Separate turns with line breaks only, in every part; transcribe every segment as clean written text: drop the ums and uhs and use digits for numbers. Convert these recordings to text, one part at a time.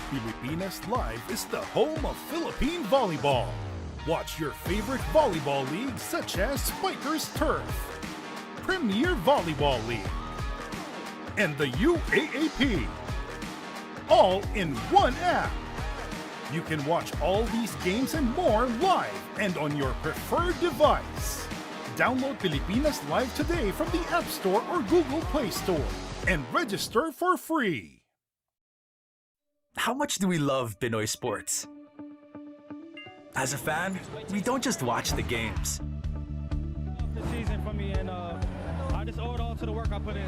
Pilipinas Live is the home of Philippine volleyball. Watch your favorite volleyball leagues such as Spikers Turf, Premier Volleyball League, and the UAAP, all in one app. You can watch all these games and more live and on your preferred device. Download Pilipinas Live today from the App Store or Google Play Store and register for free.
How much do we love Pinoy sports? As a fan, we don't just watch the games.
The season for me, and I just owe it all to the work I put in.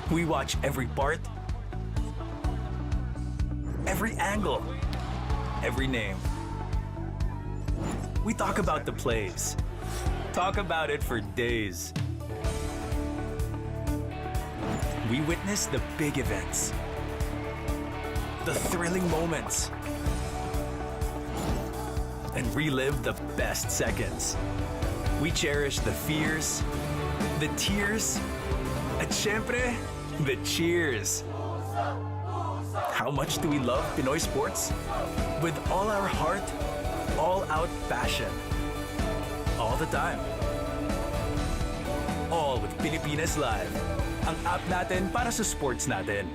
We watch every part, every angle, every name. We talk about the plays. Talk about it for days. We witness the big events, the thrilling moments, and relive the best seconds. We cherish the fears, the tears, at syempre, the cheers. How much do we love Pinoy sports? With all our heart, all-out passion. All the time. All with Pilipinas Live. Ang app natin para sa sports natin.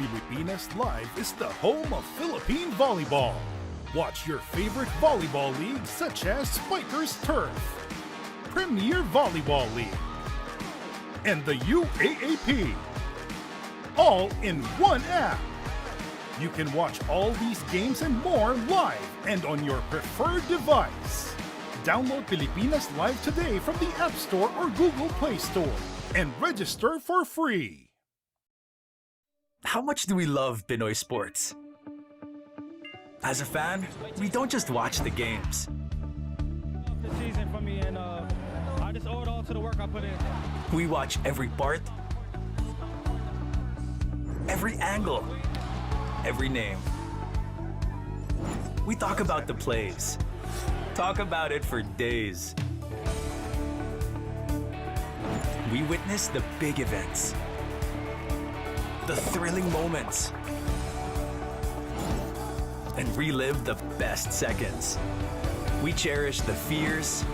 Pilipinas Live is the home of Philippine volleyball. Watch your favorite volleyball leagues such as Spikers Turf, Premier Volleyball League, and the UAAP, all in one app. You can watch all these games and more live and on your preferred device. Download Pilipinas Live today from the App Store or Google Play Store and register for free.
How much do we love Pinoy sports? As a fan, we don't just watch the games.
The season for me, and I just owe it all to the work I put in.
We watch every part, every angle, every name. We talk about the plays. Talk about it for days. We witness the big events, the thrilling moments, and relive the best seconds. We cherish the fears,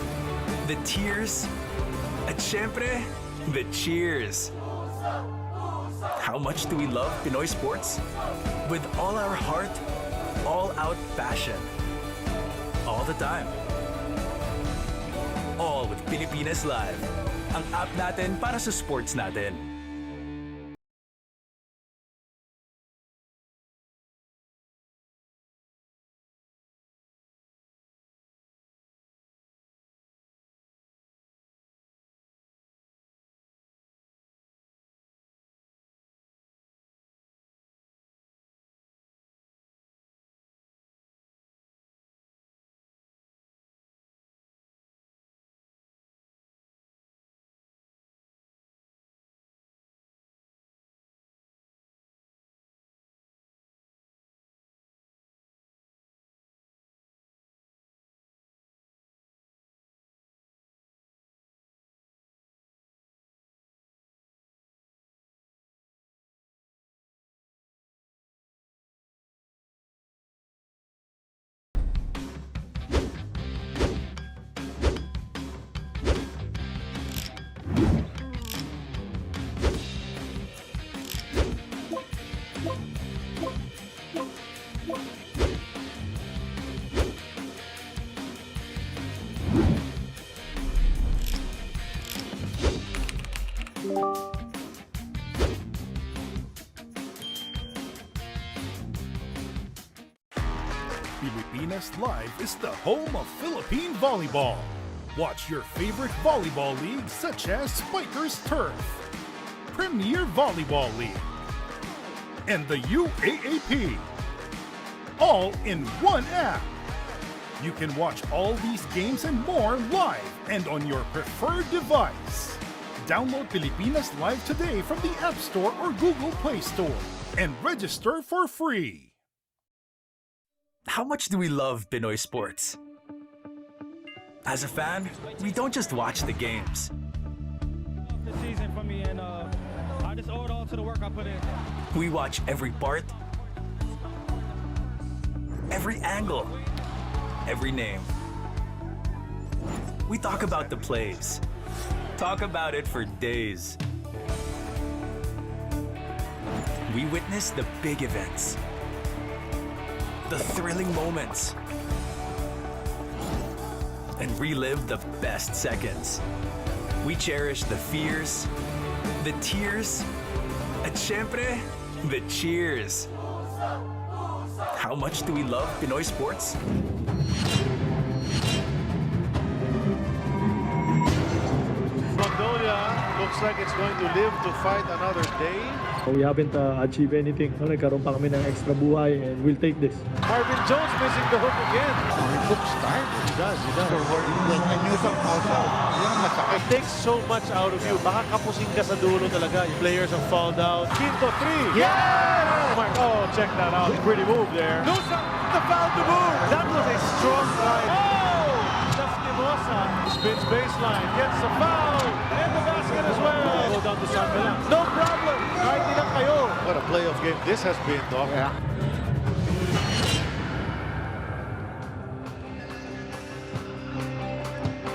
the tears, at syempre, the cheers. How much do we love Pinoy sports? With all our heart, all-out passion. All the time. All with Pilipinas Live. Ang app natin para sa sports natin.
Pilipinas Live is the home of Philippine volleyball. Watch your favorite volleyball leagues such as Spikers Turf, Premier Volleyball League, and the UAAP, all in one app. You can watch all these games and more live and on your preferred device. Download Pilipinas Live today from the App Store or Google Play Store and register for free.
How much do we love Pinoy sports? As a fan, we don't just watch the games.
This season for me, and I just owe it all to the work I put in.
We watch every part, every angle, every name. We talk about the plays. Talk about it for days. We witness the big events, the thrilling moments, and relive the best seconds. We cherish the fears, the tears, at syempre, the cheers. How much do we love Pinoy sports?
Magnolia looks like it's going to live to fight another day.
We haven't achieved anything. Nagkaroon pa kami ng extra buhay and we'll take this.
Marvin Jones missing the hook again.
He looks tired.
He does.
When you talk about yan ang masakit.
It takes so much out of you. Baka kapusing ka sa dulo talaga. Yung players have fall down. Quinto three. Yeah! Oh, check that out. Pretty move there. Nusa, the foul to move. That was a strong line. Oh! Mosa spins baseline, gets a foul, and the basket as well. Go down to Sambela. No problem. Kahit ilang kayo. What a playoff game this has been, Doc.
Yeah.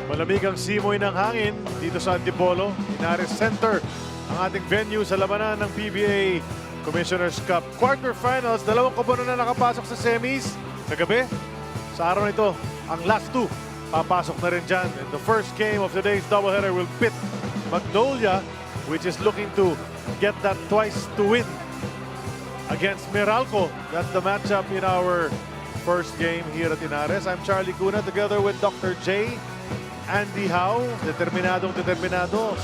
Malamig ang simoy ng hangin dito sa Antipolo. Inares Center ang ating venue sa labanan ng PBA Commissioner's Cup quarterfinals. Dalawang koponan na nakapasok sa semis. Kagabi, sa araw nito, ang last two papasok na rin dyan. And the first game of today's doubleheader will pit Magnolia, which is looking to get that twice to win against Meralco. That's the matchup in our first game here at Inares. I'm Charlie Cuna together with Dr. J. Andy Howe. Determinado.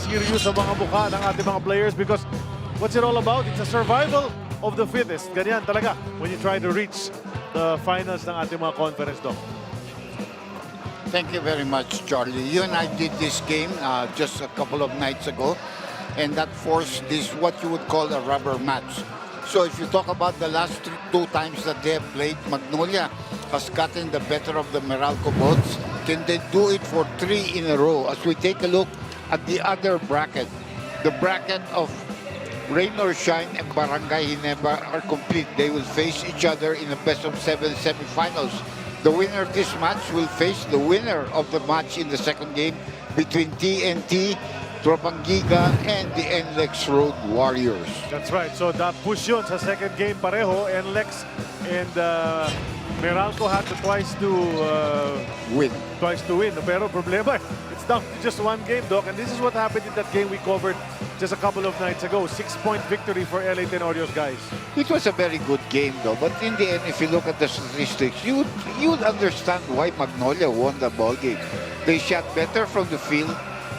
Serious ang mga mukha ng ating mga players because what's it all about? It's a survival of the fittest. Ganyan talaga when you try to reach the finals ng ating mga conference, Doc.
Thank you very much, Charlie. You and I did this game just a couple of nights ago, and that forced this what you would call a rubber match. So if you talk about the last two times that they have played, Magnolia has gotten the better of the Meralco Bolts. Can they do it for 3 in a row? As we take a look at the other bracket, the bracket of Rain or Shine and Barangay Ginebra are complete. They will face each other in the best-of-7 semifinals. The winner of this match will face the winner of the match in the second game between TNT, Tropangiga, and the NLEX Road Warriors.
That's right. So that push yun sa second game pareho. NLEX and Meralco had to twice to
Win.
Pero problema, it's down to just one game, Doc. And this is what happened in that game we covered just a couple of nights ago. 6-point victory for LA Tenorios, guys.
It was a very good game, though. But in the end, if you look at the statistics, you would understand why Magnolia won the ball game. They shot better from the field,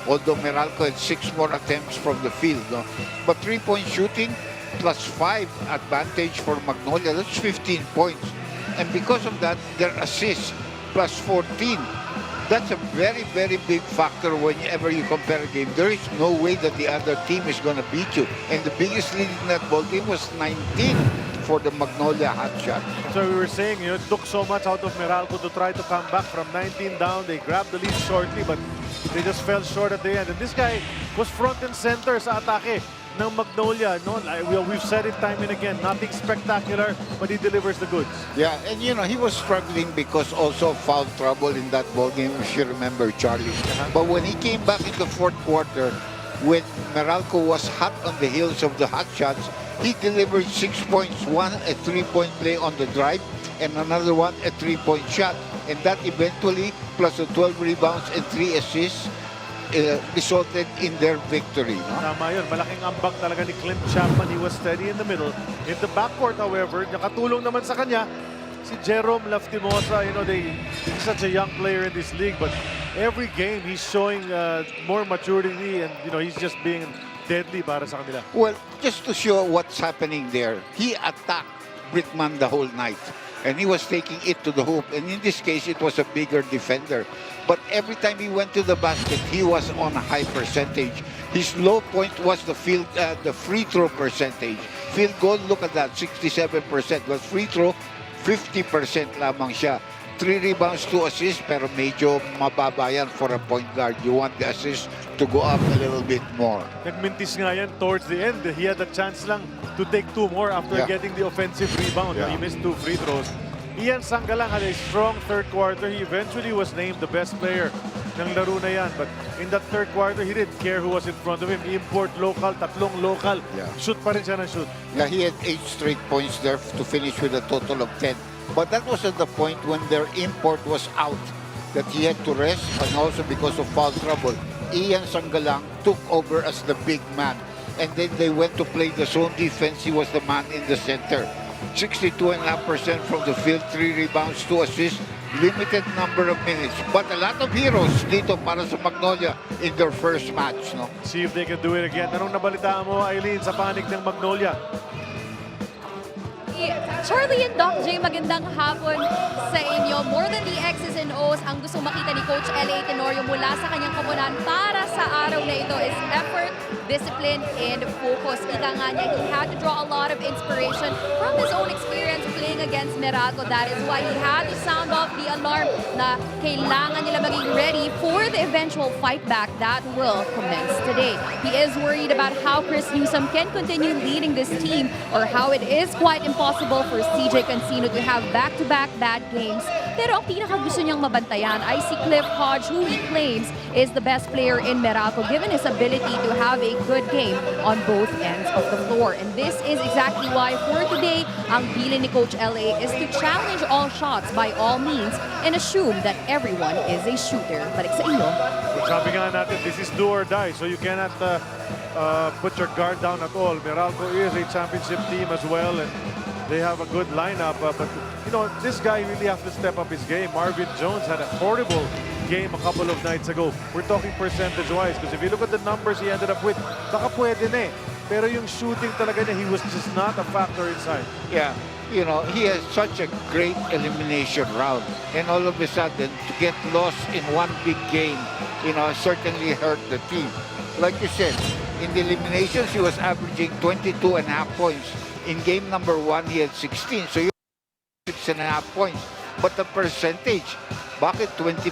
although Meralco had 6 more attempts from the field. No? But 3-point shooting plus 5 advantage for Magnolia. That's 15 points. And because of that, their assists plus 14. That's a very, very big factor whenever you compare a game. There is no way that the other team is going to beat you. And the biggest lead in that ball game was 19 for the Magnolia Hotshots.
So we were saying, it took so much out of Meralco to try to come back from 19 down. They grabbed the lead shortly, but they just fell short at the end. And this guy was front and center sa atake ng Magnolia. No? We've said it time and again, nothing spectacular, but he delivers the goods.
Yeah, and you know, he was struggling because also foul trouble in that ball game, if you remember, Charlie. But when he came back in the fourth quarter, when Meralco was hot on the heels of the Hotshots, he delivered 6 points, one a 3-point play on the drive, and another one a 3-point shot. And that eventually, plus the 12 rebounds and 3 assists, resulted in their victory. No?
Tama yun. Malaking ambak talaga ni Clint Chapman. He was steady in the middle. In the backcourt, however, nakatulong naman sa kanya si Jerome Laftimosa, he's such a young player in this league, but every game he's showing more maturity and he's just being deadly para sa kanila.
Well, just to show what's happening there, he attacked Brickman the whole night. And he was taking it to the hoop. And in this case, it was a bigger defender. But every time he went to the basket, he was on a high percentage. His low point was the free throw percentage. Field goal, look at that, 67%. But free throw, 50% lamang siya. 3 rebounds, 2 assists, pero medyo mababa yan for a point guard. You want the assist to go up a little bit more.
Nagmintis nga yan towards the end. He had a chance lang to take 2 more after getting the offensive rebound. He missed 2 free throws. Ian Sangalang had a strong third quarter. He eventually was named the best player ng laro na yan. But in that third quarter, he didn't care who was in front of him. Import, local, tatlong local. Shoot pa rin siya ng shoot.
Yeah, he had 8 straight points there to finish with a total of 10. But that was at the point when their import was out, that he had to rest, and also because of foul trouble. Ian Sangalang took over as the big man. And then they went to play the zone defense. He was the man in the center. 62.5% from the field, 3 rebounds, 2 assists, limited number of minutes. But a lot of heroes dito para sa Magnolia in their first match. No?
See if they can do it again. Anong nabalitaan mo, Eileen, sa panig ng Magnolia?
Charlie and Doc J, magandang hapon sa inyo. More than the X's and O's, ang gusto makita ni Coach L.A. Tenorio mula sa kanyang koponan para sa araw na ito is effort, discipline, and focus. Ika nga niya, he had to draw a lot of inspiration from his own experience playing against Meralco. That is why he had to sound off the alarm na kailangan nila maging ready for the eventual fight back that will commence today. He is worried about how Chris Newsom can continue leading this team or how it is quite impossible for CJ Cancino to have back-to-back bad games. Pero ang pinaka-gusto niyang mabantayan ay si Cliff Hodge, who he claims is the best player in Meralco given his ability to have a good game on both ends of the floor. And this is exactly why for today, ang bilin ni Coach LA is to challenge all shots by all means and assume that everyone is a shooter. Balik sa inyo.
Sabi nga natin, this is do or die, so you cannot put your guard down at all. Meralco is a championship team as well, and they have a good lineup, but this guy really has to step up his game. Marvin Jones had a horrible game a couple of nights ago. We're talking percentage-wise, because if you look at the numbers he ended up with, baka pwede na eh. Pero yung shooting talaga niya, he was just not a factor inside.
Yeah, he has such a great elimination round. And all of a sudden, to get lost in one big game, certainly hurt the team. Like you said, in the eliminations, he was averaging 22.5 points. In game number 1, he had 16. So you 6.5 points. But the percentage, bakit 20%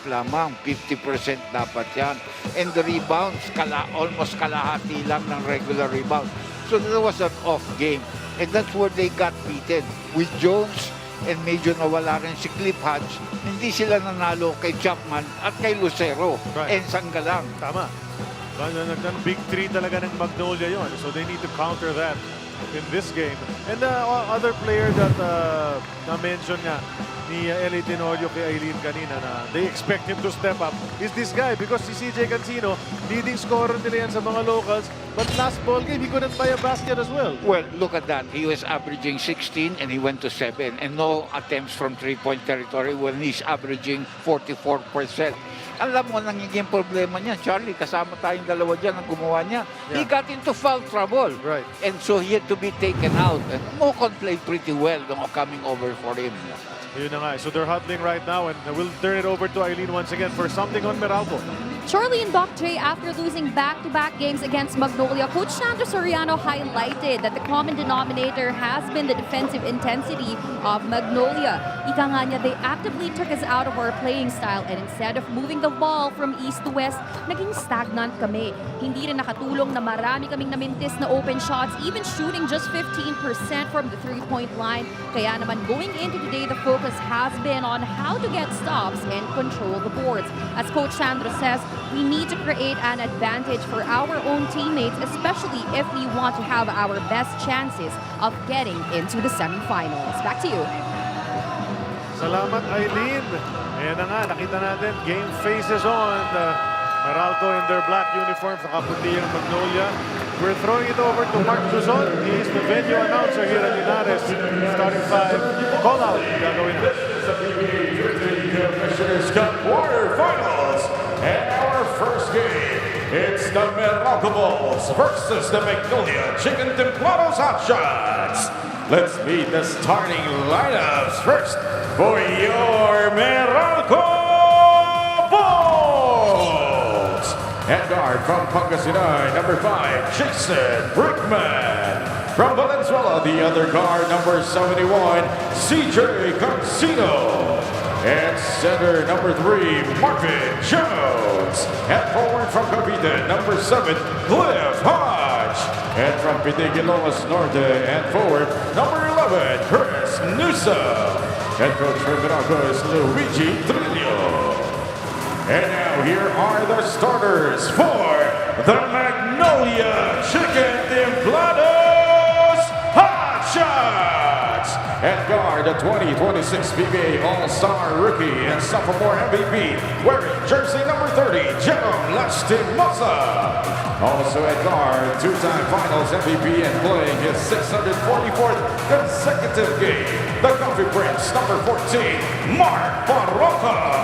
lamang? 50% dapat yan. And the rebounds, almost kalahati lang ng regular rebound. So there was an off game. And that's where they got beaten. With Jones and medyo nawala rin si Cliff Hodge, hindi sila nanalo kay Chapman at kay Lucero and Sangalang.
Tama. Big 3 talaga ng Magnolia yon. So they need to counter that in this game. And the other player that na-mention nga ni L.A. Tenorio kay Eileen kanina na they expect him to step up is this guy because si CJ Cancino, leading scorer nila yan sa mga locals, but last ball game, he couldn't buy a basket as well.
Well, look at that. He was averaging 16 and he went to 7 and no attempts from 3-point territory when he's averaging 44%. Alam mo, nangiging problema niya, Charlie, kasama tayong dalawa dyan ang gumawa niya. He got into foul trouble.
Right.
And so he had to be taken out. And Mocon played pretty well coming over for him.
Yun na nga. So they're huddling right now and we'll turn it over to Eileen once again for something on Meralco.
Charlie and Doc J, after losing back-to-back games against Magnolia, Coach Sandro Soriano highlighted that the common denominator has been the defensive intensity of Magnolia. Ika nga niya, they actively took us out of our playing style and instead of moving the ball from east to west, naging stagnant kami. Hindi rin nakatulong na marami kaming namintis na open shots, even shooting just 15% from the three-point line. Kaya naman going into today, the focus has been on how to get stops and control the boards. As Coach Sandro says, we need to create an advantage for our own teammates, especially if we want to have our best chances of getting into the semifinals. Back to you.
Salamat, Eileen. Ayan na nga, nakita natin, game faces on. Meralco in their black uniforms, nakaputi ang Magnolia. We're throwing it over to Mark Luzon. He is the venue announcer here at Linares. starting five. Call out. Gagawin na.
Commissioners Cup quarterfinals. And our first game, it's the Meralco Bolts versus the Magnolia Chicken Timplados Hotshots. Let's meet the starting lineups first for your Meralco Bolts. And guard from Pangasinan, number 5, Jason Brickman. From Valenzuela, the other guard, number 71, CJ Cancino. And center, number 3, Marvin Jones. And forward from Cavite, number 7, Cliff Hodge. And from Pitigilomas Norte, and forward, number 11, Chris Newsom. Head coach for Meralco is Luigi Trillo. And now here are the starters for the Magnolia Chicken Timplados Hotshots. And guard, the 2026 PBA All-Star Rookie and Sophomore MVP, wearing jersey number 30, Jerome Lastimosa. Also at guard, two-time Finals MVP and playing his 644th consecutive game, the Coffee Prince, number 14, Mark Barroca.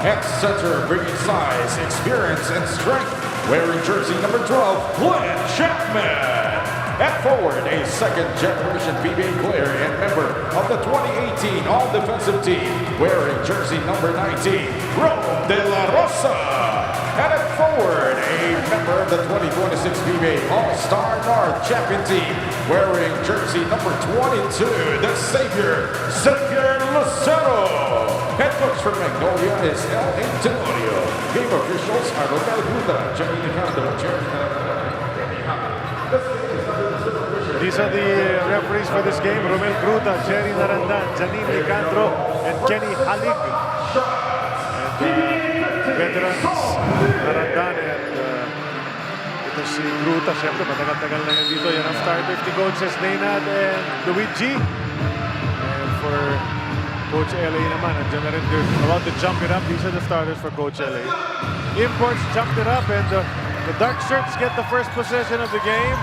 At center, bringing size, experience, and strength, wearing jersey number 12, Glenn Chapman. At forward, a second-generation PBA player and member of the 2018 All-Defensive Team, wearing jersey number 19, Rome De La Rosa. And at forward, a member of the 2026 PBA All-Star North Champion Team, wearing jersey number 22, the Xavier Lucero. Head coach for Magnolia is L.A. Tenorio. Game officials are Romel Guda, Jenny Nicando,
These are the referees for this game. Romel Gruda, Jerry Narandan, Janine Nicandro, and Kenny Halig. And veterans, Narandan and ito si Gruda. Siyempre, matagal-tagal na yan dito. Yan ang starter, the coaches, Naynad and Luigi. And for Coach LA naman, andyan na rin. They're about to jump it up. These are the starters for Coach LA. Imports jumped it up, and the dark shirts get the first possession of the game.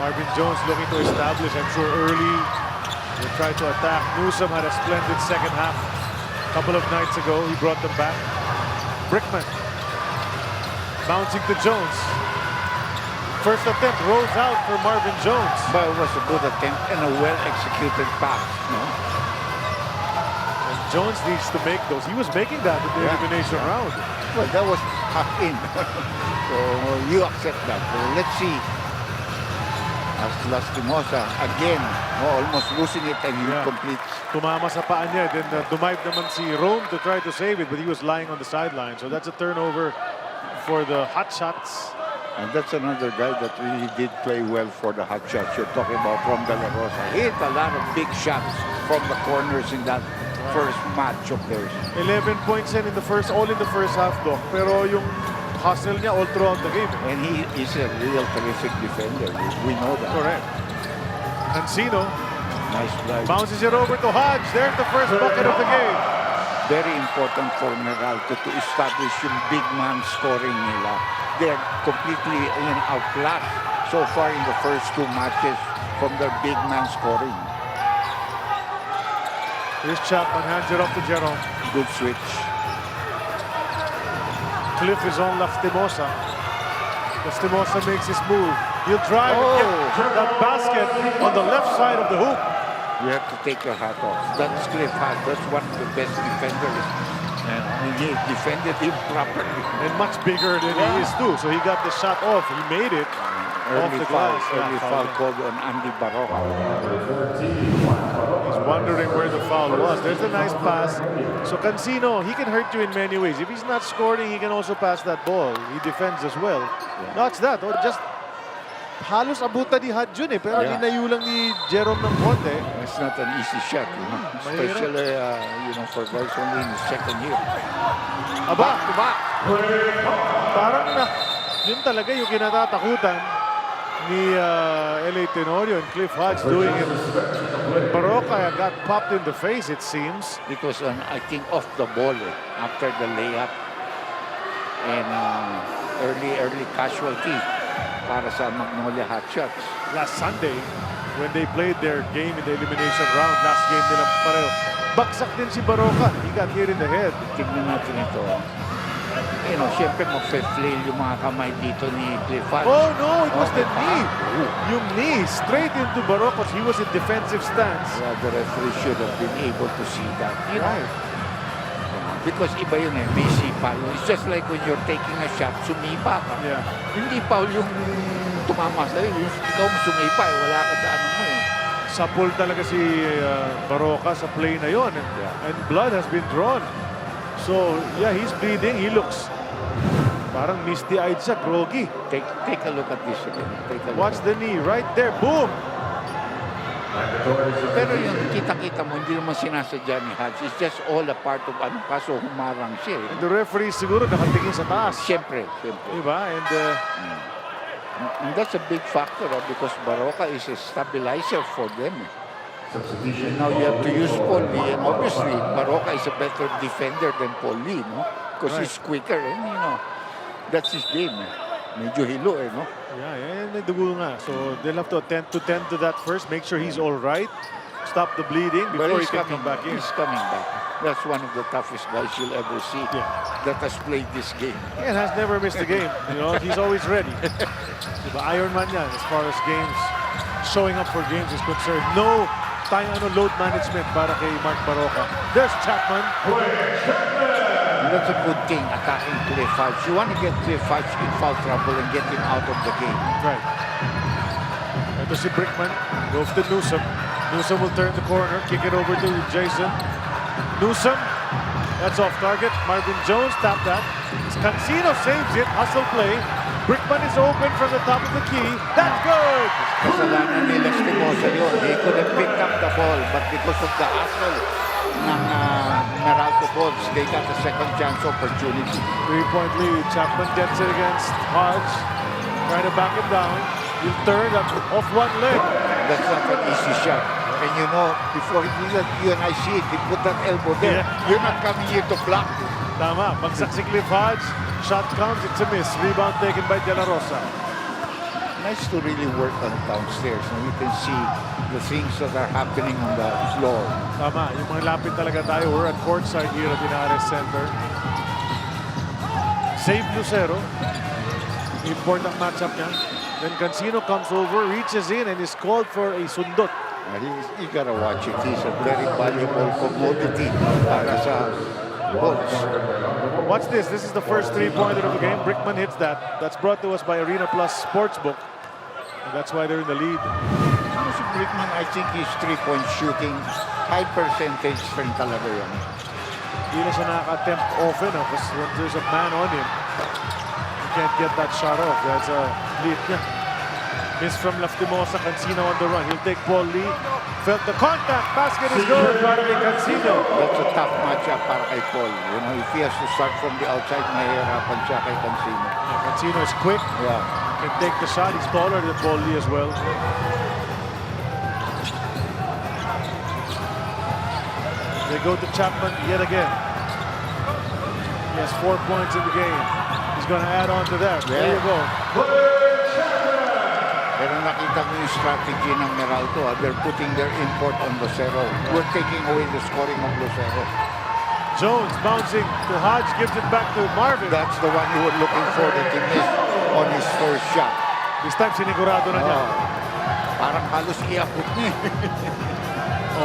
Marvin Jones looking to establish, I'm sure early. They tried to attack. Newsom had a splendid second half. A couple of nights ago, he brought them back. Brickman bouncing to Jones. First attempt rolls out for Marvin Jones.
But it was a good attempt and a well-executed pass. No?
And Jones needs to make those. He was making that in the elimination round.
Well, that was half in. So you accept that. Let's see. As Lastimosa again, almost losing it, and he completes.
Tumama sa paa niya. Then dumive naman si Rome to try to save it, but he was lying on the sideline. So that's a turnover for the Hotshots.
And that's another guy that really did play well for the Hotshots. You're talking about Rom De La Rosa. He hit a lot of big shots from the corners in that first match of theirs.
11 points in the first, all in the first half, Doc. Pero yung hustle niya all throughout the game.
And he is a real terrific defender. We know that.
Correct. Cancino.
Nice drive.
Bounces it over to Hodge. There's the first bucket of the game.
Very important for Meralco to establish yung big man scoring nila. They're completely outclassed so far in the first two matches from their big man scoring.
Here's Chapman, hands it off to Jerome.
Good switch.
Cliff is on Lastimosa. Lastimosa makes his move. He'll drive and get that basket on the left side of the hoop.
You have to take your hat off. That's Cliff Hodge. That's one of the best defenders. And he defended him properly.
And much bigger than he is too. So he got the shot off. He made it off the glass.
Early foul called on Andy Barroca.
He's wondering where the foul was. There's a nice pass. So Cancino, he can hurt you in many ways. If he's not scoring, he can also pass that ball. He defends as well. Not that. Or just halos abutan ni Hodge yun eh. Pero linayo lang ni Jerome ng konti.
It's not an easy shot, especially for guys only in the second year.
Aba,
Back to back.
parang yun talaga yung kinatatakutan ni LA Tenorio and Cliff Hodge doing it. When Barroca got popped in the face, it seems.
It was I think, off the ball after the layup. And early casualty para sa Magnolia Hotshots.
Last Sunday, when they played their game in the elimination round. Last game nila pareho. Bagsak din si Baroka. He got hit in the head.
Tignan natin ito. You know, siyempre mag-flail yung mga kamay dito ni Clifford.
Oh no, it was the knee. Yung knee straight into Baroka. He was in defensive stance.
Yeah, the referee should have been able to see that. You know? Because iba yun eh, may sipa. It's just like when you're taking a shot, sumipa ka.
Yeah.
Hindi pa yung tumama sa'yo. Yung ikaw mo sumipa, wala ka sa ano mo eh.
Sapul talaga si Baroka sa play na yon. And blood has been drawn. So, yeah, he's bleeding. He looks parang misty-eyed siya, groggy.
Take a look at this again.
Watch the knee right there. Boom!
Pero yung kita-kita mo, hindi naman sinasadya ni Hodge. It's just all a part of ano, kaso humarang siya eh.
And the referee siguro nakatingin sa taas.
Siyempre.
Diba?
And that's a big factor because Baroka is a stabilizer for them. Now you have to use Paul Lee, and obviously Baroka is a better defender than Paul Lee, no? Because he's quicker, and you know, that's his game. Medyo hilo, no?
Yeah, may dugo nga. So they'll have to attend to that first. Make sure he's all right. Stop the bleeding before he can come back in.
He's coming back. That's one of the toughest guys you'll ever see that has played this game.
And has never missed a game. You know, he's always ready. Diba, Iron Man yan as far as games, showing up for games is concerned. No load management para kay Mark Baroka. There's Chapman.
And that's a good thing, attacking Cliff Hodge. You want to get Cliff Hodge in foul trouble and get him out of the game.
Right. Ito si Brickman. Goes to Newsom. Newsom will turn the corner. Kick it over to Jason. Newsom. That's off target. Marvin Jones tapped that. Cancino saves it. Hustle play. Brickman is open from the top of the key. That's good!
Kasalanan ni Lastimosa yun. He could have picked up the ball, but because of the hustle ng Meralco Bolts, they got a second chance opportunity.
3-point lead. Chapman gets it against Hodge. Trying to back him down. He'll turn up off one leg.
That's not an easy shot. And you know, before he did that, you and I see it, he put that elbow there.
Yeah.
You're not coming here to block.
Tama. Bagsak si Cliff Hodge. Shot comes. It's a miss. Rebound taken by De La Rosa.
Nice to really work on downstairs. And you can see the things that are happening on the floor.
Tama. Yung mga lapit talaga tayo. We're at courtside here at Inares Center. Save Lucero. Important matchup niya. Then Cancino comes over, reaches in, and is called for a sundot.
You gotta watch it. He's a very valuable commodity para sa Bolts.
Watch this. This is the first three-pointer of the game. Brickman hits that. That's brought to us by Arena Plus Sportsbook. And that's why they're in the lead.
Si Brickman, I think his three-point shooting, high percentage rin talaga yan.
Hindi na siya nakaka-attempt often because when there's a man on him, you can't get that shot off. That's a lead niya. Miss from Laftimosa, Cancino on the run. He'll take Paul Lee. Felt the contact. Basket is good para kay Cancino.
That's a tough matchup para kay Paul. You know, if he has to start from the outside, mahihirapan siya kay Cancino.
Yeah, Cancino is quick.
Yeah.
Can take the shot. He's taller than Paul Lee as well. They go to Chapman yet again. He has 4 points in the game. He's going to add on to that.
Yeah.
There you go.
Pero nakita mo yung strategy ng Meralco. They're putting their import on Lucero. We're taking away the scoring of Lucero.
Jones bouncing to Hodge, gives it back to Marvin.
That's the one you were looking for that he missed on his first shot.
This time sinigurado na niya.
Parang halos iabot niya.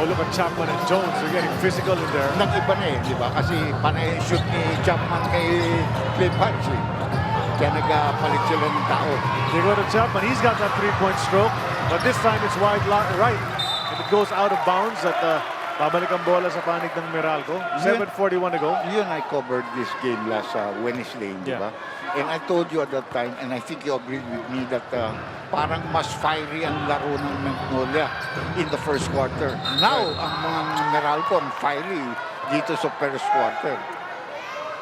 Oh, look at Chapman and Jones. They're getting physical in there.
Nag-iba na eh, di ba? Kasi panay yung shoot ni Chapman kay Cliff Hodge. Kaya nagpalit sila ng tao.
They go to Chapman. He's got that three-point stroke. But this time it's wide right. And it goes out of bounds at babalik ang bola sa panig ng Meralco. 7:41 to go.
You and I covered this game last Wednesday, di ba? And I told you at that time, and I think you agreed with me that parang mas fiery ang laro ng Magnolia in the first quarter. Now, ang mga Meralco ang fiery dito sa first quarter.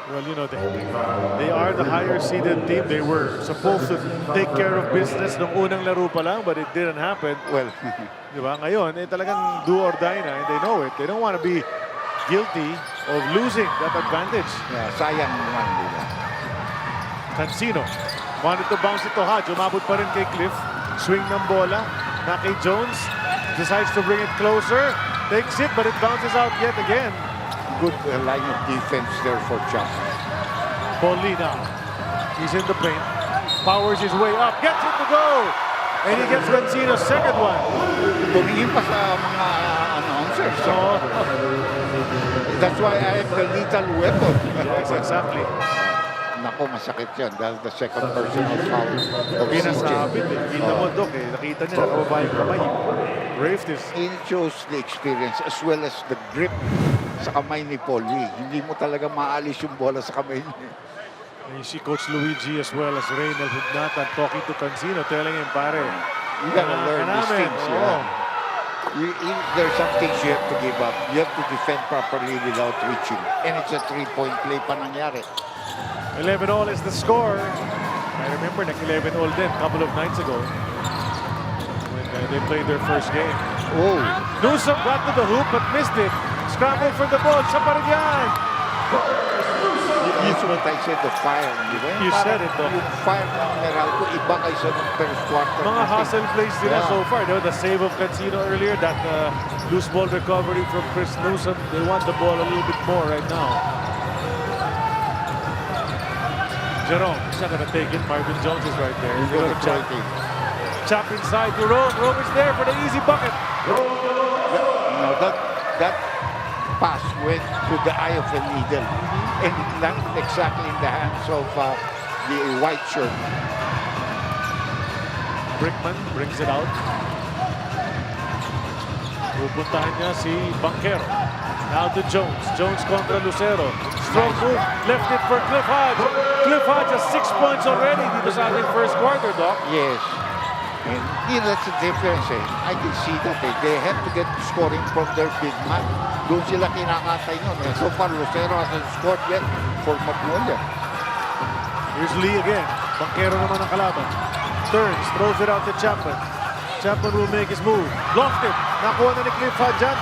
Well, you know, they are the higher-seeded team. They were supposed to take care of business nung unang laro pa lang, but it didn't happen.
Well,
di ba? Ngayon, talagang do or die na, and they know it. They don't want to be guilty of losing that advantage.
yeah, sayang naman nila.
Cancino wanted to bounce it to Hodge. Umabot pa rin kay Cliff. Swing ng bola na kay Jones. decides to bring it closer. Takes it, but it bounces out yet again.
Good line of defense there for Chapman.
Paulina. He's in the paint. Powers his way up. Gets it to go. And he gets Cancino's second one.
Tumingin pa sa mga announcers. So, that's why I am the lethal weapon.
Yes, exactly.
Nako, masakit yan. Dahil the second personal foul of
Pinasabit eh. Kita mo, Doc eh. Nakita niya, nakababa yung kamay. Rafe is...
It shows the experience as well as the grip sa kamay ni Paul Lee. Hindi mo talaga maalis yung bola sa kamay niya.
And you see Coach Luigi as well as Reynald Hugnatan talking to Cancino, telling him, pare,
You gotta learn these things. Yeah. There's some things you have to give up. You have to defend properly without reaching. And it's a three-point play pa nangyari.
11-all is the score. I remember nag-11-all din a couple of nights ago when they played their first game.
Oh,
Newsom got to the hoop but missed it. Scramble for the ball. Siya pa rin yan.
that's what I said, the fire. Di ba?
You said it, though.
Yung fire ng Meralco, iba kaysa ng first quarter.
Mga hustle plays nila
Yeah.
so far. There was the save of Cancino earlier, that loose ball recovery from Chris Newsom. They want the ball a little bit more right now. Jerome, he's not gonna take it. Marvin Jones is right there. He's gonna chop. Chop inside to Rome. Rome is there for the easy bucket.
No, that pass went to the eye of the needle. And it landed exactly in the hands of the white shirt.
Brickman brings it out. Pupuntahan niya si Banquero. Now to Jones. Jones contra Lucero. Strong move. Left it for Cliff Hodge. Cliff Hodge has 6 points already dito sa ating first quarter, Doc.
Yes. And that's the difference. I can see that. They have to get scoring from their big man. Doon sila kinakatay nun. So far, Lucero hasn't scored yet for Magnolia.
Here's Lee again. Banquero naman ang kalaban. Turns, throws it out to Chapman. Chapman will make his move. Lofted. Nakuha na ni Cliff Hodge dyan.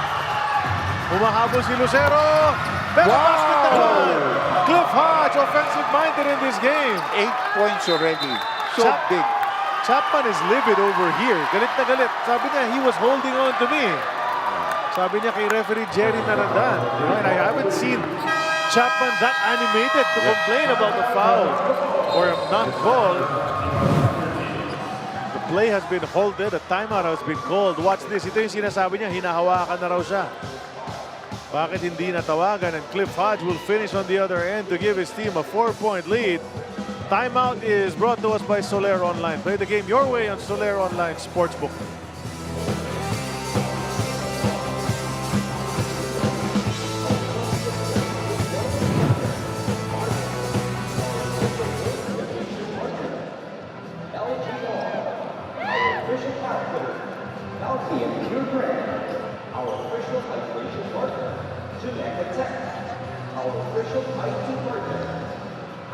Humahabol si Lucero. Pero basket naman. Cliff Hodge, offensive-minded in this game.
8 points already. So big.
Chapman is livid over here. Galit na galit. Sabi niya, he was holding on to me. Sabi niya kay referee Jerry Narandan. And I haven't seen Chapman that animated to complain about the foul or a non-call. The play has been halted. A timeout has been called. Watch this. Ito yung sinasabi niya, hinahawakan na raw siya. Bakit hindi natawagan? And Cliff Hodge will finish on the other end to give his team a 4-point lead. Timeout is brought to us by Soler Online. Play the game your way on Soler Online Sportsbook.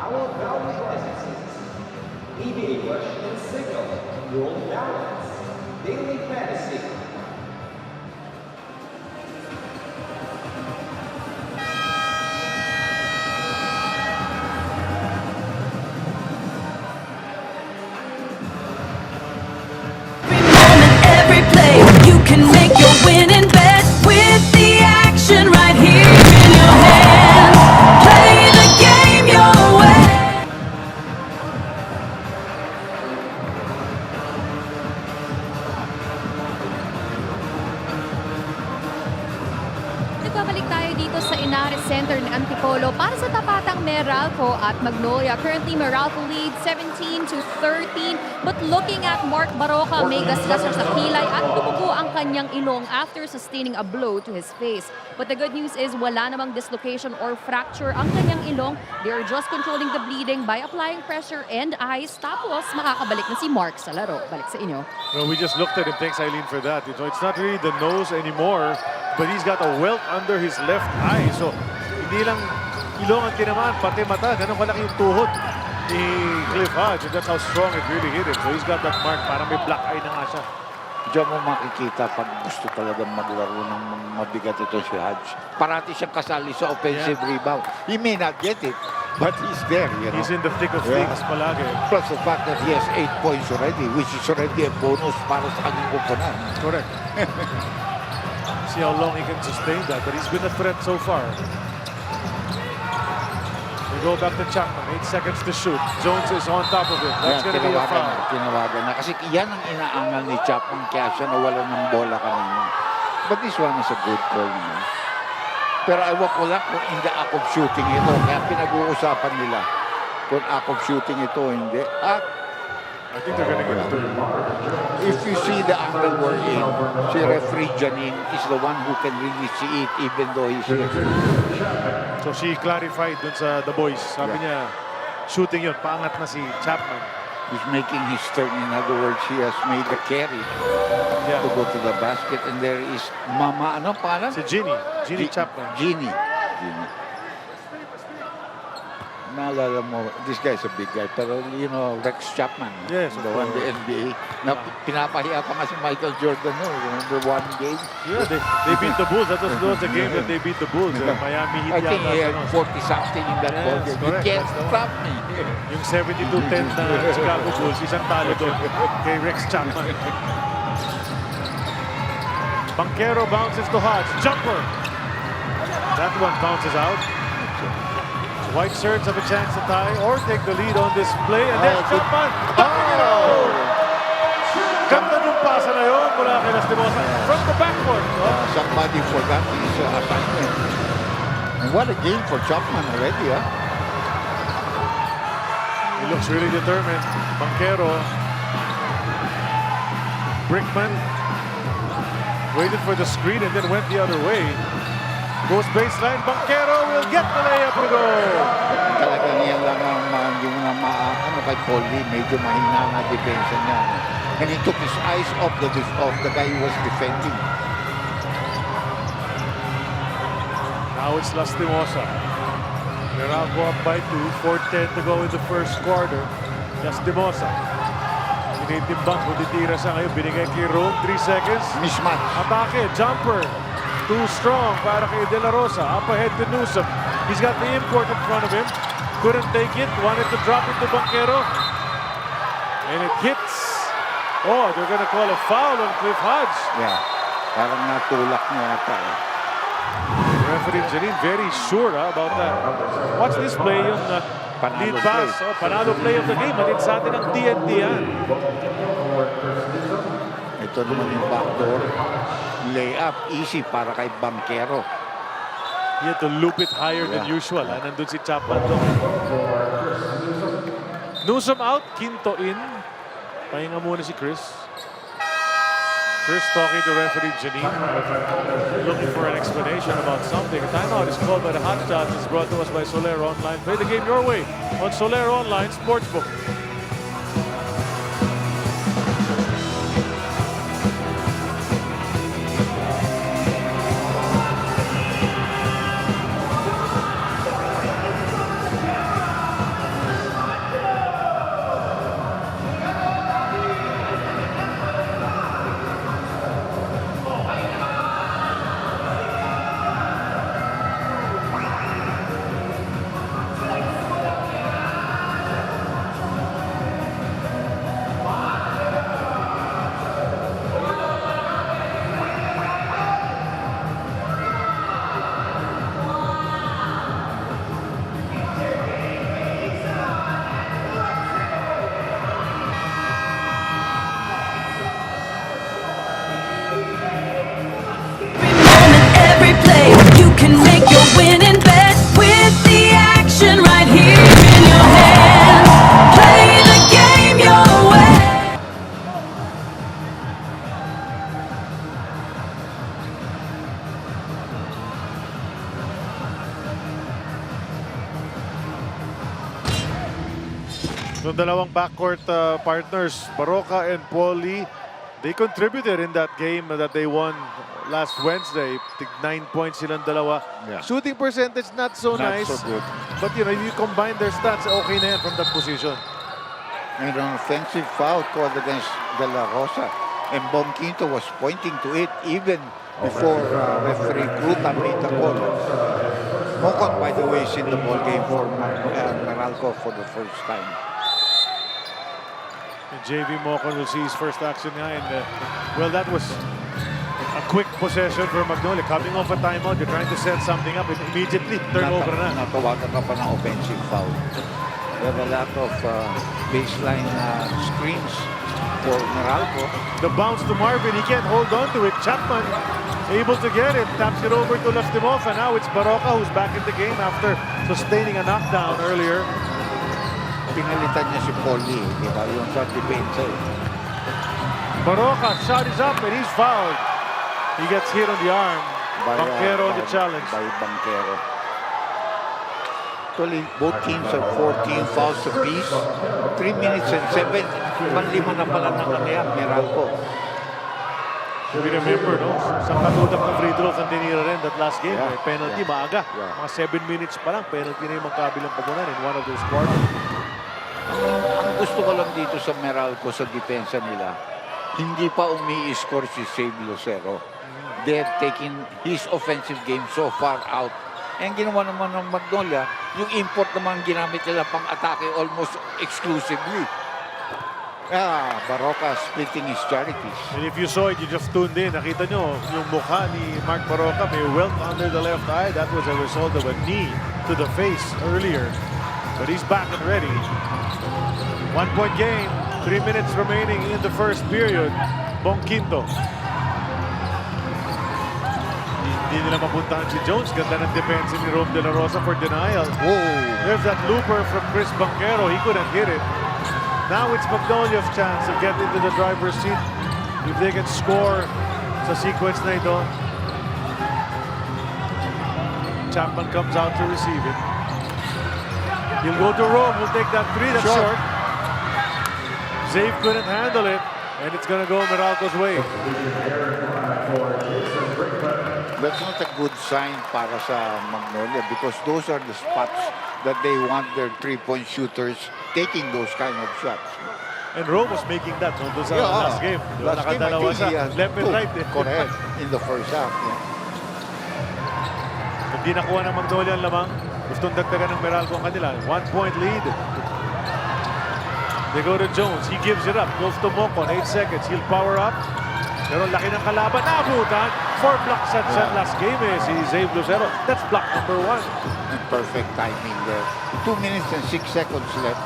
Our value licenses, PBA Rush and Signal, World Balance, Daily Fantasy.
Every play, you can make your winning bet with the action right here in your hand. Play the game your way.
Nagbabalik tayo dito sa Inares Center ng Antipolo para sa tapatang Meralco at Magnolia. Currently, Meralco leads 17-13. But looking at Mark Baroka, may gasgasan sa kilay at dumugo ang kanyang ilong after sustaining a blow to his face. But the good news is wala namang dislocation or fracture ang kanyang ilong. They are just controlling the bleeding by applying pressure and ice. Tapos, makakabalik na si Mark sa laro. Balik sa inyo.
No, we just looked at him. Thanks, Eileen, for that. It's not really the nose anymore, but he's got a welt under his left eye. So, hindi lang ilong ang tinamaan, pati mata. Ganun kalaki yung tuhod ni Cliff Hodge. And that's how strong it really hit him. So, he's got that mark. Parang may black eye na nga siya.
Diyan mo makikita pag gusto talagang maglaro ng mabigat ito si Hodge. Parati siyang kasali sa offensive rebound. He may not get it, But he's there, you know.
He's in the thick of
Yeah.
things palagi.
Plus the fact that he has 8 points already, which is already a bonus para sa kanyang koponan.
Correct. See how long he can sustain that, but he's been a threat so far. We go back to Chapman, 8 seconds to shoot. Jones is on top of him. That's going to be a foul.
Tinawagan na. Kasi yan ang inaangal ni Chapman kaya siya nawalan ng bola kanina. But this one is a good call naman. Pero ewan ko lang kung in the act of shooting ito. Kaya pinag-uusapan nila kung act of shooting ito o hindi.
I think they're going to get it.
If you see the angle we're in, si referee Janine is the one who can really see it even though he's here.
So she clarified dun sa the boys. Sabi niya, shooting yun, paangat na si Chapman.
He's making his turn. In other words, he has made the carry to go to the basket. And there is Mama, ano pangalan?
Si Ginny Chapman.
Ginny. Naalala mo, this guy's a big guy, pero you know, Rex Chapman,
Yes,
the one in the NBA, na pinapahiya pa nga si Michael Jordan, no? Remember one game?
Yeah, they beat the Bulls. That was the game that they beat the Bulls. Miami Heat
I think he had
yata.
40-something in that ball game. You
correct.
can't
That's the
stop me.
Yung 72-10 na Chicago Bulls, isang talo doon kay Rex Chapman. Banchero bounces to Hodge. Jumper! That one bounces out. White Shirts have a chance to tie or take the lead on this play. And then Chapman! Ganda nung pasa na yun mula kay Lastimosa from the backcourt.
Somebody forgot his assignment. And what a game for Chapman already, huh?
He looks really determined. Banchero. Brickman waited for the screen and then went the other way. Goes baseline. Banchero will get the layup to go.
Talagang yan lang ang yung ano kay Paulie, medyo mahina na depensa niya. And he took his eyes off the guy who was defending.
Now it's Lastimosa. Meralco up by 2. 4:10 to go in the first quarter. Lastimosa. Tinitimbang kung titira siya ngayon. Binigay kay Rome. 3 seconds.
Mismatch.
Atake. Jumper. Too strong para kay De La Rosa. Up ahead to Newsom. He's got the import in front of him. Couldn't take it. Wanted to drop it to Banchero. And it hits. Oh, they're gonna call a foul on Cliff Hodge.
Yeah. Parang natulak niya ata.
Referee Janine very sure about that. Watch this play, yung lead pass. Oh, panalo play of the game. Hatid sa atin ang TNT yan.
Ito naman yung backdoor. Layup. Easy para kay Banchero.
He had to loop it higher than usual. Nandun si Chapman doon. Newsom out. Quinto in. Pahinga muna si Chris. Chris talking to referee Janine. Looking for an explanation about something. A timeout is called by the Hotshots. It's brought to us by Solero Online. Play the game your way on Solero Online Sportsbook.
Every play, you can make your winning bet with the action right here in your hands. Play the game your way.
So dalawang backcourt partners, Baroka and Paulie, they contributed in that game that they won last Wednesday. 9 points silang dalawa.
Yeah.
Shooting percentage not so nice.
Not so good.
But you know, if you combine their stats, okay na yan from that position.
And an offensive foul called against De La Rosa. And Bonquinto was pointing to it even before referee Cluta made the call. Mocon, by the way, is in the ball game for Meralco for the first time.
And JV Mocon will see his first action nga. And, well, that was a quick possession for Magnolia. Coming off a timeout, you're trying to set something up and immediately turnover na.
Natawagan ka pa ng offensive foul. There are a lot of baseline screens for Meralco.
The bounce to Marvin, he can't hold on to it. Chapman able to get it, taps it over to Leftimov, and now it's Baroka who's back in the game after sustaining a knockdown earlier.
Pinalitan niya si Paulie, di ba? Yung sa depensa.
Baroka, shot is up and he's fouled. He gets hit on the arm. Banquero on the challenge.
By Banquero. Actually, both teams have 14 fouls apiece. 3 minutes and 7. 5 na pala ng Meralco.
We remember, no? Sa katutak ng free throws ang tinira rin that last game. May penalty, maaga. Mga 7 minutes pa lang, penalty na yung magkabilang pagunan in one of those quarters.
Ang gusto ko lang dito sa Meralco sa depensa nila, hindi pa umi-score si Save Lucero. They're taking his offensive game so far out. And ginawa naman ng Magnolia, yung import naman ginamit nila pang atake almost exclusively. Baroka splitting his charities.
And if you saw it, you just tuned in. Nakita nyo, yung mukha ni Mark Baroka may welt under the left eye. That was a result of a knee to the face earlier. But he's back and ready. 1-point game. 3 minutes remaining in the first period. Bong Quinto. Hindi nila mapuntahan si Jones. Ganda ng defense ni Rome De La Rosa for denial.
Whoa.
There's that looper from Chris Banquero. He couldn't hit it. Now it's Magnolia's chance to get into the driver's seat. If they can score sa sequence na ito. Chapman comes out to receive it. He'll go to Rome. He'll take that three. That's short. Zave couldn't handle it. And it's going to go Meralco's way.
That's not a good sign para sa Magnolia because those are the spots that they want their three-point shooters taking those kind of shots.
And Rome was making that no, sa last game.
Last game, I think he has
left and right.
Correct. In the first half.
Hindi nakuha ng Magnolia ang lamang. Gustong dagdagan ng Meralco ang kanila. 1-point lead. They go to Jones. He gives it up. Goes to Mocon. 8 seconds. He'll power up. Pero laki ng kalaban. Naabutan. 4 blocks at last game si Zave Lucero. That's block number 1.
Perfect timing there. 2 minutes and 6 seconds left.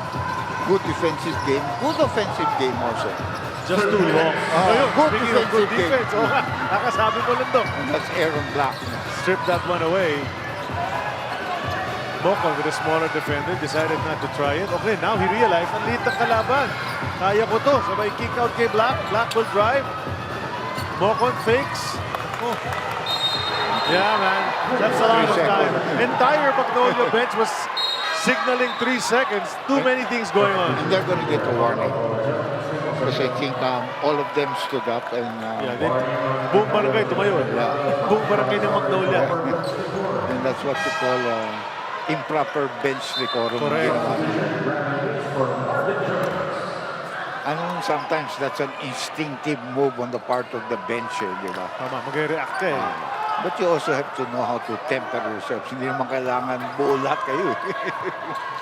Good defensive game. Good offensive game also.
Just too long.
Good
defense. Oh, nakasabi ko lang doon.
That's Aaron Black.
Strip that one away. Mocon with a smaller defender decided not to try it. Okay, now he realized ang liit ng kalaban. Kaya ko to. Sabay kick out kay Black. Black will drive. Mocon fakes. Oh. Yeah, man. That's a lot of time. Entire Magnolia bench was signaling 3 seconds. Too many things going on.
And they're going to get a warning. Because I think all of them stood up and...
buong barangay tumayo. Buong barangay ng Magnolia.
And that's what you call improper bench decorum.
Correct.
Sometimes that's an instinctive move on the part of the bench. Di ba?
Tama, mag-react ka eh.
But you also have to know how to temper yourselves. Hindi naman kailangan buo lahat kayo.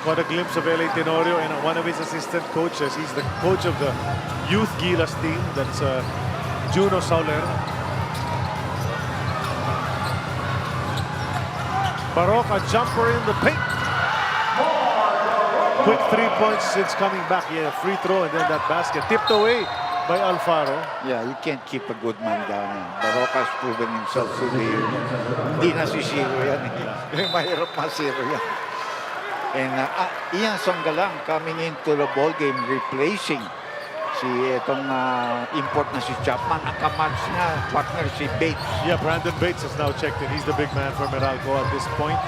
Got a glimpse of L.A. Tenorio and one of his assistant coaches. He's the coach of the youth Gilas team. That's Juno Sauler. Baroka jumper in the paint. Quick 3 points since coming back. Yeah, free throw and then that basket. Tipped away by Alfaro.
Yeah, you can't keep a good man down. Baroka's proven himself to be hindi na si Zero yan. Mahirap masiro yan. And Ian Sanggalang coming into the ball game replacing si itong import na si Chapman. Ang kamatch niya, partner si Bates.
Yeah, Brandon Bates has now checked in. He's the big man for Meralco at this point.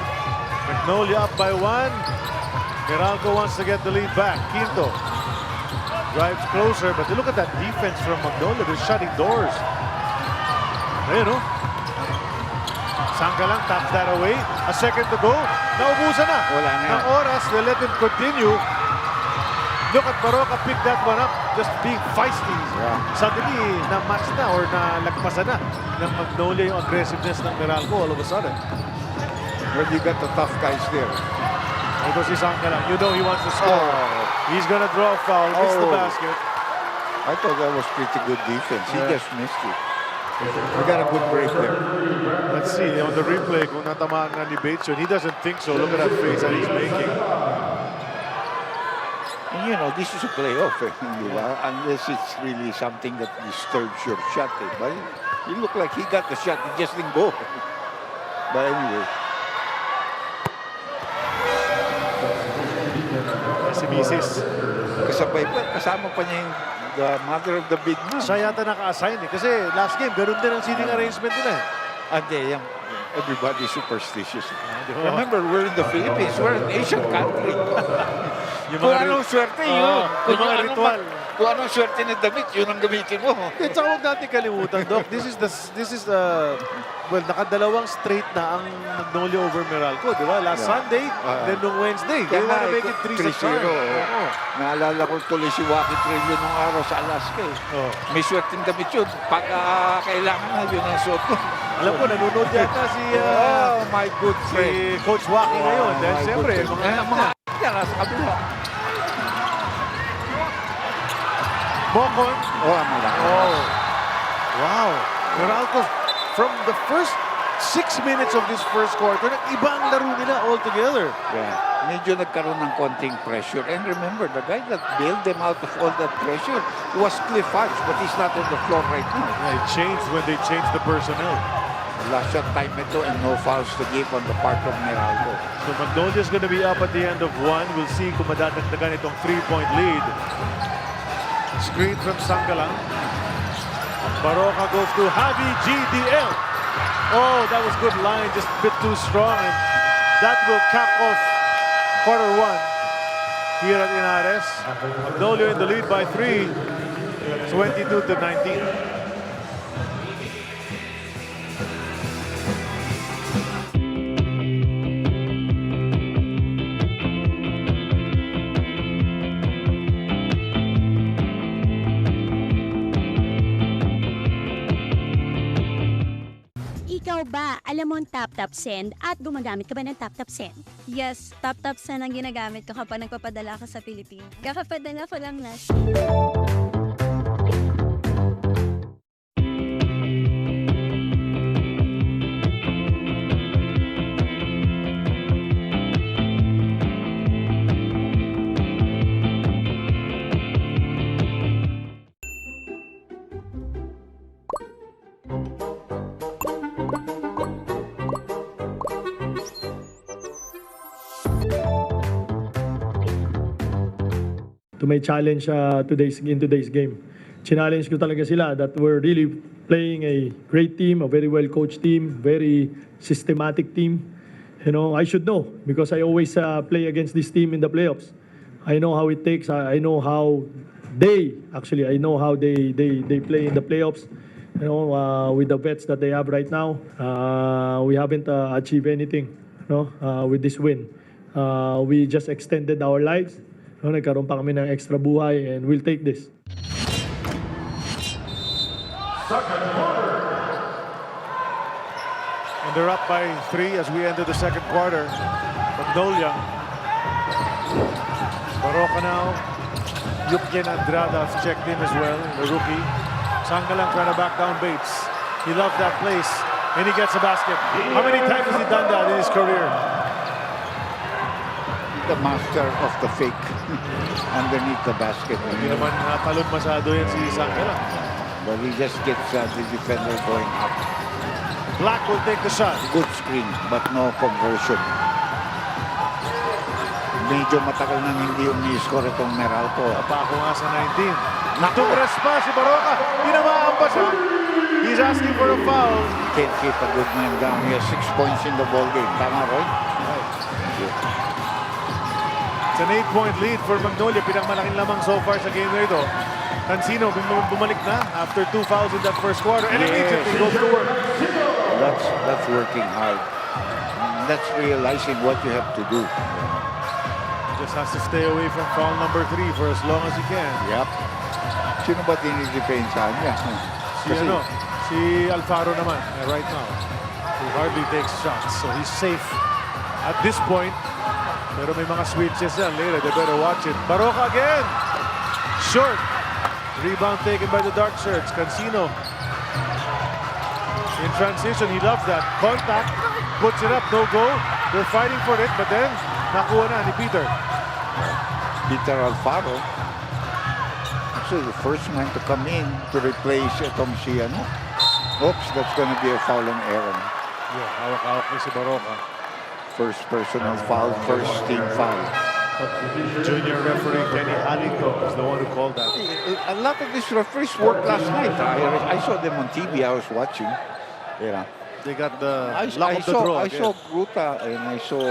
Magnolia up by 1. Meralco wants to get the lead back. Quinto drives closer, but look at that defense from Magnolia. They're shutting doors. Ayun, no? Sanggalang taps that away. A second to go. Naubusan na.
Wala na.
Ng oras, they let him continue. Look at Baroka pick that one up, just being feisty. Suddenly, na-match na or nalagpasan na ng Magnolia yung aggressiveness ng Meralco all of a sudden.
Well, you got the tough guys there.
Ito si Sangka lang. You know he wants to score. He's gonna draw a foul, miss the basket.
I thought that was pretty good defense. He just missed it. We got a good break there.
Let's see, on the replay, kung natamaan nga ni Bates yun, he doesn't think so. Look at that face that he's making.
And you know, this is a playoff, unless it's really something that disturbs your shot. But it looked like he got the shot, he just didn't go. But anyway.
Si Mrs.
Kasama pa niya yung the mother of the big man.
Siya yata naka-assign kasi last game, ganun din ang seating arrangement nila.
Hindi, everybody's superstitious. Remember, we're in the Philippines. We're an Asian country. Kung anong swerte yun.
Yung mga ritual.
Kung anong swerte na damit, yun ang gamitin mo.
At saka huwag natin kalimutan, Doc. This is well, nakadalawang straight na ang Magnolia over Meralco, di ba? Last Sunday, then nung Wednesday. They wanna make it 3-0.
Naalala ko tuloy si Waki Trillo nung araw sa Alaska. May swerteng damit yun. Pag kailangan na, yun ang suot ko.
Alam ko, nanonood yata si
my good friend.
si Coach Waki ngayon. Dahil siyempre, mga
nasa kabila.
Bokon.
Malaki.
Wow. Meralco, from the first 6 minutes of this first quarter, nag-iba ang laro nila altogether.
Yeah. Medyo nagkaroon ng konting pressure. And remember, the guy that bailed them out of all that pressure was Cliff Hodge, but he's not on the floor right now.
Yeah, it changed when they changed the personnel.
Last shot time ito and no fouls to give on the part of Meralco.
So Magnolia's gonna be up at the end of one. We'll see kung madadagdagan itong 3-point lead. Screen from Sangalang. Baroka goes to Javi GDL. Oh, that was good line, just a bit too strong. And that will cap off quarter one here at Inares. Magnolia in the lead by 3, 22-19.
Ikaw ba, alam mo ang tap-tap send at gumagamit ka ba ng tap-tap send?
Yes, tap-tap send ang ginagamit ko kapag nagpapadala ako sa Pilipinas. Kakapadala ko lang na.
To my challenge in today's game. Challenge ko talaga sila that we're really playing a great team, a very well coached team, very systematic team. You know, I should know because I always play against this team in the playoffs. I know how it takes. I know how they play in the playoffs. You know, with the vets that they have right now, we haven't achieved anything. With this win, we just extended our lives. Nagkaroon pa kami ng extra buhay and we'll take this.
And they're up by 3 as we enter the second quarter. Magnolia. Baroka now. Yukien Andrada has checked in as well, the rookie. Sangalang trying to back down Bates. He loved that place. And he gets a basket. How many times has he done that in his career?
The master of the fake underneath the basket.
Hindi naman natalon masyado yan si Sangalang.
But he just gets the defender going up.
Black will take the shot.
Good screen, but no conversion. Medyo matagal nang hindi umi-score itong Meralco.
Pa ako nga sa 19. Tumres pa si Baroka. Tinamaan pa siya. He's asking for a foul.
Can't keep a good man down. He has 6 points in the ball game. Tama, Roy?
It's an 8-point lead for Magnolia. Pinakamalaking lamang so far sa game na ito. Cancino bumalik na after 2 fouls in that first quarter. And immediately goes to work.
That's working hard. That's realizing what you have to do.
Just has to stay away from foul number 3 for as long as he can.
Yep. Sino ba dinidepensahan niya?
Si Alfaro naman, right now. He hardly takes shots, so he's safe at this point. Pero may mga switches yan later. They better watch it. Barroca again! Short. Rebound taken by the dark shirts. Cancino. In transition, he loves that. Contact. Puts it up. No go. They're fighting for it, but then nakuha na ni Peter.
Peter Alfaro. Actually, the first man to come in to replace itong si ano. Oops, that's gonna be a foul on Aaron.
Yeah, hawak-hawak ni si Barroca.
First personal foul, first team foul.
Junior referee Kenny Hallico is the one who called that.
A lot of these referees worked last night. I saw them on TV. I was watching. Yeah.
They got the luck of the draw.
I saw Gruta and I saw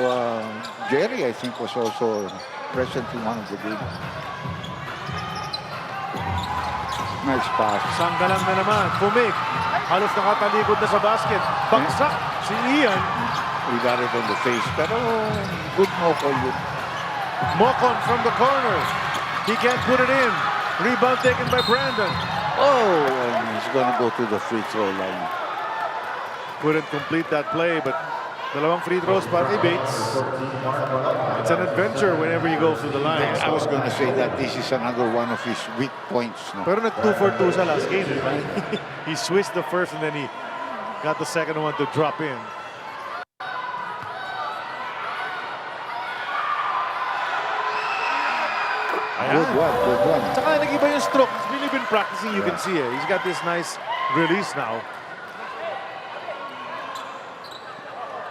Jerry, I think, was also present in one of the games. Nice pass.
Sanggalang na naman. Pumig. Halos nakatalikod na sa basket. Bagsak si Ian.
We got it on the face. Pero good Moko yun.
Mocon from the corner. He can't put it in. Rebound taken by Brandon.
Oh, and he's gonna go to the free throw line.
Couldn't complete that play, but dalawang free throws para kay Bates. It's an adventure whenever he goes to the line.
I was gonna say that this is another one of his weak points. No?
Pero nag 2 for 2 sa last game. He switched the first and then he got the second one to drop in.
Good one, good one.
Tsaka nag-iba yung stroke. He's really been practicing, you can see it. He's got this nice release now.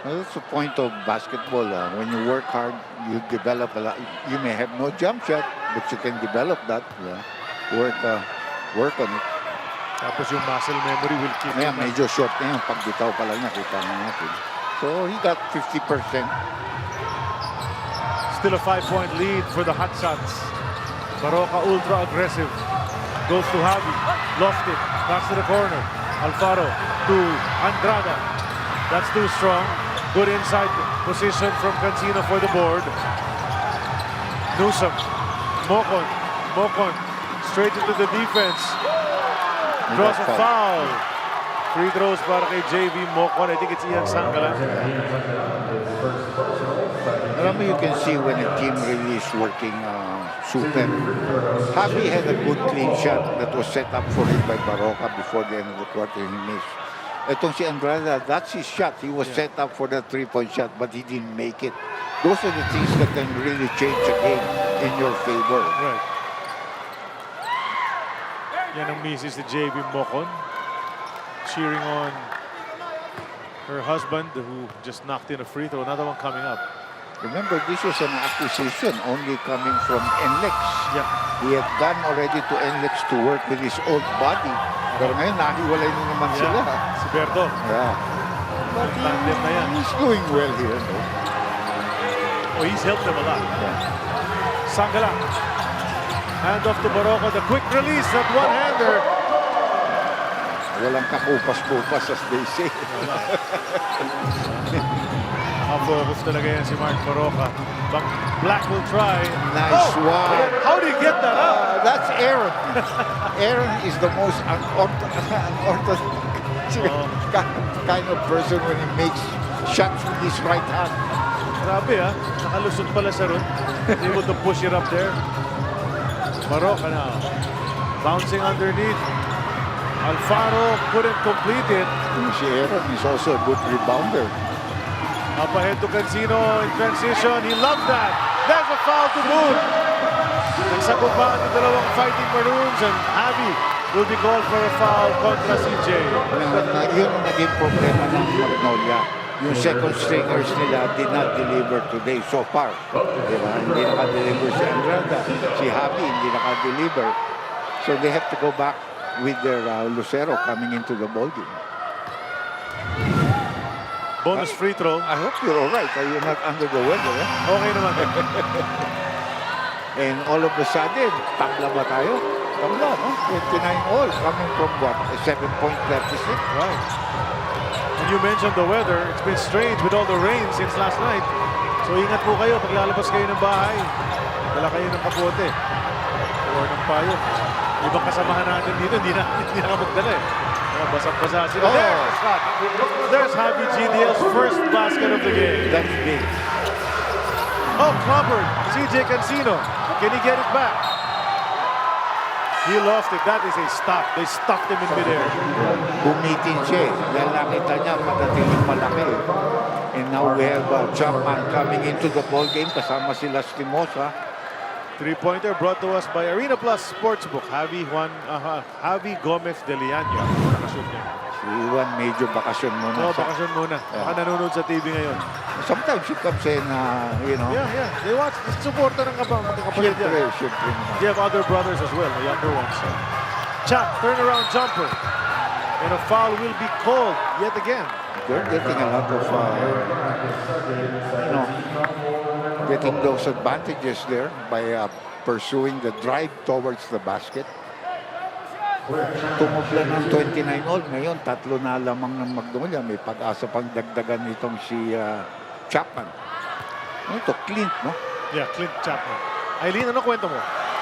Well, that's the point of basketball. When you work hard, you develop a lot. You may have no jump shot, but you can develop that. Yeah. Work on it.
Tapos yung muscle memory will keep
Kaya
him.
medyo short na yan. Pagbitaw pa lang nakita na natin. So he got 50%.
Still a 5-point lead for the Hotshots. Barroca ultra aggressive. Goes to Javi. Lost it. Pass to the corner. Alfaro to Andrada. That's too strong. Good inside position from Cancino for the board. Newsom. Mocon. Straight into the defense. Draws a foul. Free throws para kay JV Mocon. I think it's Ian Sangala.
You can see when a team really is working super. Javi had a good clean shot that was set up for him by Barroca before the end of the quarter. He missed. Itong si Andrada, that's his shot. He was set up for the 3-point shot, but he didn't make it. Those are the things that can really change a game in your favor.
Right. Yan ang misis ni JV Mocon. Cheering on her husband who just knocked in a free throw. Another one coming up.
Remember, this was an acquisition only coming from NLEX.
Yeah.
He had gone already to NLEX to work with his old body. Pero ngayon, nahiwalay na naman sila.
Si Berto.
Yeah. But
Tandem na yan.
he's doing well here, no?
Oh, he's helped them a lot.
Yeah.
Sangala. Hand off to Barroca. The quick release, that one-hander.
Walang kakupas-kupas, as they say.
Focus talaga yan si Mark Barroca. Black will try.
Nice one.
How did he get that up?
That's Aaron. Aaron is the most unorthodox kind of person when he makes shots with his right hand.
Grabe nakalusot pala sa ron. Able to push it up there. Barroca now. Bouncing underneath. Alfaro couldn't complete it.
Si Aaron is also a good rebounder.
Up ahead to Cancino in transition. He loved that. There's a foul to boot. Nagsagupan ng dalawang fighting Maroons and Javi will be called for a foul kontra CJ.
Yun ang naging problema ng Magnolia. Yung second stringers nila did not deliver today so far. Diba? Hindi naka-deliver si Andrada. Si Javi hindi naka-deliver. So they have to go back with their Lucero coming into the ballgame.
Bonus free throw.
I hope you're all right. You're not under the weather.
Okay naman.
And all of a sudden, tabla ba tayo? Tabla, no? 29 all coming from what? A 7-point deficit?
Right. And you mentioned the weather. It's been strange with all the rain since last night. So ingat po kayo pag lalabas kayo ng bahay. Dala kayo ng kapote or ng payo. Ibang kasamahan natin dito, hindi na magdala eh. Basang-basa sila. There's Javi GDL's first basket of the game.
That's big.
Oh, clobbered. CJ Cancino. Can he get it back? He lost it. That is a stop. They stopped him in midair.
Bumitin siya. Dahil nakita niya patatiling malaki. And now we have Chapman coming into the ball game kasama sila Stimosa.
Three-pointer brought to us by Arena Plus Sportsbook. Javi Gomez de Liaño. Bakasyon niya.
Si Juan medyo bakasyon muna.
Bakasyon muna. Baka nanonood sa TV ngayon.
Sometimes he comes in, you know.
Yeah. They watch. Supporter ng kapatid niya.
Siyempre.
They have other brothers as well, the younger ones. Chap, turnaround jumper. And a foul will be called yet again.
They're getting a lot of, getting those advantages there by pursuing the drive towards the basket. Tumubla ng 29 all. Ngayon, 3 na lamang ng Magnolia. May pag-asa pang dagdagan nitong si Chapman. Ano ito? Clint, no?
Yeah, Clint Chapman. Eileen, ano kwento mo?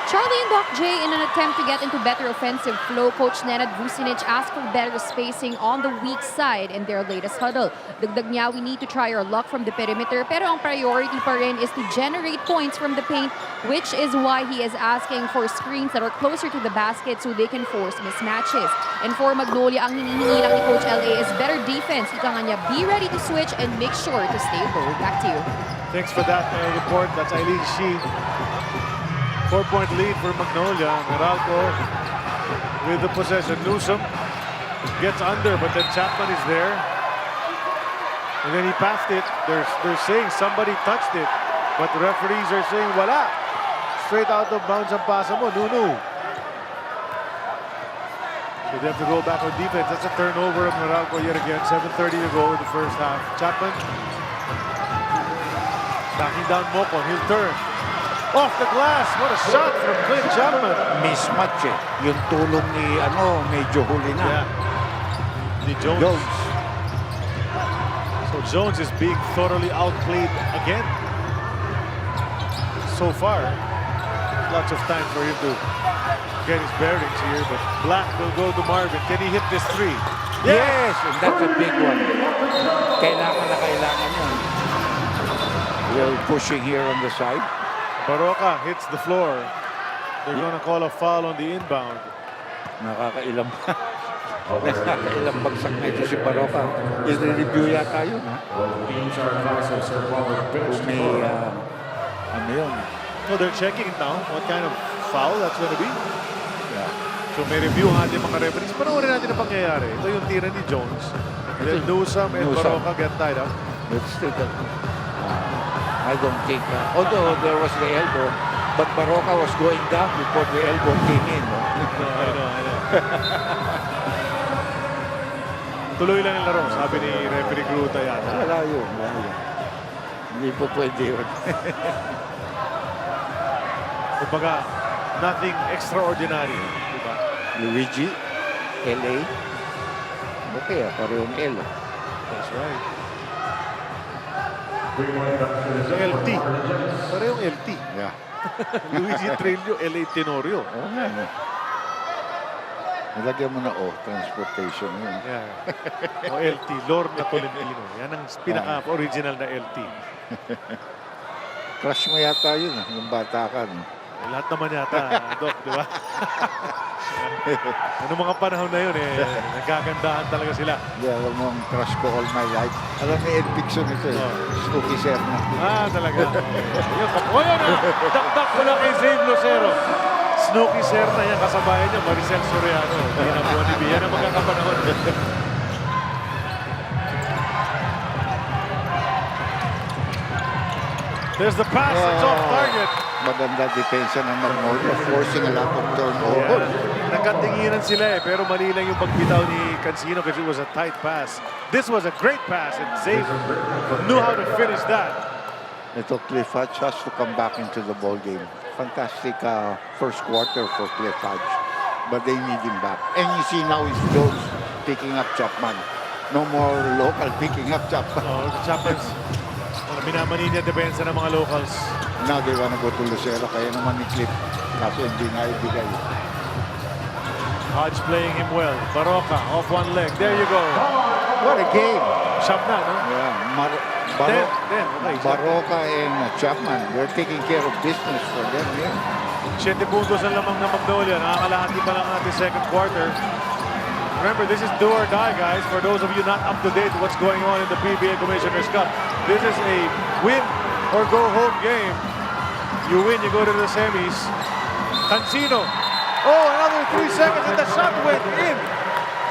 Charlie and Doc J, in an attempt to get into better offensive flow, Coach Nenad Vucinic asked for better spacing on the weak side in their latest huddle. Dagdag niya, we need to try our luck from the perimeter, pero ang priority pa rin is to generate points from the paint, which is why he is asking for screens that are closer to the basket so they can force mismatches. And for Magnolia, ang hinihingi lang ni Coach LA is better defense. Ika nga niya, be ready to switch and make sure to stay low. Back to you.
Thanks for that report. That's Eileen Shi. 4-point lead for Magnolia. Meralco with the possession. Newsom gets under, but then Chapman is there. And then he passed it. They're saying somebody touched it, but the referees are saying, wala. Straight out of bounds ang pasa mo, Nunu. So they have to go back on defense. That's a turnover of Meralco yet again. 7:30 to go in the first half. Chapman backing down Mocon. He'll turn. Off the glass. What a shot from Clint Chapman.
Mismatch eh. Yung tulong ni, medyo huli na.
Yeah. The Jones. So Jones is being thoroughly outplayed again. So far, lots of time for him to get his bearings here, but Black will go to Marvin. Can he hit this three?
Yes, and that's a big one. Kailangan yun. We're pushing here on the side.
Baroka hits the floor. They're going to call a foul on the inbound.
Nakakailang bagsak na ito si Baroka. I-review yata yun, ha? Kung may, yun.
So they're checking it now. What kind of foul that's going to be?
Yeah.
So may review ang ating mga referees. Panoorin natin ang pangyayari. Ito yung tira ni Jones. And then Newsom and Baroka get tied up.
Let's take it. I don't think, although there was the elbow, but Baroka was going down before the elbow came in. No?
I know. Tuloy lang ang laro, sabi ni referee Gruta yata.
Wala yun. Hindi po pwede yun.
Kumbaga, nothing extraordinary. Diba?
Luigi, LA. Okay, parehong L.
That's right. LT. Parehong LT.
Yeah.
Luigi Trillo, LA Tenorio.
Oo nga. Nilagyan mo na transportation yun.
Yeah. O LT, Lorna Tolentino. Yan ang pinaka-original na LT.
Crush mo yata yun, yung bata ka. No?
Lahat naman yata, Doc, di ba? Ano mga panahon na yun nagagandahan talaga sila.
Yeah, alam mo ang crush ko all my life. Alam mo Ed Pixon ito Snooki Serna.
Talaga. Dakdak ko na kay Zane Lucero. Snooki Serna, yan kasabayan niya, Maricel Soriano. Yan ang magkakapanahon. There's the pass, it's off target.
Maganda depensa ng Magnolia, forcing a lot of turnover.
Yeah. Nagkatinginan sila pero mali lang yung pagbitaw ni Cancino because it was a tight pass. This was a great pass and Zane knew how to finish that.
Ito, Cliff Hodge has to come back into the ball game. Fantastic first quarter for Cliff Hodge, but they need him back. And you see now is Jones picking up Chapman. No more local picking up Chapman.
Chapman's on a Minamani niya depensa ng mga locals.
Now they wanna go to Lucero, kaya naman ni Clip. Kaso hindi nga ibigay.
Hodge playing him well. Baroka off one leg. There you go.
What a game!
Shot na, no?
Yeah,
Okay.
Baroka and Chapman, they're taking care of business for them here.
7 puntos ang lamang ng Magnolia. Nakakalahati pa lang natin second quarter. Remember, this is do or die, guys. For those of you not up to date what's going on in the PBA Commissioner's Cup, this is a win or go home game. You win, you go to the semis. Cancino. Oh, another 3 seconds and the shot went in.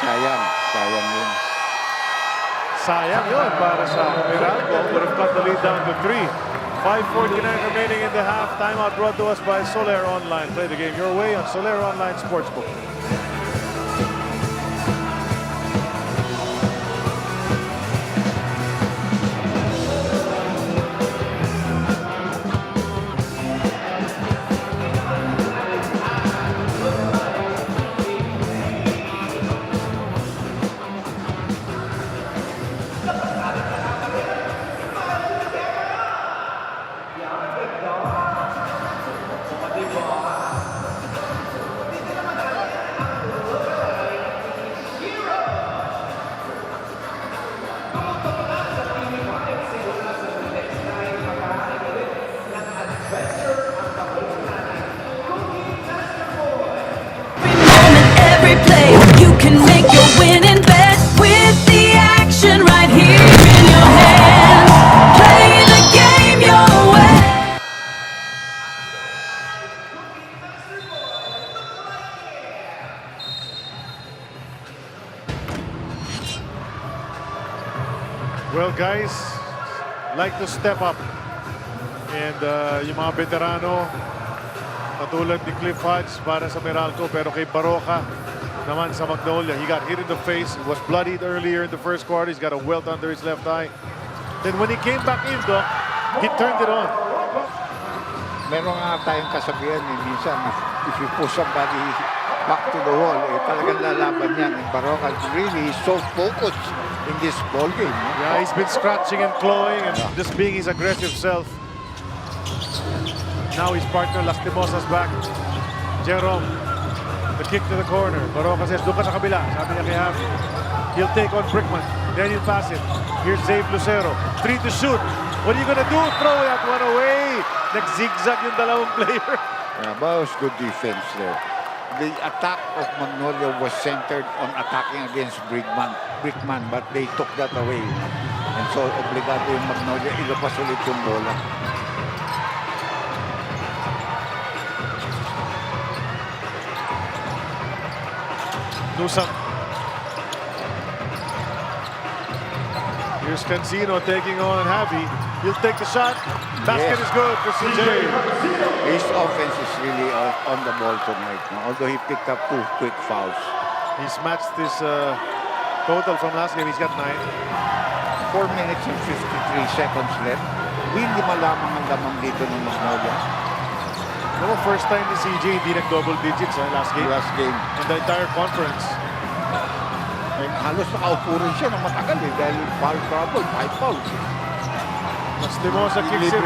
Sayang yun.
Sayang yun para sa Meralco. Would have cut the lead down to 3. 5:49 remaining in the half. Timeout brought to us by Soler Online. Play the game your way on Soler Online Sportsbook.
Every play, you can make your winning bet with the action right here in your hands. Play the game your way.
Well, guys, like to step up. And yung mga veterano, katulad ni Cliff Hodge para sa Meralco, pero kay Baroka naman sa Magnolia. He got hit in the face. He was bloodied earlier in the first quarter. He's got a welt under his left eye. Then when he came back in, Doc, he turned it on.
Meron nga tayong kasabihan minsan, if you push somebody back to the wall, talagang lalaban yan. And Baroka really is so focused in this ball game.
Yeah, he's been scratching and clawing and just being his aggressive self. Now his partner Lastimosa's back. Jerome, the kick to the corner. Baroka says, doon ka sa kabila. Sabi niya kay Javi. He'll take on Brickman. Then he'll pass it. Here's Zave Lucero. 3 to shoot. What are you gonna do? Throw that one away. Nag-zigzag yung dalawang player.
Yeah, but it was good defense there. The attack of Magnolia was centered on attacking against Brickman, but they took that away. And so, obligado yung Magnolia, ilabas ulit yung bola.
Newsom. Here's Cancino taking on Javi. He'll take the shot. Basket is good for CJ.
His offense is really on the ball tonight, although he picked up 2 quick fouls.
He's matched his total from last game. He's got 9.
4 minutes and 53 seconds left. Hindi malamang ang lamang dito ng Magnolia.
No, first time ni CJ hindi nag-double digits last game.
Last game.
In the entire conference.
And halos nakaupo rin siya ng matagal dahil foul trouble, 5 fouls.
Lastimosa kicks it.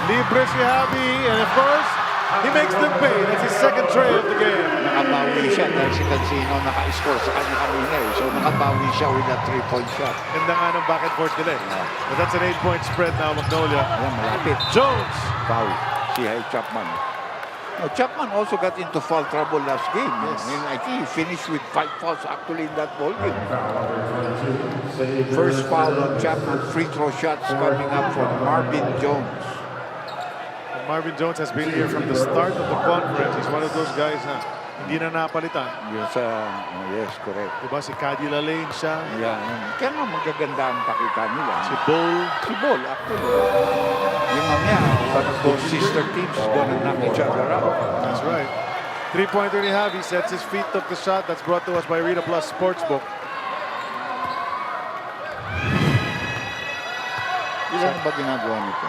Libre si Javi. And of course, he makes them pay. That's his second tray of the game.
Nakabawi siya dahil si Cancino naka-score sa kanya kanina eh. So nakabawi siya with that 3-point shot.
Ganda nga ng back and forth nila eh. But that's an 8-point spread now, Magnolia.
Ayan, malapit.
Jones.
Foul. Si Chapman. Chapman also got into foul trouble last game.
Yes.
And I think he finished with 5 fouls actually in that ball game. First foul on Chapman. Free throw shots coming up from Marvin Jones.
And Marvin Jones has been here from the start of the conference. He's one of those guys na hindi na napalitan.
Yes, correct.
Diba si Cadila Lane siya?
Yeah. Kaya nga magaganda ang pakita nila.
Si Bull.
Si Bull, actually. Yung mamaya, but both sister teams gonna knock each other out.
That's right. 3-pointer ni Javi sets his feet, took the shot. That's brought to us by Rita Plus Sportsbook.
Ilan ba ginagawa nito?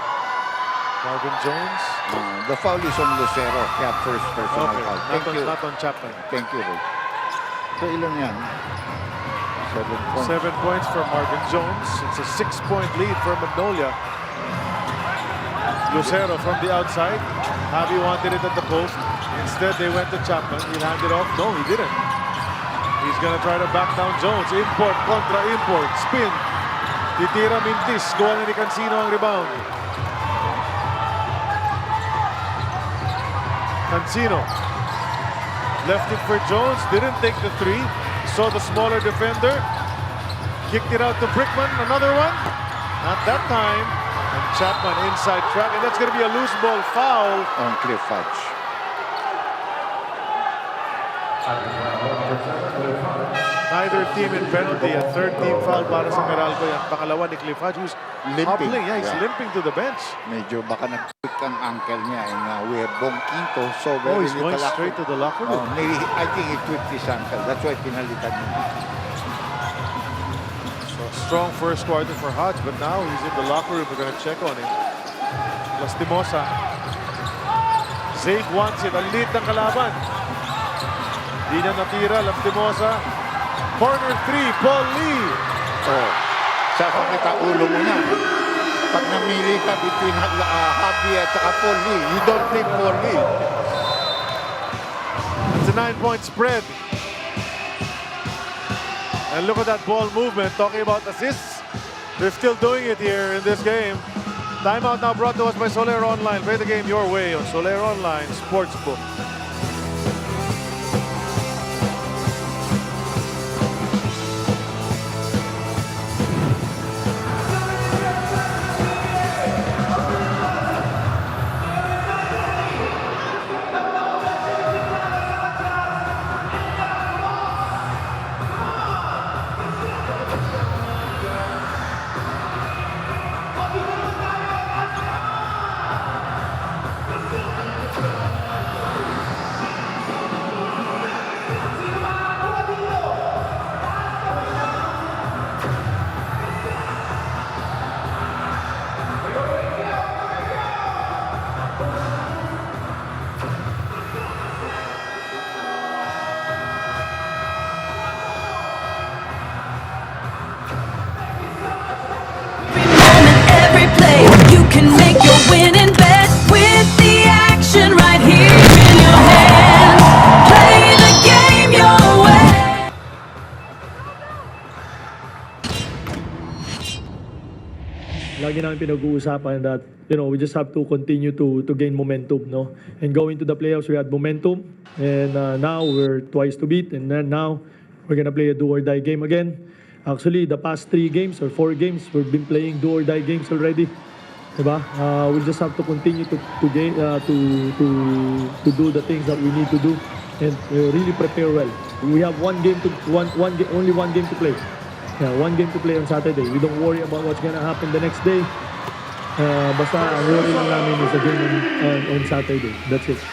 Marvin Jones.
The foul is on Lucero. Kaya first personal foul. Thank you.
Not on Chapman.
Thank you, Ray. So ilan yan? 7 points.
7 points for Marvin Jones. It's a 6-point lead for Magnolia. Lucero from the outside. Javi wanted it at the post. Instead, they went to Chapman. He'll hand it off. No, he didn't. He's gonna try to back down Jones. Import contra import. Spin. Titira Mintis. Gawa na ni Cancino ang rebound. Cancino. Left it for Jones. Didn't take the three. Saw the smaller defender. Kicked it out to Brickman. Another one. Not that time. And Chapman inside track. And that's going to be a loose ball foul
On Cliff Fudge.
Neither team in penalty. A third team foul para sa Meralco. Yan, pangalawa ni Cliff Hodge, who's
Limping.
hobbling. Yeah, he's
Yeah.
limping to the bench.
Medyo baka nag-quick ang ankle niya. And we have Bong Quinto. So
Oh,
very
he's going
little
straight to the locker room.
maybe, I think he tweaked his ankle. That's why pinalitan niya.
So strong first quarter for Hodge, but now he's in the locker room. We're going to check on him. Lastimosa. Zaid wants it. Ang lead ng kalaban. Di na natira. Lastimosa. Corner three. Paul Lee.
Oh, sasakit ang ulo mo na. Pag namili ka between Javi at saka Paul Lee, you don't play Paul Lee.
It's a 9-point spread. And look at that ball movement. Talking about assists. They're still doing it here in this game. Timeout now brought to us by Soler Online. Play the game your way on Soler Online Sportsbook.
Every play, you can make your winning bet with the action right here in your hand. Play the game your way.
Lagi namin pinag-uusapan that, we just have to continue to gain momentum, no? And going to the playoffs, we had momentum. And now we're twice to beat. And then now we're gonna play a do-or-die game again. Actually, the past 3 games or 4 games, we've been playing do-or-die games already. Diba? We just have to continue to do the things that we need to do and really prepare well. We have only one game to play. Yeah, 1 game to play on Saturday. We don't worry about what's gonna happen the next day. Basta ang worry lang namin is the game on Saturday. That's it.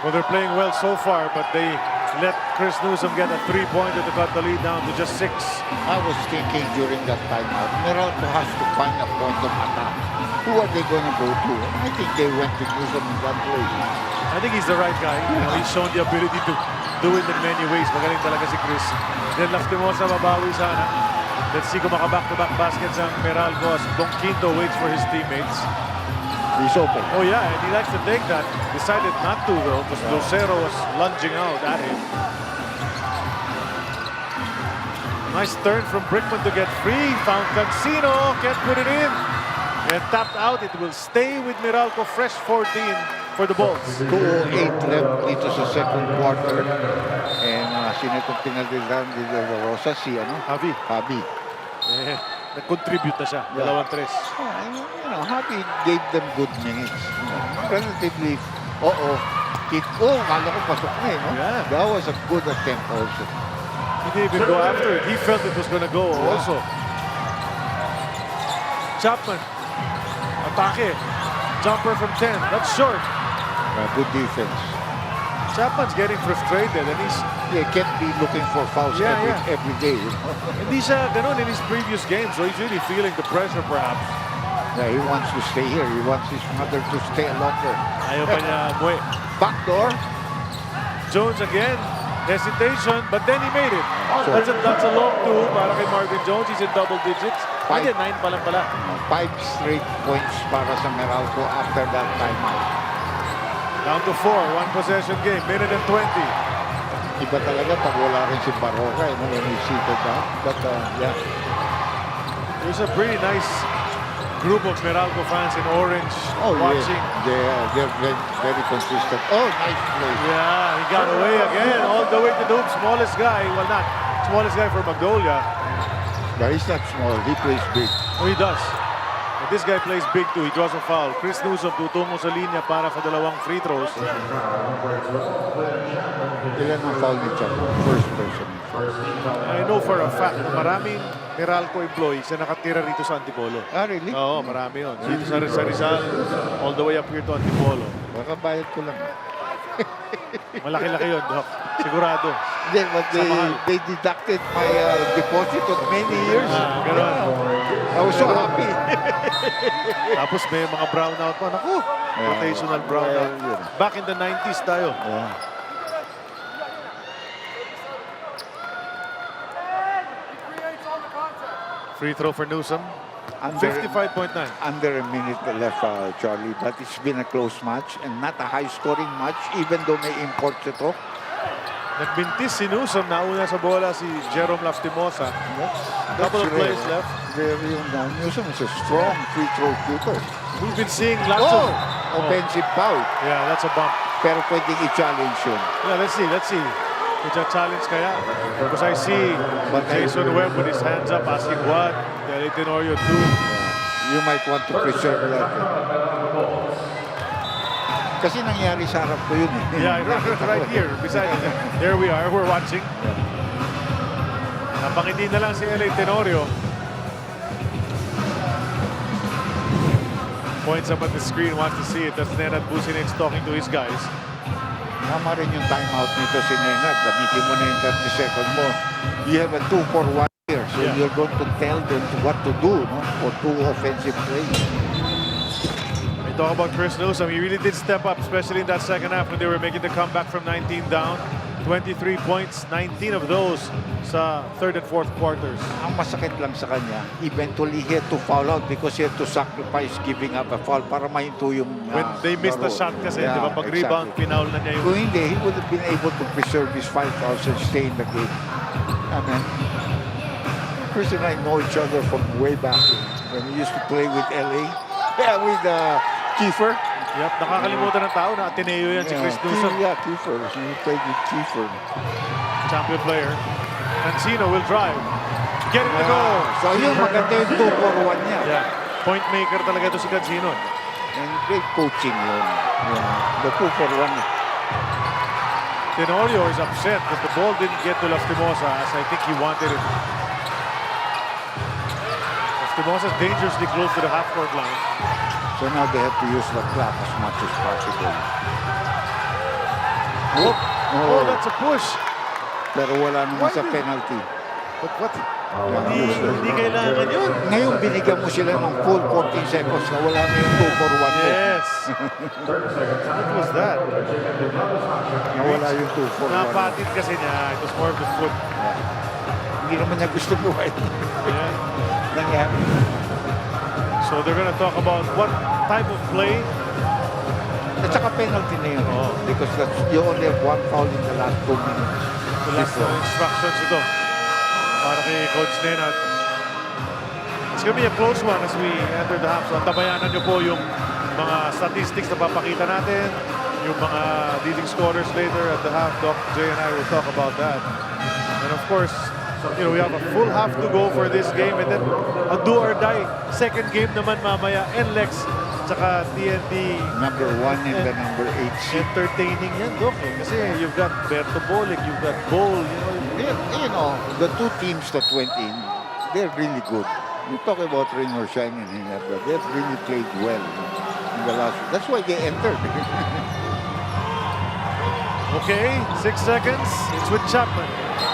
Well, they're playing well so far, but they let Chris Newsom get a 3-pointer to cut the lead down to just 6.
I was thinking during that timeout, Meralco has to find a quantum attack. Who are they going to go to? And I think they went to Newsom in that play.
I think he's the right guy. He's shown the ability to do it in many ways. Magaling talaga si Chris. Then Lastimosa mabawi sana. Let's see kung maka-back-to-back baskets ang Meralco as Don Quinto waits for his teammates.
He's open.
Oh yeah, and he likes to take that. Decided not to though, because Lucero was lunging out at him. Nice turn from Brickman to get free. Found Cancino, can't put it in. And tapped out, it will stay with Meralco, fresh 14 for the Bolts.
2:08 left dito sa second quarter. And sino itong pinalitan dito sa Rosa? Si
Javi.
Javi.
Nag-contribute na siya, dalawang tres.
Javi gave them good minutes. Relatively, kala ko pasok na no?
Yeah.
That was a good attempt also.
He didn't even go after it. He felt it was going to go also. Chapman. Atake. Jumper from 10. That's short.
Good defense.
Chapman's getting frustrated and
he can't be looking for fouls every day.
Hindi siya ganun in his previous games, so he's really feeling the pressure perhaps.
Yeah, he wants to stay here. He wants his mother to stay longer.
Ayaw pa niya umuwi.
Backdoor.
Jones again. Hesitation, but then he made it. That's a long two para kay Marvin Jones. He's in double digits. Hindi, 9 pa lang pala.
5 straight points para sa Meralco after that timeout.
Down to 4, one possession game, minute and 20.
Iba talaga pag wala rin si Baroka when he seated down. But yeah.
There's a pretty nice group of Meralco fans in orange watching.
Yeah, they're very consistent. Oh, nice play.
Yeah, he got away again, all the way to the hoop. Smallest guy, well not smallest guy for Magnolia.
But he's not small, he plays big.
Oh, he does. But this guy plays big too. He draws a foul. Chris Newsom tutungo sa linya para sa dalawang free throws.
Ilan ang foul ni Chuck? First person.
I know for a fact na maraming Meralco employees na nakatira rito sa Antipolo.
Ah, really?
Oo, marami yun. Dito sa Rizal, all the way up here to Antipolo.
Baka bayad ko lang.
Malaki-laki yun, Doc. Sigurado.
Then, but they deducted my deposit of many years.
Ganun.
I was so happy.
Tapos may mga brownout pa. Naku, rotational brownout. Back in the 90s tayo.
Yeah.
Free throw for Newsom. 55.9.
Under a minute left, Charlie. But it's been a close match and not a high-scoring match, even though may imports ito.
Nagbintis si Newsom. Nauna sa bola si Jerome Lastimosa. Couple of plays left.
Newsom is a strong free throw shooter.
We've been seeing lots of
offensive foul.
Yeah, that's a bump.
Pero pwedeng i-challenge yun.
Yeah, let's see. It's a challenge kaya. Because I see Jason Webb with his hands up asking what the Tenorio do.
You might want to preserve that. Kasi nangyari sa harap ko yun.
Yeah, right here. Beside there we are. We're watching. Napangiti na lang si LA Tenorio. Points up at the screen, wants to see it. That's Nenad Bucinich talking to his guys.
Tama rin yung timeout nito si Nenad. Gamitin mo na yung 30 seconds mo. You have a 2-for-1 here. So you're going to tell them what to do, no? For 2 offensive plays.
We talk about Chris Newsom. He really did step up, especially in that second half when they were making the comeback from 19 down. 23 points, 19 of those sa third and fourth quarters.
Ang masakit lang sa kanya, eventually he had to foul out because he had to sacrifice giving up a foul para mahinto yung
when they missed the shot kasi, di ba, pag rebound, pinaul na niya yung...
Kung hindi, he would have been able to preserve his 5 fouls and stay in the game. I mean, Chris and I know each other from way back when we used to play with LA. Yeah, with Kiefer.
Yep, nakakalimutan ng tao na Ateneo yan si Chris Newsom.
Yeah, Kiefer. He played with Kiefer.
Champion player. Cancino will drive. Get it to go.
So yun, maganda yung 2-for-1 niya.
Yeah. Point maker talaga ito si Cancino.
And great coaching yun. Yeah. The 2-for-1.
Tenorio is upset that the ball didn't get to Lastimosa as I think he wanted it. Lastimosa is dangerously close to the half-court line.
So now they have to use the clock as much as possible.
Oh, that's a push.
Pero wala naman sa penalty.
But what? Hindi kailangan yun.
Ngayon binigyan mo sila ng full 14 seconds na wala na yung 2-for-1.
Yes. What was that?
Nawala yung 2-for-1.
Napatid kasi niya. It was more of the foot.
Hindi naman niya gusto gawin.
Yeah.
Nangyari.
So they're gonna talk about what type of play.
At saka penalty na yun. Because you only have 1 foul in the last 2 minutes.
The last instructions ito para kay Coach Nenad. It's gonna be a close one as we enter the half. So tabayanan nyo po yung mga statistics na papakita natin, yung mga leading scorers later at the half. Doc J and I will talk about that. And of course, you know, we have a full half to go for this game and then a do or die second game naman mamaya. NLEX tsaka TNT.
Number 1 and the number 8 seed.
Entertaining yan, Doc. Kasi you've got Berto Bolic, you've got Bowl,
you know, the 2 teams that went in, they're really good. You talk about rain or shine in Hinebra. They've really played well in the last. That's why they entered.
Okay, 6 seconds. It's with Chapman.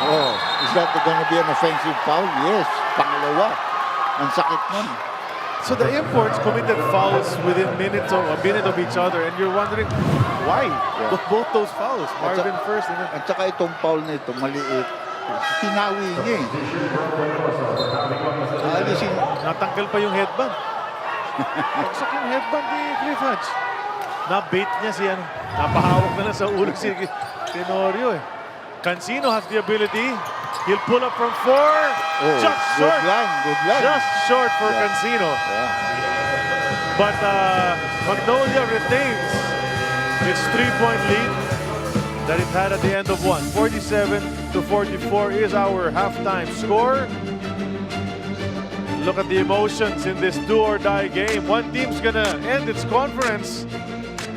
Oh, is that going to be an offensive foul? Yes. Pangalawa. Ang sakit nun.
So the imports committed fouls within a minute of each other, and you're wondering why? Both those fouls, Marvin first, and then
At saka itong foul na ito, maliit. Hinawi niya eh. Alisin.
natanggal pa yung headband. Pagsak yung headband ni Cliff Hatch. Na-bait niya si ano. Napahawak na lang sa ulo si Tenorio eh. Cancino has the ability. He'll pull up from 4. Just short.
Good line.
Just short for Cancino. But Magnolia retains its 3-point lead that it had at the end of one. 47-44 is our halftime score. Look at the emotions in this do-or-die game. One team's gonna end its conference.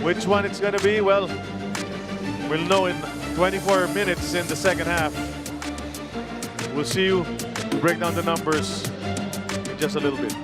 Which one it's gonna be? Well, we'll know in 24 minutes in the second half. We'll see you break down the numbers in just a little bit.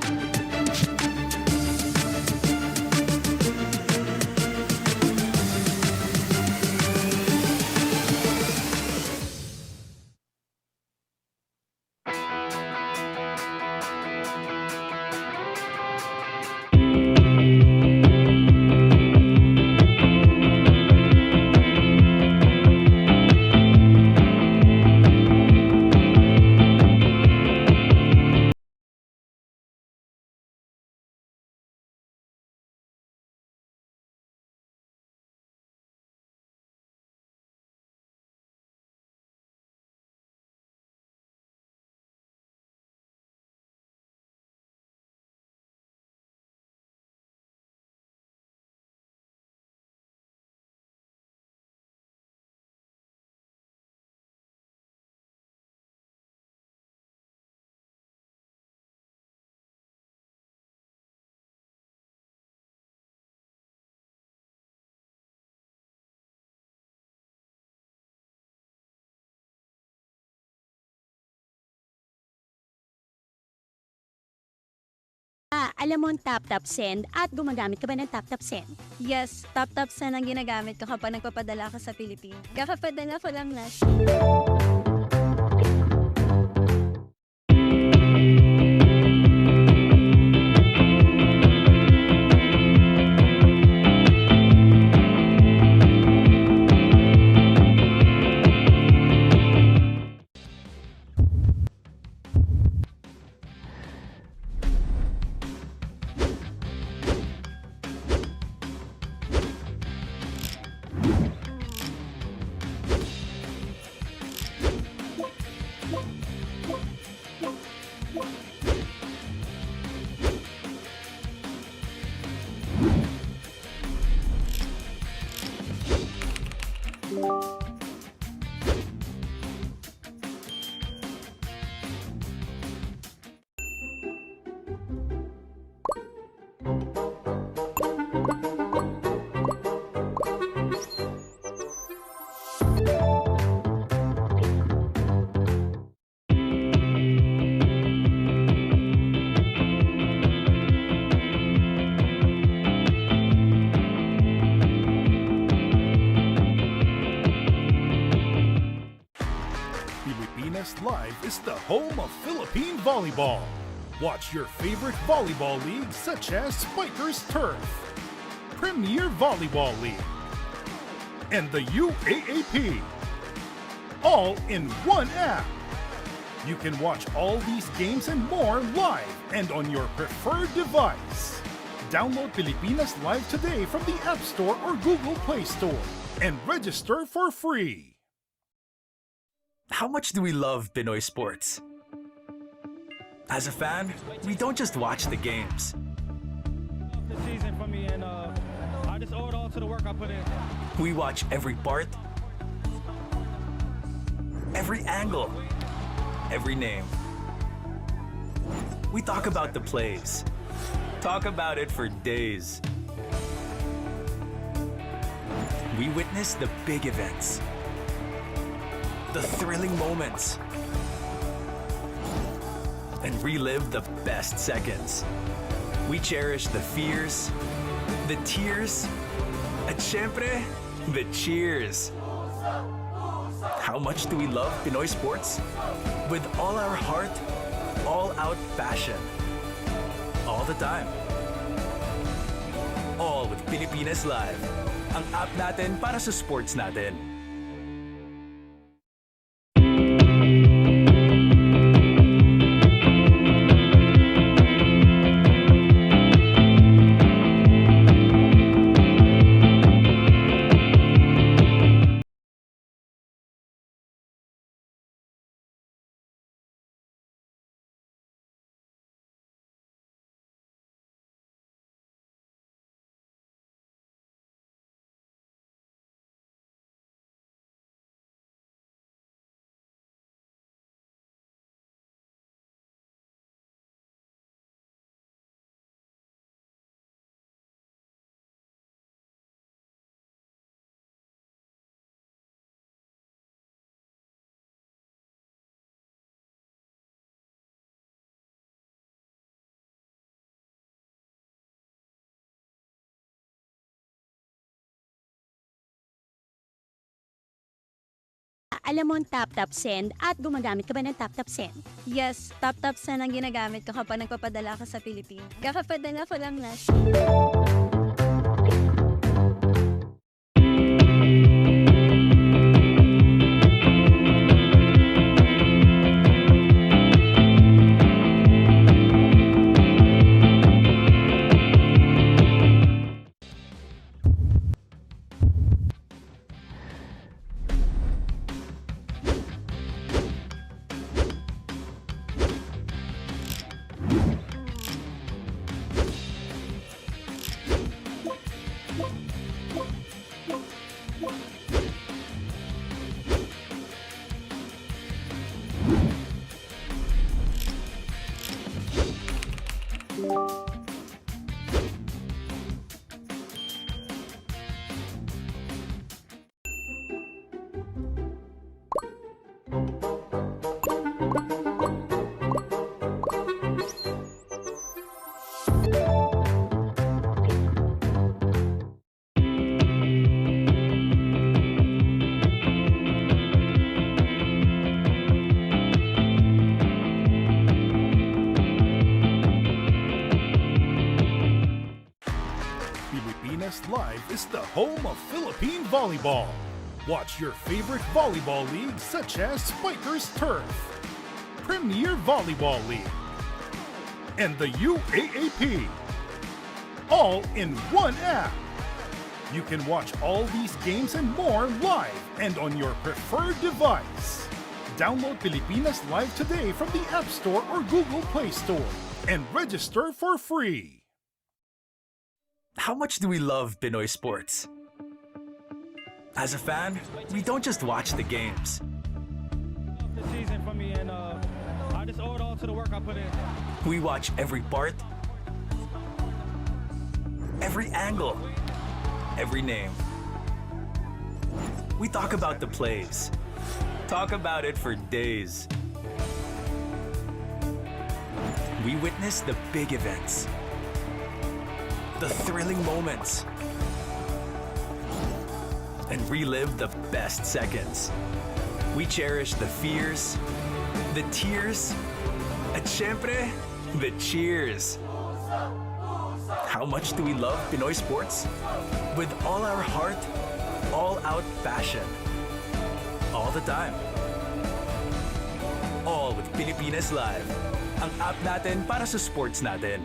Alam mo ang tap-tap send at gumagamit ka ba ng tap-tap send?
Yes, tap-tap send ang ginagamit ko kapag nagpapadala ka sa Pilipinas. Kakapadala ko lang na.
Pilipinas Live is the home of Philippine volleyball. Watch your favorite volleyball leagues such as Spikers Turf, Premier Volleyball League, and the UAAP. All in one app. You can watch all these games and more live and on your preferred device. Download Pilipinas Live today from the App Store or Google Play Store and register for free.
How much do we love Pinoy sports? As a fan, we don't just watch the games.
The season for me, and I just owe it all to the work I put in.
We watch every part, every angle, every name. We talk about the plays. Talk about it for days. We witness the big events, the thrilling moments, and relive the best seconds. We cherish the fears, the tears, and syempre, the cheers. How much do we love Pinoy sports? With all our heart, all-out passion. all the time. All with Pilipinas Live, ang app natin para sa sports natin.
Alam mo ang tap-tap send at gumagamit ka ba ng tap-tap send?
Yes, tap-tap send ang ginagamit ko kapag nagpapadala ako sa Pilipinas. Kakapadala ko lang na.
Pilipinas Live is the home of Philippine volleyball. Watch your favorite volleyball leagues such as Spikers Turf, Premier Volleyball League, and the UAAP. All in one app. You can watch all these games and more live and on your preferred device. Download Pilipinas Live today from the App Store or Google Play Store and register for free.
How much do we love Pinoy sports? As a fan, we don't just watch the games.
The season for me, and I just owe it all to the work I put in.
We watch every part, every angle, every name. We talk about the plays. Talk about it for days. We witness the big events, the thrilling moments, and relive the best seconds. We cherish the fears, the tears, at syempre, the cheers. How much do we love Pinoy sports? With all our heart, all-out passion. All the time. All with Pilipinas Live, ang app natin para sa sports natin.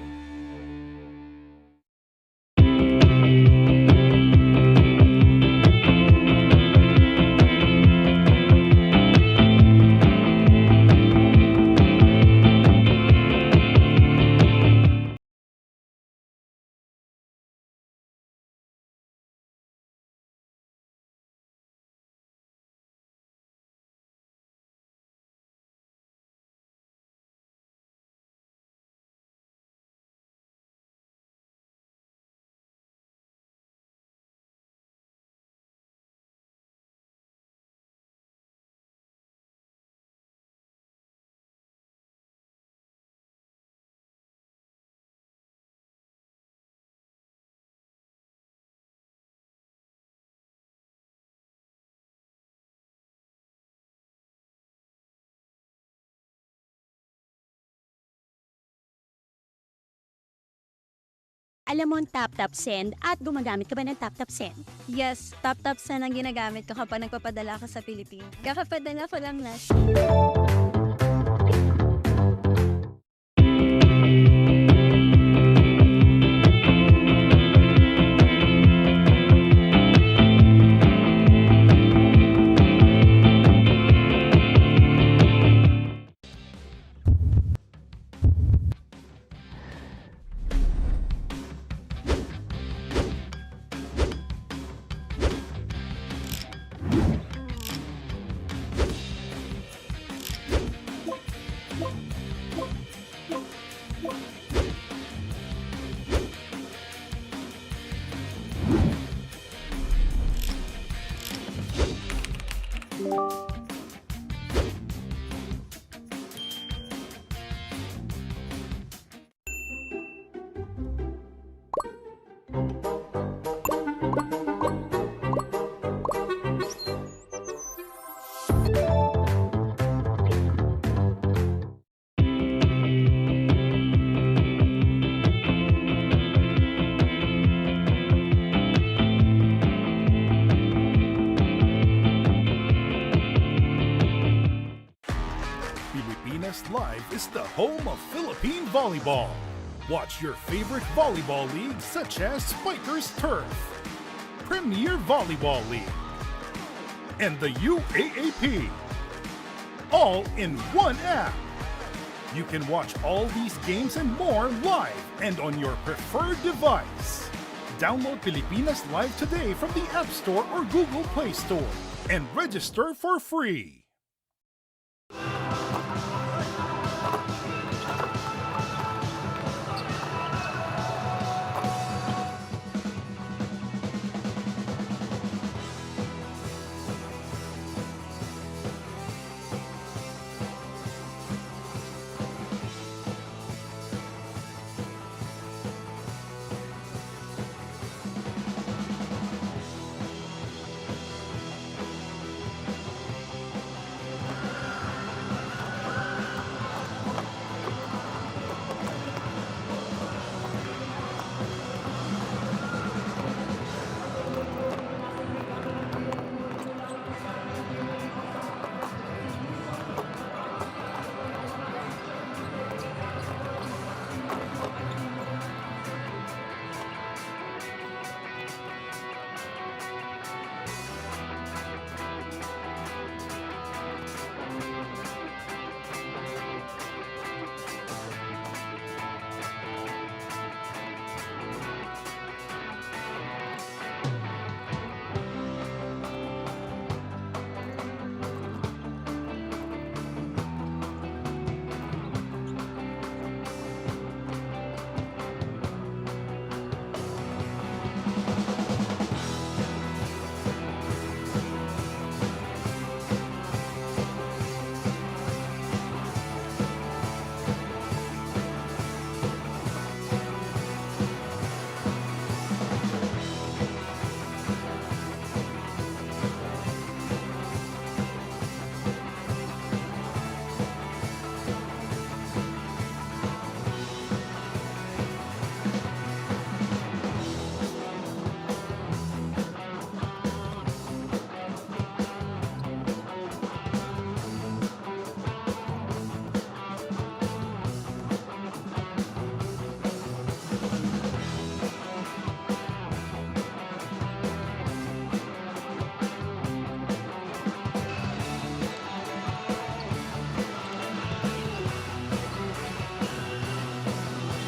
alam mo ang tap-tap send at gumagamit ka ba ng tap-tap send?
Yes, tap-tap send ang ginagamit ko kapag nagpapadala ka sa Pilipinas. Kakapadala ko lang last.
Pilipinas Live is the home of Philippine volleyball. Watch your favorite volleyball leagues such as Spikers Turf, Premier Volleyball League, and the UAAP. All in one app. You can watch all these games and more live and on your preferred device. Download Pilipinas Live today from the App Store or Google Play Store and register for free.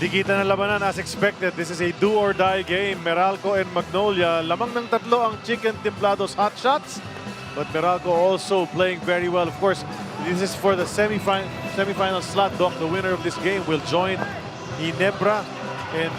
Dikitan ng labanan as expected. This is a do-or-die game. Meralco and Magnolia. Lamang ng tatlo ang Chicken Timplados Hotshots. But Meralco also playing very well. Of course, this is for the semi-final slot. Doc, the winner of this game will join Ginebra and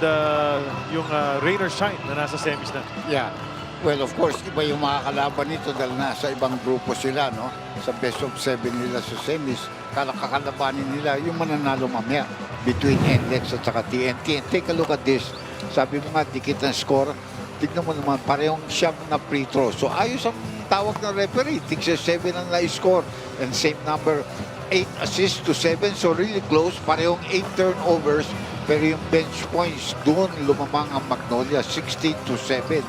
yung Rain or Shine na nasa semis na.
Yeah. Well, of course, iba yung mga kalaban nito dahil nasa ibang grupo sila, no? Sa best of 7 nila sa semis, kakalabanin nila yung mananalo mamaya between NLEX at saka TNT. And take a look at this. Sabi mo nga, dikit ang score. Tignan mo naman, parehong siyam na free throw. So, ayos ang tawag ng referee. Tigsa 7 ang na-score. And same number, 8 assists to 7. So, really close. Parehong 8 turnovers. Pero yung bench points, doon lumamang ang Magnolia, 16-7.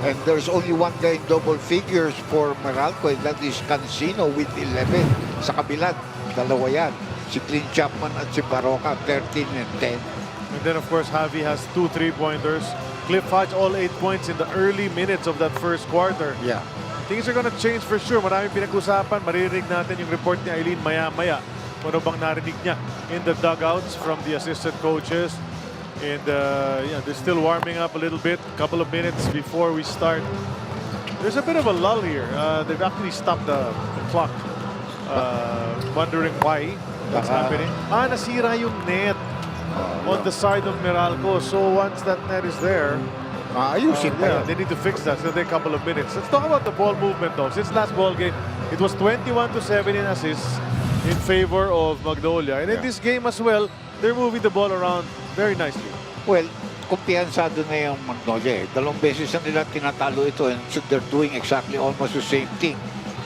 And there's only one guy in double figures for Meralco, and that is Cancino with 11. Sa kabilang, dalawa yan. Si Clint Chapman at si Baroka, 13 and 10.
And then, of course, Javi has 2 3-pointers. Cliff Hodge, all 8 points in the early minutes of that first quarter.
Yeah.
Things are gonna change for sure. Maraming pinag-usapan. Maririnig natin yung report ni Eileen maya-maya. Kung ano bang narinig niya in the dugouts from the assistant coaches. And yeah, they're still warming up a little bit. Couple of minutes before we start. There's a bit of a lull here. They've actually stopped the clock. Wondering why that's happening. Nasira yung net on the side of Meralco. So once that net is there, yeah, they need to fix that. So they a couple of minutes. Let's talk about the ball movement though. Since last ball game, it was 21-7 in assists in favor of Magnolia. And in this game as well, they're moving the ball around very nicely.
Well, kumpiyansado na yung Magnolia. Dalawang beses na nila tinatalo ito, and so they're doing exactly almost the same thing.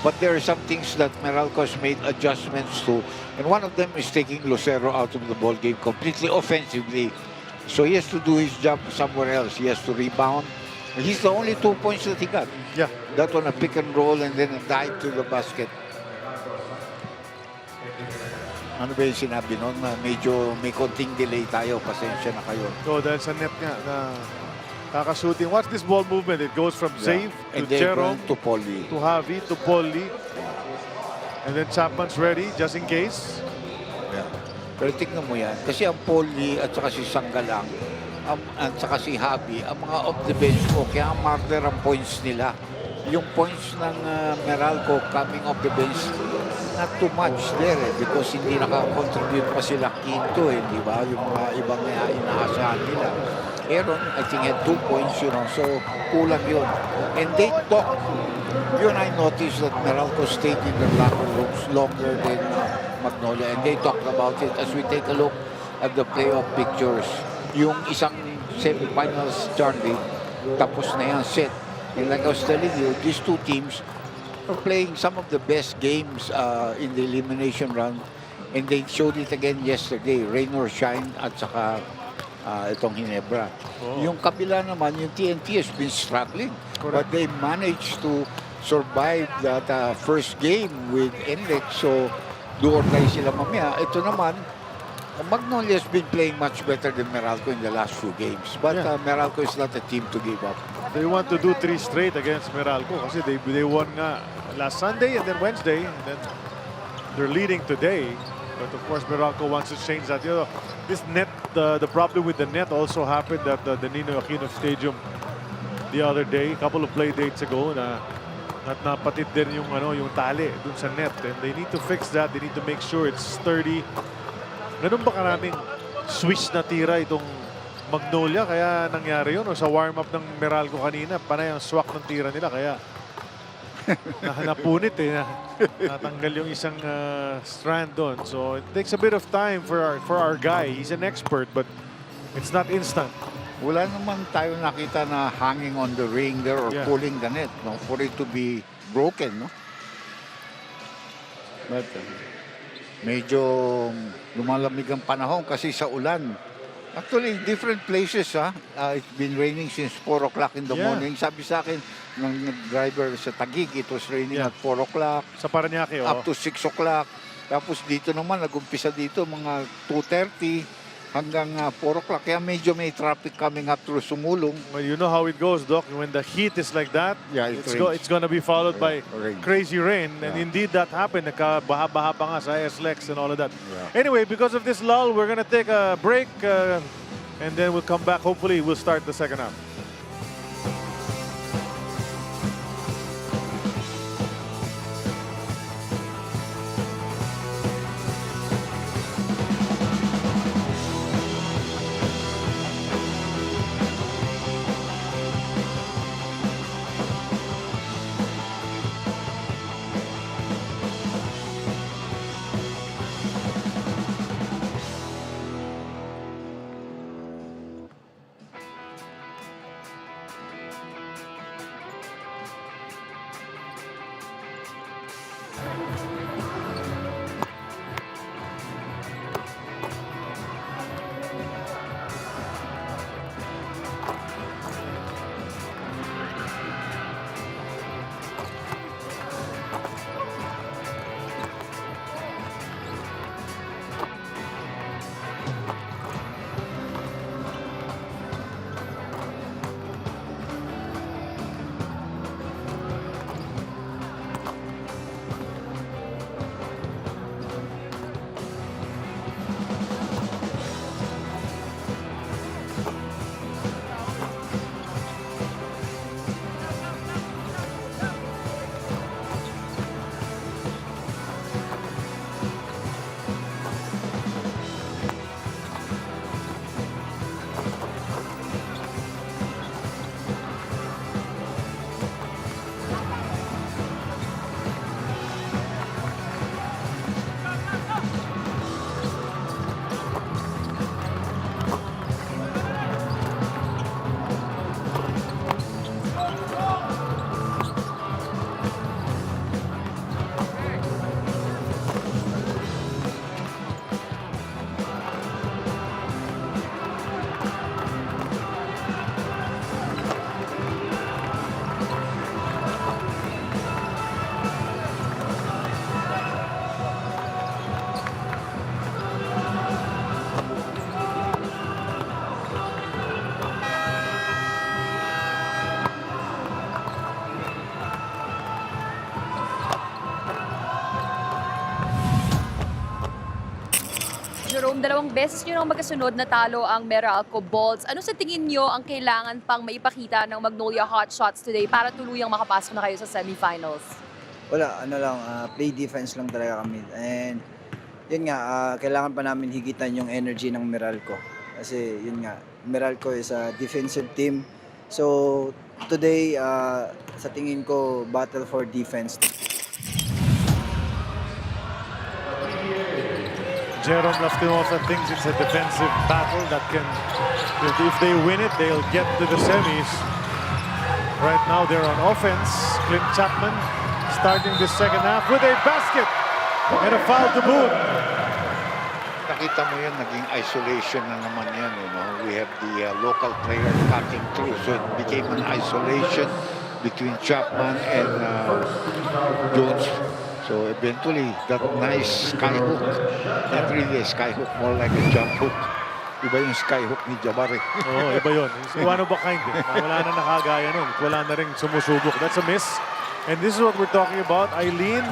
But there are some things that Meralco has made adjustments to, and one of them is taking Lucero out of the ball game completely offensively. So he has to do his job somewhere else. He has to rebound. He's the only 2 points that he got.
Yeah.
That one, a pick and roll, and then a dive to the basket. Ano ba yung sinabi nun? Medyo may konting delay tayo. Pasensya na kayo.
So dahil sa net nga na kaka-shooting. Watch this ball movement. It goes from Save to Jerome
to Polly.
To Javi to Polly. And then Chapman's ready just in case.
Yeah. Pero tignan mo yan. Kasi ang Polly at saka si Sanggalang at saka si Javi, ang mga off the bench ko, kaya ang marker ang points nila. Yung points ng Meralco coming off the bench, not too much there because hindi naka-contribute pa sila Quinto di ba? Yung mga ibang inaasahan nila. Aaron, I think, had 2 points, so kulang yun. And they talk. Yun, I noticed that Meralco stayed in their locker rooms longer than Magnolia, and they talked about it as we take a look at the playoff pictures. Yung isang semifinals, Charlie, tapos na yan, set. And like I was telling you, these two teams are playing some of the best games in the elimination round, and they showed it again yesterday. Rain or shine at saka itong Ginebra. Yung kabila naman, yung TNT has been struggling. Correct. But they managed to survive that first game with Enric. So, do or die sila mamaya. Ito naman, Magnolia has been playing much better than Meralco in the last few games. But Meralco is not a team to give up.
They want to do 3 straight against Meralco kasi they won nga last Sunday and then Wednesday. And then they're leading today. But of course, Meralco wants to change that. You know, this net, the problem with the net also happened at the Ninoy Aquino Stadium the other day, a couple of play dates ago, na napatid din yung tali dun sa net. And they need to fix that. They need to make sure it's sturdy. Ganun ba karaming swish na tira itong Magnolia? Kaya nangyari yun. O sa warm-up ng Meralco kanina, panay ang swak ng tira nila. Kaya napunit natanggal yung isang strand doon. So it takes a bit of time for our guy. He's an expert, but it's not instant.
Wala naman tayo nakita na hanging on the ring there or pulling the net, no, for it to be broken, no? But medyo lumalamig ang panahon kasi sa ulan. Actually, different places, it's been raining since 4 o'clock in the morning. Sabi sa akin ng driver sa Taguig, it was raining at 4 o'clock.
Sa Parañaque,
up to 6 o'clock. Tapos dito naman, nag-umpisa dito mga 2:30 hanggang 4 o'clock. Kaya medyo may traffic coming up through Sumulong.
Well, you know how it goes, Doc. When the heat is like that, it's going to be followed by crazy rain. And indeed, that happened. Nakabaha-baha pa nga sa SLEX and all of that. Anyway, because of this lull, we're going to take a break. And then we'll come back. Hopefully, we'll start the second half.
Dalawang beses nyo nang magkasunod na talo ang Meralco Bolts. Ano sa tingin nyo ang kailangan pang maipakita ng Magnolia Hotshots today para tuluyang makapasok na kayo sa semifinals?
Wala, play defense lang talaga kami. And yun nga, kailangan pa namin higitan yung energy ng Meralco. Kasi yun nga, Meralco is a defensive team. So today, sa tingin ko, battle for defense.
Jerome Laftimosa thinks it's a defensive battle that can, if they win it, they'll get to the semis. Right now, they're on offense. Clint Chapman starting the second half with a basket and a foul to boot.
Nakita mo yan, naging isolation na naman yan. You know? We have the local player cutting through. So it became an isolation between Chapman and Jones. So eventually, that nice skyhook, not really a skyhook, more like a jump hook. Iba yung skyhook ni Jabari.
Oo, iba yun. One of a kind. Wala na nakagaya nun. Wala na rin sumusubok. That's a miss. And this is what we're talking about. Eileen,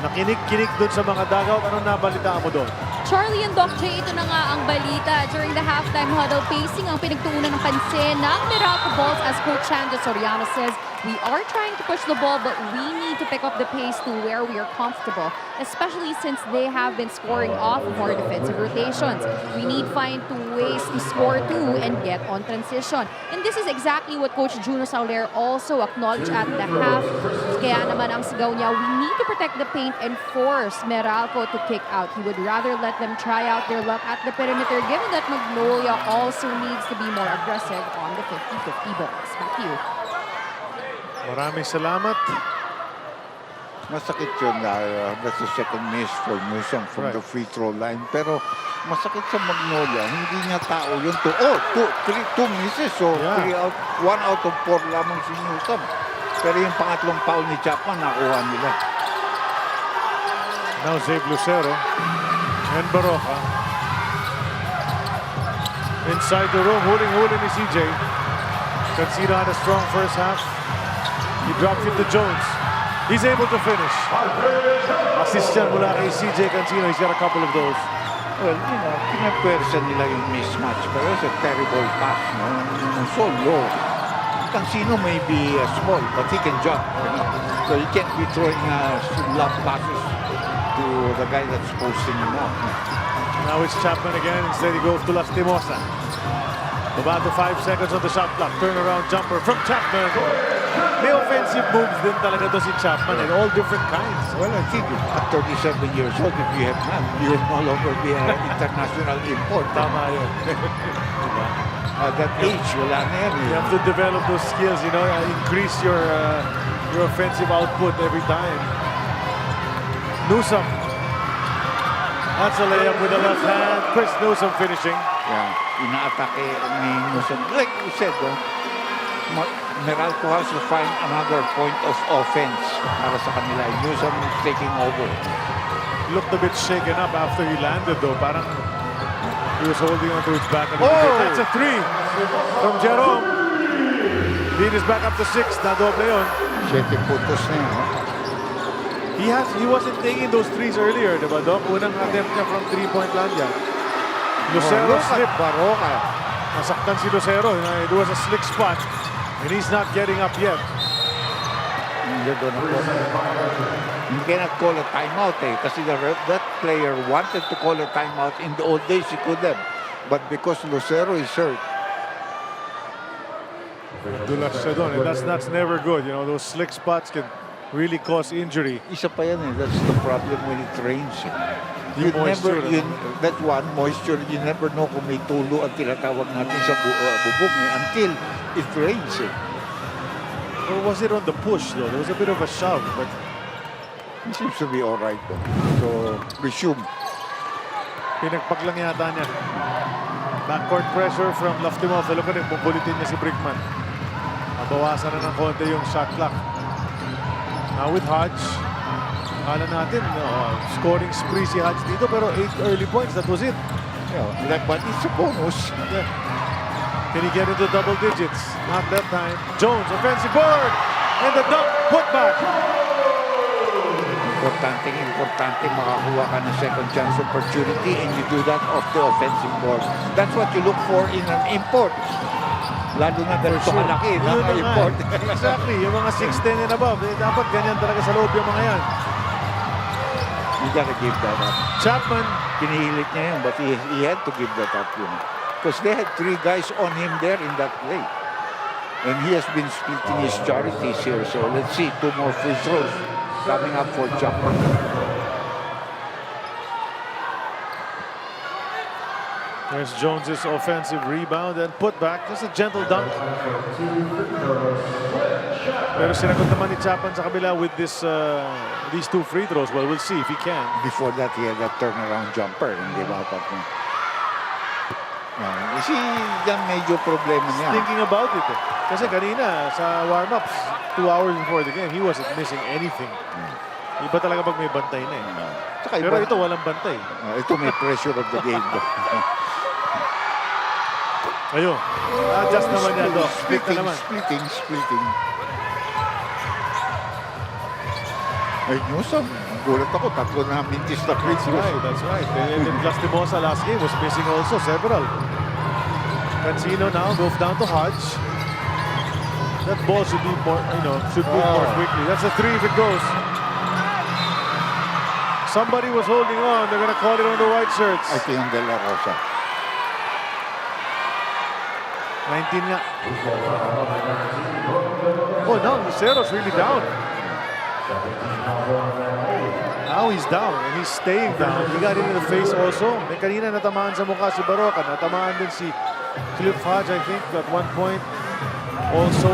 nakinig-kinig dun sa mga dugout. Anong nabalitaan mo doon?
Charlie and Doc J, ito na nga ang balita. During the halftime huddle, pacing ang pinagtuunan ng pansin ng Meralco Bolts as Coach Chando Soriano says, we are trying to push the ball, but we need to pick up the pace to where we are comfortable, especially since they have been scoring off of our defensive rotations. We need find two ways to score two and get on transition. And this is exactly what Coach Juno Sauler also acknowledged at the half. Kaya naman ang sigaw niya, we need to protect the paint and force Meralco to kick out. He would rather let them try out their luck at the perimeter, given that Magnolia also needs to be more aggressive on the 50-50 balls. Back to you.
Maraming salamat.
Masakit yun na that's the second miss for Newsom from the free throw line. Pero masakit sa Magnolia, hindi niya tao yun. Two misses. So one out of four lamang si Newsom. Pero yung pangatlong foul ni Chapman, nakuha nila.
Now Zave Lucero and Baroka. Inside the room, huling-huli ni CJ. Cancino had a strong first half. He drops it to Jones. He's able to finish. Assist yan mula kay CJ Cancino. He's got a couple of those.
Well, you know, pinapwersa nila yung mismatch. Pero it's a terrible pass, no? So low. Cancino may be small, but he can jump. You know? So he can't be throwing lob passes to the guy that's posting him up.
Now it's Chapman again. Instead he goes to Lastimosa. About the 5 seconds on the shot clock. Turnaround jumper from Chapman. May offensive moves din talaga to si Chapman and all different kinds.
Well, I think at 37 years old, if you have none, you will no longer be an international import.
Tama yun.
At that age, wala na yan.
You have to develop those skills, you know, increase your offensive output every time. Newsom. That's a layup with the left hand. Chris Newsom finishing.
Yeah, ina-atake ni Newsom. Like you said, Meralco has to find another point of offense para sa kanila. Newsom is taking over.
Looked a bit shaken up after he landed though. Parang he was holding on to his back. That's a three from Jerome. Lead is back up to 6. Na-doble yun.
7 puntos na yun.
He wasn't taking those threes earlier, diba, Doc? Unang attempt niya from 3-point land yan. Lucero slipped.
Baroka.
Nasaktan si Lucero. It was a slick spot. And he's not getting up yet.
You cannot call a timeout kasi that player wanted to call a timeout. In the old days, he could have. But because Lucero is hurt.
And that's never good. You know, those slick spots can really cause injury.
Isa pa yan That's the problem when it rains. That one, moisture, you never know kung may tulo ang tinatawag natin sa bubog until it rains.
Or was it on the push though? There was a bit of a shove, but
it seems to be all right though. So, resume.
Pinagpag lang yata niya. Backcourt pressure from Laftimov. Look at him, bubulitin niya si Brickman. Nabawasan na ng konti yung shot clock. Now with Hodge. Kala natin, scoring spree si Hodge dito, pero 8 early points, that was it.
Yeah, but it's a bonus.
Yeah. Can he get into double digits? Not that time. Jones, offensive board! And the dunk, put back!
Importante makakuha ka ng second chance opportunity, and you do that off the offensive board. That's what you look for in an import. Lalo na ganito kalaki na import.
Exactly, yung mga 6'10 and above, dapat ganyan talaga sa loob yung mga yan.
You gotta give that up.
Chapman,
Pinihilit niya yun, but he had to give that up, because they had 3 guys on him there in that play. And he has been splitting his charities here, so let's see, 2 more free throws coming up for Chapman.
there's Jones's offensive rebound and putback. Just a gentle dunk. Pero sinagot naman ni Chapman sa kabila with this these 2 free throws. Well, we'll see if he can.
Before that, he had that turnaround jumper, hindi ba pa po? Kasi yan medyo problema niya.
Thinking about it. Kasi kanina sa warm-ups, 2 hours before the game, he wasn't missing anything. Iba talaga pag may bantay na eh. Pero ito walang bantay.
Ito may pressure of the game.
Ayun. Adjust naman yan, Doc. Split na naman.
Splitting. Ay, Newsom. Gulat ako. 3 na mintis na free throws.
That's right. And plus Timosa last game was missing also several. Cancino now goes down to Hodge. That ball should be more, should move more quickly. That's a 3 if it goes. Somebody was holding on. They're gonna call it on the white shirts.
Ito yung De La Rosa.
19 nga. Oh, now Lucero's really down. Now he's down and he's staying down. He got into the face also. May kanina natamaan sa mukha si Baroka. Natamaan din si Cliff Hodge, I think, at one point. Also,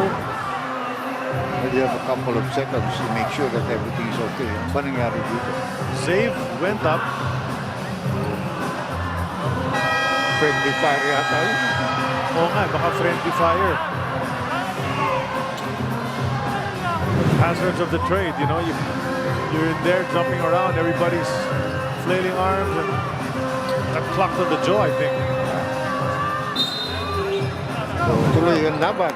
You have a couple of seconds to make sure that everything is okay. Ano ba nangyari dito?
save went up.
Friendly fire yata yun.
Oo nga, baka friendly fire. Hazards of the trade, you're in there jumping around, everybody's flailing arms and got clocked on the jaw, I think.
So, tuloy yung laban.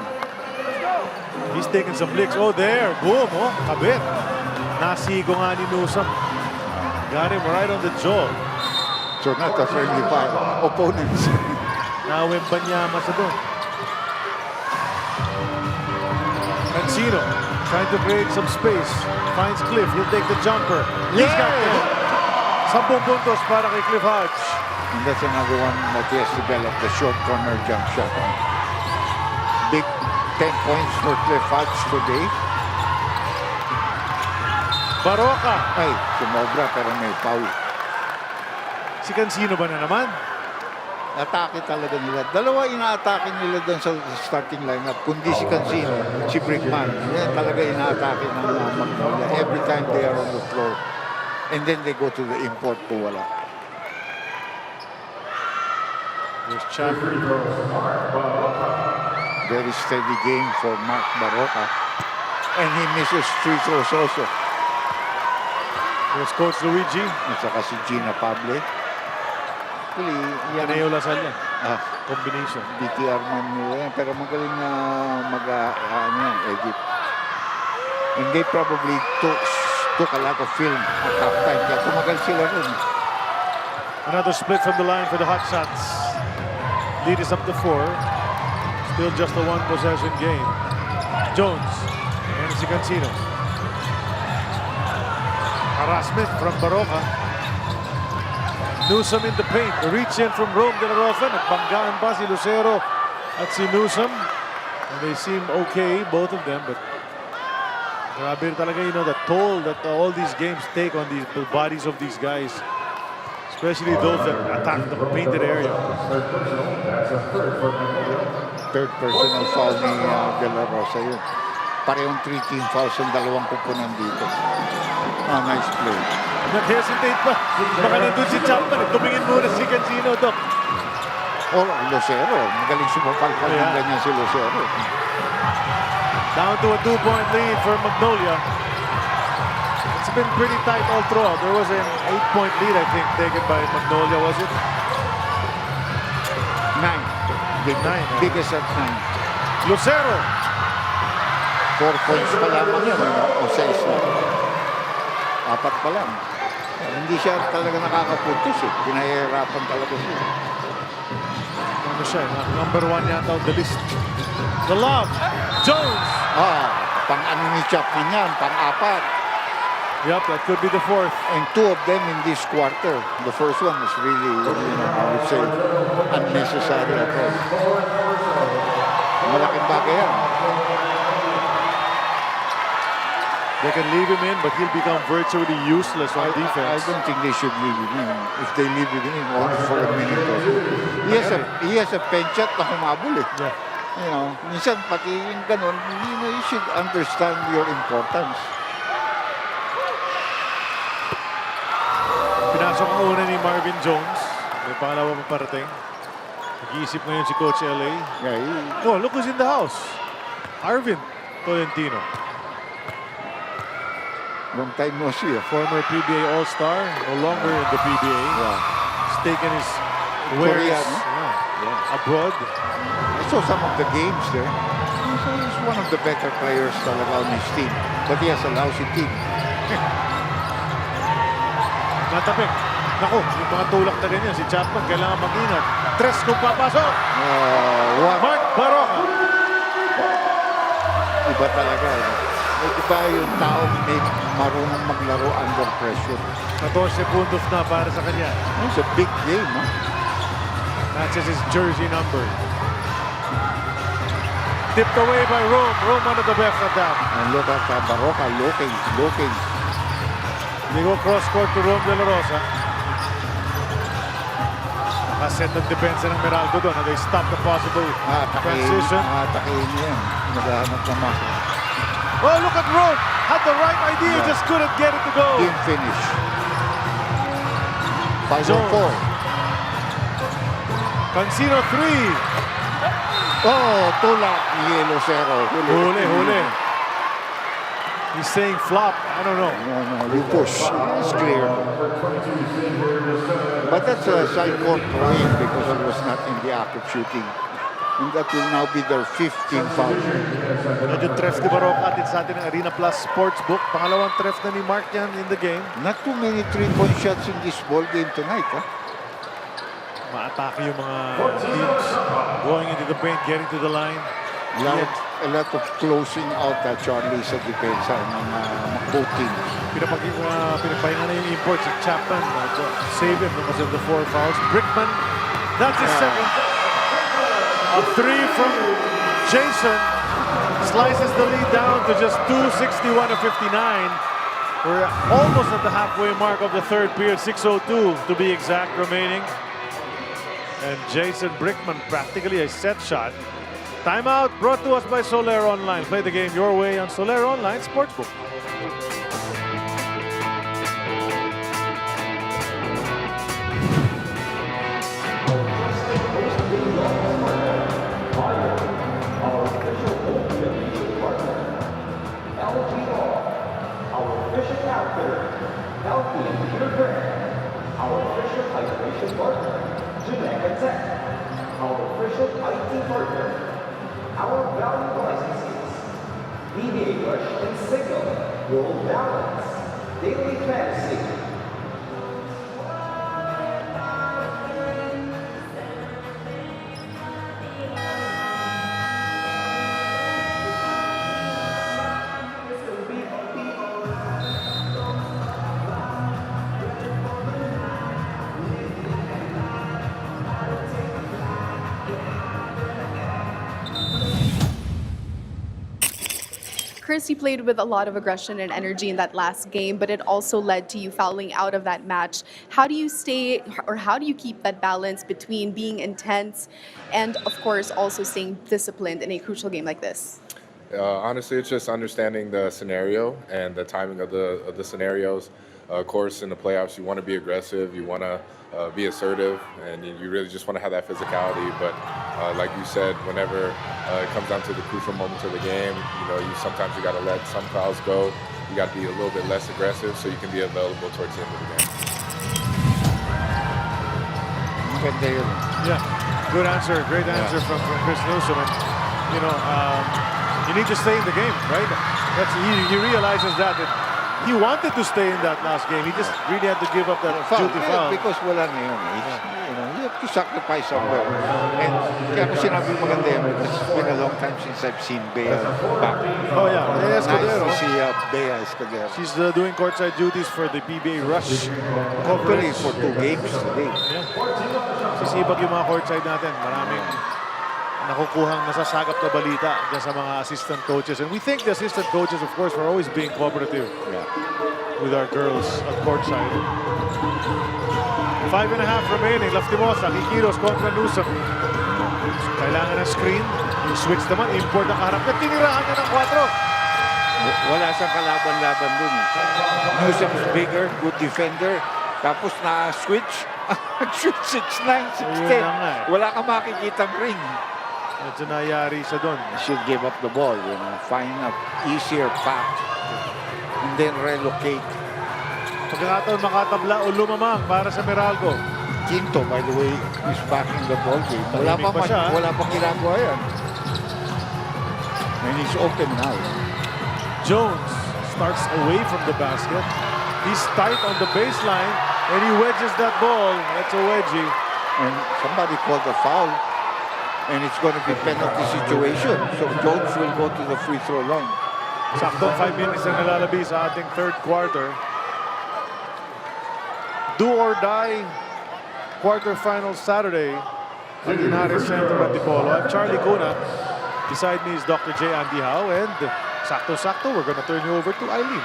He's taking some licks. Oh, there. Boom. Oh, kabit. Nasigo nga ni Newsom. Got him right on the jaw.
So, not a friendly fire. Opponents.
Nawimpan niya sa doon. Cancino trying to create some space. Finds Cliff. He'll take the jumper. He's got it. 10 puntos para kay Cliff Hodge.
And that's another one that he has developed, the short corner jump shot. Big 10 points for Cliff Hodge today.
Baroka.
Ay, sumobra pero may foul.
Si Cancino ba na naman?
Atake talaga nila. Dalawa ina-atake nila doon sa starting lineup. Kundi si Cancino, si Brickman. Yan talaga ina-atake ng Magnolia every time they are on the floor. And then they go to the import po wala.
There's Chapman.
Very steady game for Mark Baroka. And he misses free throws also.
There's Coach Luigi.
At saka si Gina Pable. Actually, yan
Caneo Lasal yan. Combination.
BTR man nila yan. Pero magaling na edit. And they probably took a lot of film at halftime. Kaya tumagal sila rin.
Another split from the line for the Hotshots. Lead is up to 4. Still just a 1-possession game. Jones. And si Cancino. Harassment from Baroka. Newsom in the paint. A reach in from Rome De La Rosa. Nagbanggaan pa si Lucero at si Newsom. And they seem okay, both of them. But grabe talaga, the toll that all these games take on the bodies of these guys. Especially those that attack the painted area.
Third personal foul ni De La Rosa yun. Parehong 3-team fouls ang dalawang kupunan dito. Nice play.
Nag-hesitate pa. Baka nandun si Chapman. Tumingin muna si Cancino, Doc.
Or Lucero. Magaling sumapalpal yung ganyan si Lucero.
Down to a 2-point lead for Magnolia. It's been pretty tight all throughout. There was an 8-point lead, I think, taken by Magnolia, was it?
9.
Big 9.
Biggest at 9.
Lucero.
4 points pa lamang yun. O 6 na. 4 pa lang. Hindi siya talaga nakakapuntos eh. Pinahihirapan talaga siya.
Ano siya, number 1 yata on the list. The love, Jones!
Pang-ano ni Chapman yan, pang-4.
Yep, that could be the 4th.
And 2 of them in this quarter. The first one was really, I would say, unnecessary at all. Malaking bagay yan.
They can leave him in, but he'll become virtually useless on
I
defense.
don't think they should leave him in. If they leave him in, only for a minute or two. He has a penchant na humabol eh.
Yeah.
You know, minsan pati yung ganun, you should understand your importance.
Pinasok ang una ni Marvin Jones. May pangalawa pa parating. Nag-iisip ngayon si Coach LA.
Yeah,
Oh, look who's in the house. Arvin Tolentino.
long time no see.
Former PBA All-Star, no longer in the PBA.
Yeah.
He's taken his
Korea,
wares
no?
abroad.
I saw some of the games there. So he's one of the better players talaga on his team. But he has a lousy team.
Natapik. Naku, yung mga tulak na ganyan, si Chapman kailangan mag-ingat. Tres kung papasok. Mark Baroka.
Iba talaga. Iba yung taong may marunong maglaro under pressure.
14 puntos na para sa kanya.
It's a big game, huh?
Matches his jersey number. Tipped away by Rome. Rome one of the best at that.
And look at Baroka looking.
They go cross court to Rome De La Rosa. Nakaset ng depensa ng Meralco doon. They stop the possible transition.
Takihin niya. Naghahanap ng masa.
Oh, look at Rome. Had the right idea, just couldn't get it to go.
Didn't finish. 5-4.
Cancino 3.
Oh, tulak ni Lucero.
Huli. He's saying flop. I don't know.
No, we push. It's clear. But that's a side court for him because he was not in the act of shooting. And that will now be their 15th foul.
Medyo tref ni Baroka atin sa atin ng Arena Plus Sportsbook. Pangalawang tref na ni Mark yan in the game.
Not too many 3-point shots in this ball game tonight, huh?
Maatake yung mga teams going into the paint, getting to the line.
A lot of closing out Charlie sa depensa ng both teams.
Pinapahinga na yung import si Chapman. Save him because of the 4 fouls. Brickman, that's his second. A 3 from Jason slices the lead down to just 2:61-59. We're almost at the halfway mark of the third period, 6:02 to be exact remaining. And Jason Brickman practically a set shot. Timeout brought to us by Soler Online. Play the game your way on Soler Online Sportsbook.
Our value licenses, PBA Rush and Signal, World Balance, Daily Fantasy.
Chris, you played with a lot of aggression and energy in that last game, but it also led to you fouling out of that match. How do you stay, or how do you keep that balance between being intense and, of course, also staying disciplined in a crucial game like this?
Honestly, it's just understanding the scenario and the timing of the scenarios. Of course, in the playoffs, you want to be aggressive, you want to be assertive, and you really just want to have that physicality. But like you said, whenever it comes down to the crucial moments of the game, sometimes you got to let some fouls go. You got to be a little bit less aggressive so you can be available towards the end of the game.
Yeah, good answer. Great answer from Chris Newsom. And, you need to stay in the game, right? He realizes that he wanted to stay in that last game. He just really had to give up that duty foul.
Because wala na yun. You have to sacrifice somewhere. And kaya ko sinabi maganda yun because it's been a long time since I've seen Bea back.
Oh yeah,
nice to see Bea Escudero.
She's doing courtside duties for the PBA Rush.
Hopefully for 2 games today.
Yeah. Sisibag yung mga courtside natin. Maraming nakukuhang nasasagap na balita dyan sa mga assistant coaches. And we thank the assistant coaches, of course, for always being cooperative with our girls at courtside. 5.5 remaining. Laftimosa, Kikiros kontra Newsom. Kailangan ng screen. Yung switch naman, import ang harap niya. Tinirahan niya ng 4.
Wala siyang kalaban-laban dun. Newsom's bigger, good defender. Tapos na-switch. Shoot 6'9", 6'10". Wala kang makikitang ring.
Medyo nangyari siya doon.
Should give up the ball, find a easier path. And then relocate.
Pagkakataon makatabla o lumamang para sa Meralco.
Quinto, by the way, is back in the ball game. Wala pa ginagawa yan. And he's open now.
Jones starts away from the basket. He's tight on the baseline, and he wedges that ball. That's a wedgie.
And somebody called a foul, and it's going to be penalty situation. So Jones will go to the free throw line.
Saktong 5 minutes na nalalabi sa ating third quarter. Do or die quarterfinals Saturday at Linares Center at Antipolo. I'm Charlie Cuna. Beside me is Dr. J. Andy Howe, and sakto-sakto, we're gonna turn you over to Eileen.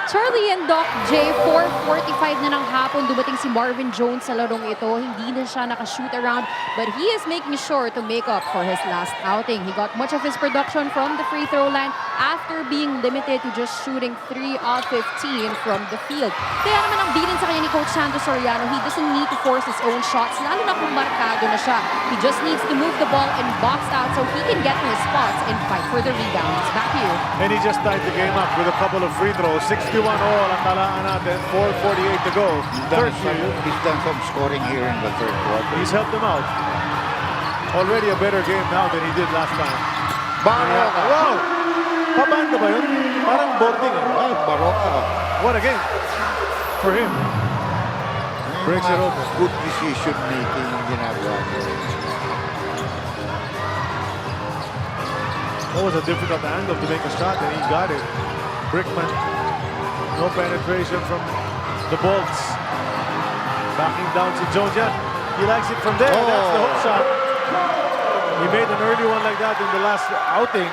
Charlie and Doc J, 4:45 na ng hapon, dumating si Marvin Jones sa larong ito. Hindi na siya naka-shoot around, but he is making sure to make up for his last outing. He got much of his production from the free throw line after being limited to just shooting 3 of 15 from the field. Kaya naman ang bilin sa kanya ni Coach Santos Soriano, he doesn't need to force his own shots, lalo na kung markado na siya. He just needs to move the ball and box out so he can get to his spots and fight for the rebounds. Back to you.
And he just tied the game up with a couple of free throws. 61 all ang talaan natin. 4:48 to go.
He's done some scoring here in the third quarter.
He's helped them out. Already a better game now than he did last time.
Baroka!
Wow! Pabanda ba yun? Parang boarding.
Baroka.
What a game for him. Breaks it open.
Good decision making ang ginagawa niya.
That was a difficult angle to make a shot, and he got it. Brickman, no penetration from the Bolts. Backing down to Jones. Yeah, he likes it from there. That's the hook shot. He made an early one like that in the last outing.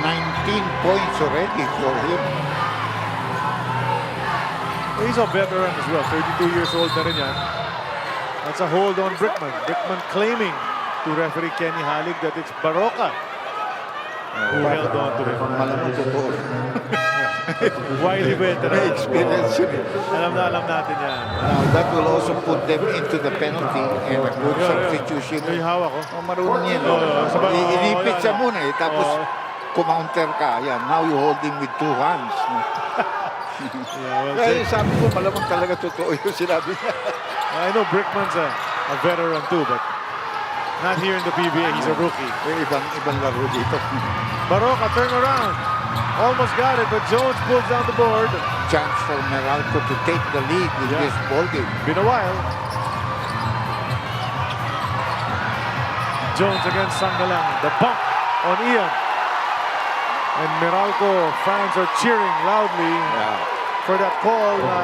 19 points already for him.
He's a veteran as well. 32 years old na rin yan. That's a hold on Brickman. Brickman claiming to referee Kenny Halig that it's Baroka who held on to him.
Malamang totoo.
Wily veteran.
Experience yun.
Alam natin yan.
Now, that will also put them into the penalty and a good substitution.
Yung hawak ko.
Marunong yan. Inipit siya muna eh. Tapos, kumounter ka. Yan. Now you hold him with 2 hands. Kaya sabi ko, malamang talaga totoo yung sinabi niya.
I know Brickman's a veteran too, but not here in the PBA. He's a rookie.
Ibang laro dito.
Baroka, turn around. Almost got it, but Jones pulls down the board.
Chance for Meralco to take the lead in this ball game.
Been a while. Jones against Sangalang. The bump on Ian. And Meralco fans are cheering loudly for that call na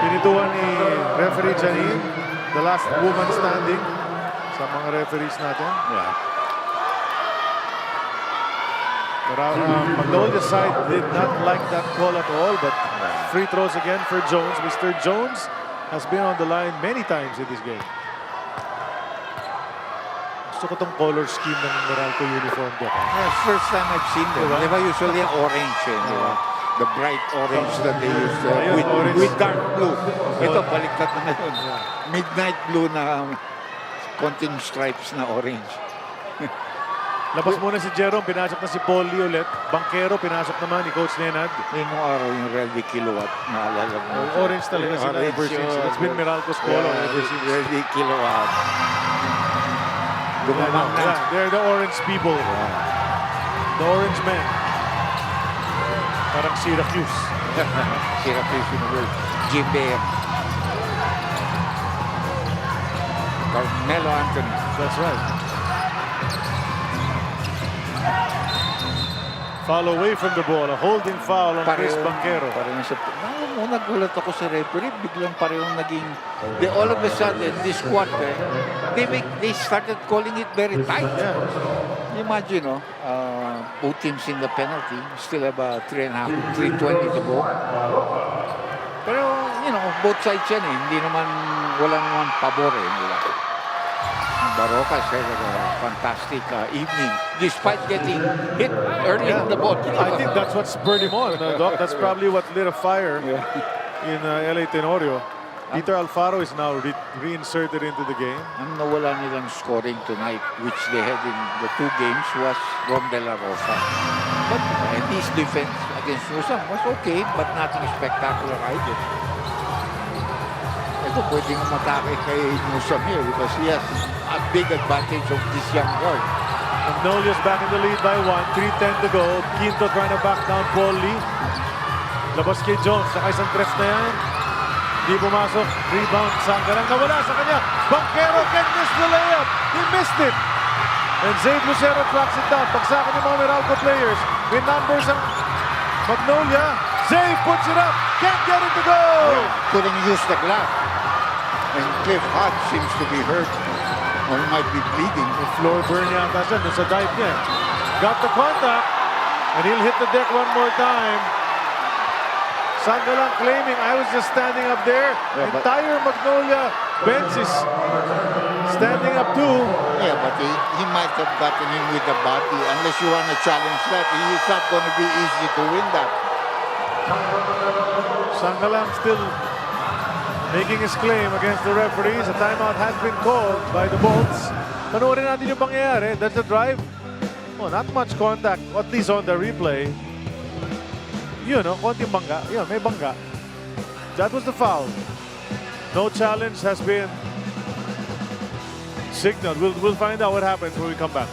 pinituan ni referee Janine, the last woman standing sa mga referees natin. Magnolia side did not like that call at all, but free throws again for Jones. Mr. Jones has been on the line many times in this game. Gusto ko tong color scheme ng Meralco uniform ko.
First time I've seen them. Diba usually orange the bright orange that they use with dark blue. Ito, baliktad na ngayon. Midnight blue na konting stripes na orange.
Labas muna si Jerome, pinasok na si Paulie ulit. Bankero, pinasok naman ni Coach Nenad.
Yung araw yung Ready Kilowatt, naalala mo.
Orange talaga sila ever since. It's been Meralco's color ever since.
Ready Kilowatt.
They're the orange people. The orange men. Parang Syracuse.
Syracuse University. Jim Bear. Carmelo Anthony.
That's right. Foul away from the ball. A holding foul on Chris Banquero.
Parehong sa... Nagulat ako sa referee. Biglang parehong naging... all of a sudden, this quarter, they started calling it very tight.
Yeah.
Imagine, both teams in the penalty. Still have 3.20 to go. Pero, both sides yan eh. Wala naman pabor eh. Barocas had a fantastic evening, despite getting hit early in the ball.
I think that's what spurred him on, Doc. That's probably what lit a fire in LA Tenorio. Peter Alfaro is now reinserted into the game.
Ang nawala nilang scoring tonight, which they had in the two games, was Rom De La Rosa. But his defense against Newsom was okay, but nothing spectacular either. Ito pwedeng matake kay Newsom here because he has a big advantage of this young guard.
Magnolia's back in the lead by 1. 3:10 to go. Quinto trying to back down Paul Lee. Labas kay Jones. Saka isang tres na yan. Hindi pumasok. Rebound. Sanggalang nawala sa kanya. Banquero can miss the layup. He missed it. And Zave Lucero tracks it down. Pagsakan ng mga Meralco players. With numbers ang Magnolia. Zave puts it up. Can't get it to go.
Couldn't use the glove. And Cliff Hodge seems to be hurt. Or he might be bleeding.
The floor burn yata siya. Doon sa dive niya. Got the contact. And he'll hit the deck one more time. Sanggalang claiming, I was just standing up there. Entire Magnolia bench is standing up too.
Yeah, but he might have gotten him with the body. Unless you want to challenge that, it's not going to be easy to win that.
Sanggalang still making his claim against the referees. A timeout has been called by the Bolts. Panoorin natin yung pangyayari. That's the drive. Oh, not much contact, at least on the replay. Konting bangga. May bangga. That was the foul. No challenge has been signaled. We'll find out what happens when we come back.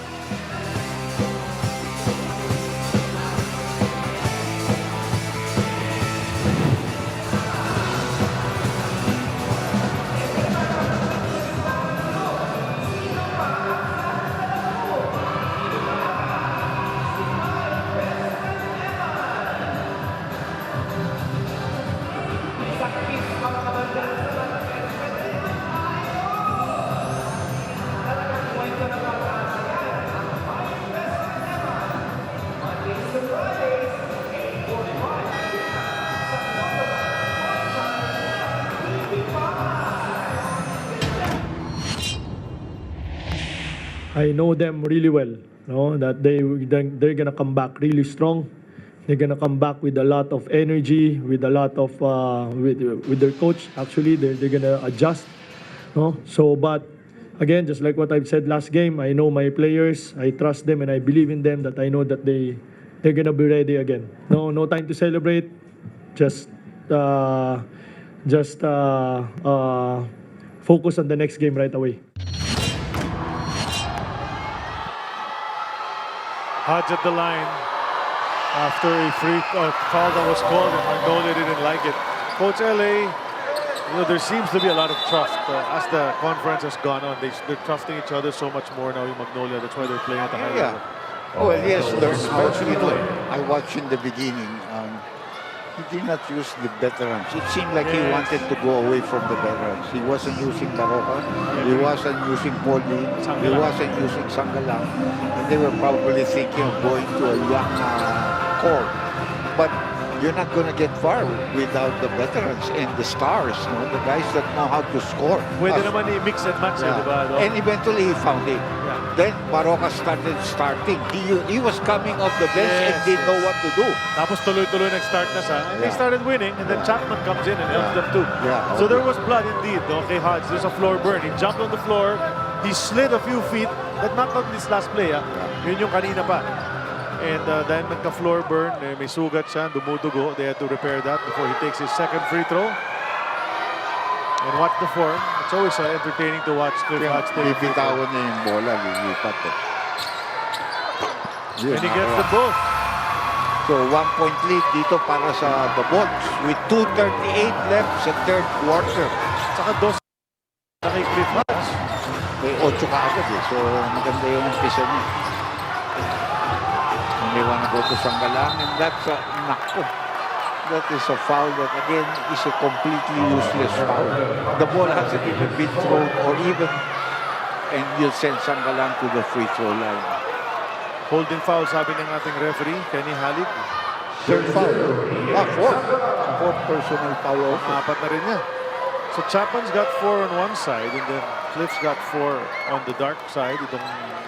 I know them really well, that they're gonna come back really strong. They're gonna come back with a lot of energy, with a lot of with their coach. Actually, they're gonna adjust, So, but again, just like what I've said last game, I know my players. I trust them and I believe in them. That I know that they're gonna be ready again. No time to celebrate. Just focus on the next game right away.
Hodge at the line after a free foul that was called, and Magnolia didn't like it. Coach LA, there seems to be a lot of trust as the conference has gone on. They're trusting each other so much more now in Magnolia. That's why they're playing at the high level.
Well, yes, I watched in the beginning. He did not use the veterans. It seemed like he wanted to go away from the veterans. He wasn't using Baroka. He wasn't using Poli. He wasn't using Sanggalang. And they were probably thinking of going to a young core. But you're not going to get far without the veterans and the stars, the guys that know how to score.
Pwede naman i-mix and match, diba?
And eventually he found it. Then Baroka started starting. He was coming off the bench and didn't know what to do.
Tapos tuloy-tuloy nag-start na siya. And they started winning, and then Chapman comes in and helps them too. So there was blood indeed, kay Hodge. There's a floor burn. He jumped on the floor. He slid a few feet. That not on this last play, Yun yung kanina pa. And dahil nagka-floor burn, may sugat siya, dumudugo. They had to repair that before he takes his second free throw. And watch the form. It's always entertaining to watch Cliff Hodge take it.
Bibitawan niya yung bola, lilipat.
And he gets them both.
So 1-point lead dito para sa the Bolts with 2:38 left sa third quarter.
Saka dos na kay Cliff Hodge.
May 8 ka agad eh. So maganda yung umpisa niya. And they wanna go to Sanggalang, and that's a nako. That is a foul that again is a completely useless foul. The ball hasn't even been thrown or even, and you'll send Sanggalang to the free throw line.
Holding foul, sabi ng ating referee, Kenny Halig.
Third foul. Fourth personal foul also.
Apat na rin niya. So Chapman's got 4 on one side and then Cliff's got 4 on the dark side. Itong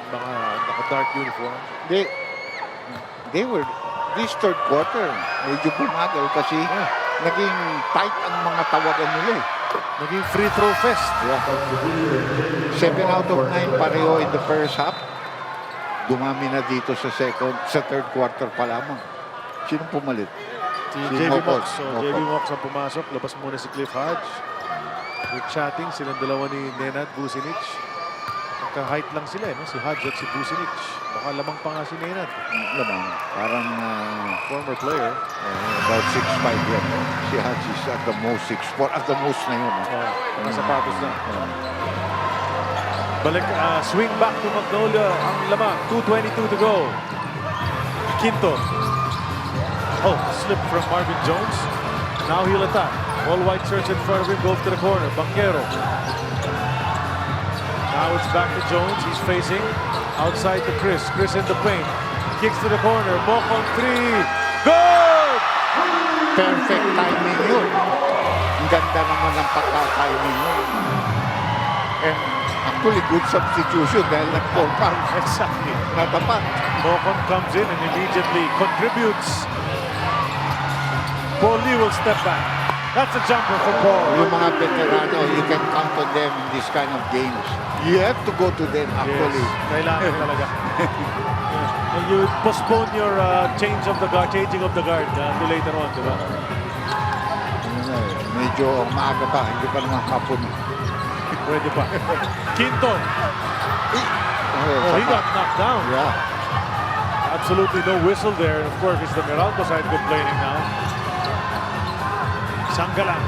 mga naka-dark uniform.
They were, this third quarter, medyo bumagal kasi naging tight ang mga tawagan nila eh.
Naging free throw fest.
Yeah. 7 out of 9 pareho in the first half. Dumami na dito sa third quarter pa lamang. Sino pumalit?
Si JB Mox. So JB Mox ang pumasok. Labas muna si Cliff Hodge. With chatting, silang dalawa ni Nenad Vucinic. Magka-height lang sila, no? Si Hodge at si Vucinic. Baka lamang pa nga si Nenad.
Lamang. Parang
former player.
About 6'5 yan. Si Hodge is at the most 6'4. At the most na yun.
Mga sapatos na. Balik, swing back to Magnolia ang lamang. 2:22 to go. Quinto. Oh, slip from Marvin Jones. Now he'll attack. All white shirts in front of him, go to the corner. Banquero. Now it's back to Jones. He's facing outside to Chris. Chris in the paint. Kicks to the corner. Mokong 3. Good!
Perfect timing yun. Ang ganda naman ng pagka-timing yun. And actually, good substitution dahil nag-4 fouls.
Exactly.
Natapat.
Mokong comes in and immediately contributes. Paul Lee will step back. That's a jumper for Paul.
Yung mga veterano, you can count on them in this kind of games. You have to go to them actually.
Yes, kailangan talaga. And you postpone your changing of the guard to later on, di ba?
Medyo maaga pa, hindi pa naman hapon.
Pwede pa. Quinto. Oh, he got knocked down.
Yeah.
Absolutely no whistle there. And of course, it's the Meralco side complaining now. Sanggalang.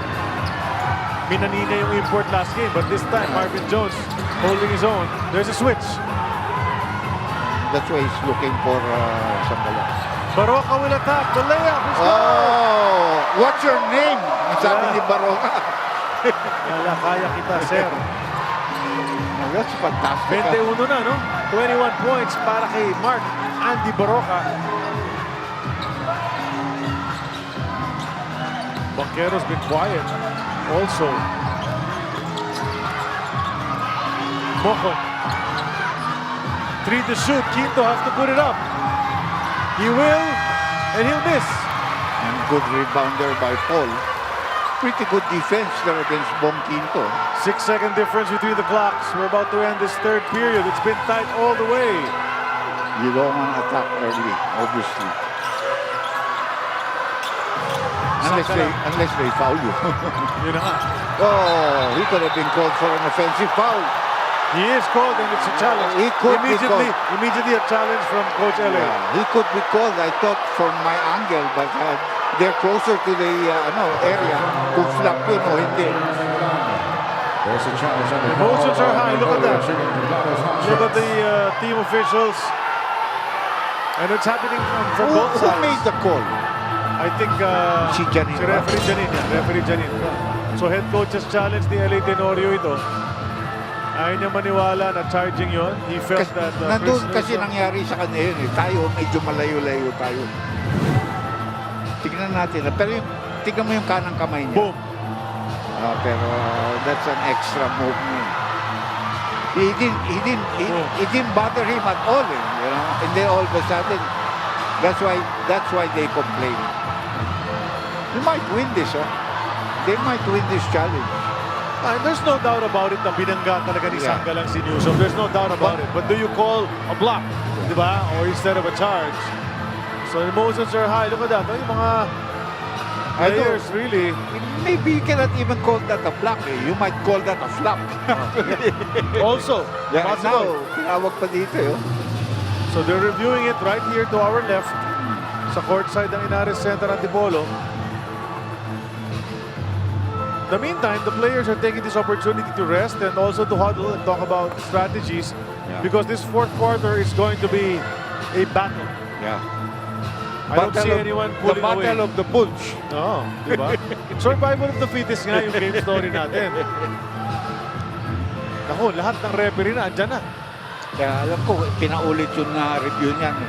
Minanina yung import last game, but this time Marvin Jones holding his own. There's a switch.
That's why he's looking for Sanggalang.
Baroka will attack. The layup is
good. What's your name? Sabi ni Baroka.
Wala, kaya kita, sir.
That's fantastic.
21 na, no? 21 points para kay Mark Andy Baroka. Banquero's been quiet also. Mokong. 3 to shoot. Quinto has to put it up. He will, and he'll miss.
And good rebounder by Paul. Pretty good defense there against Bong Quinto.
6-second difference between the clocks. We're about to end this third period. It's been tight all the way.
You don't want to attack early, obviously. Unless they foul you.
Yun na nga.
Oh, he could have been called for an offensive foul.
He is called and it's a challenge.
He could
immediately a challenge from Coach LA.
Yeah, he could be called, I thought, from my angle, but they're closer to the area. Kung flap yun o hindi.
Emotions are high. Look at that. Look at the team officials. And it's happening from both sides.
Who made the call?
I think
si Janin.
Si referee Janin. Referee Janin. So head coach's challenge ni LA Tenorio ito. Ayaw niya maniwala na charging yon. He felt that...
nandun kasi nangyari sa kanya yun. Tayo, medyo malayo-layo tayo. Tignan natin. Pero tignan mo yung kanang kamay niya.
Boom.
Pero that's an extra move niya. It didn't bother him at all. You know? And then all of a sudden, that's why they complain. You might win this, huh? They might win this challenge.
There's no doubt about it na binangga talaga ni Sanggalang si Newsom. There's no doubt about it. But do you call a block? Diba? Or instead of a charge? So emotions are high. Look at that. Yung mga players really.
Maybe you cannot even call that a block. You might call that a flop.
Also,
now, tinawag pa dito.
So they're reviewing it right here to our left. sa courtside ng Inares Center Antipolo. In the meantime, the players are taking this opportunity to rest and also to huddle and talk about strategies because this fourth quarter is going to be a battle.
Yeah.
I don't see anyone pulling away.
The battle of the bulls.
Oo, di ba? Survival of the fittest nga yung game story natin. Naku, lahat ng referee na andyan na.
Kaya alam ko, pinaulit yung review niyan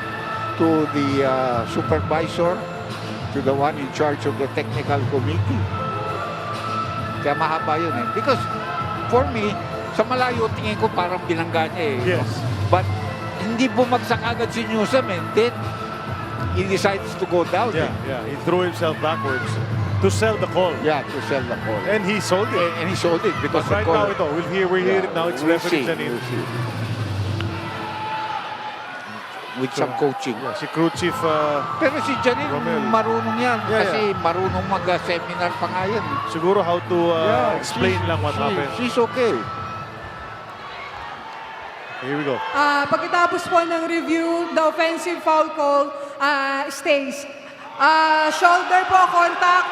to the supervisor, to the one in charge of the technical committee. Kaya mahaba yun eh. Because for me, sa malayo tingin ko parang binangga niya eh.
Yes.
But hindi bumagsak agad si Newsom and then he decides to go down.
Yeah, yeah. He threw himself backwards to sell the call.
Yeah, to sell the call.
And he sold it.
And he sold it because
But right now ito, we'll hear it now. It's referee Janine.
With some coaching.
Yeah, si crew chief
Pero si Janine,
Romel.
marunong yan.
Yeah,
kasi marunong mag-seminar pa nga yan.
Siguro how to explain lang what happened.
She's okay.
Here we go.
Pagkatapos po ng review, the offensive foul call stays. Shoulder po contact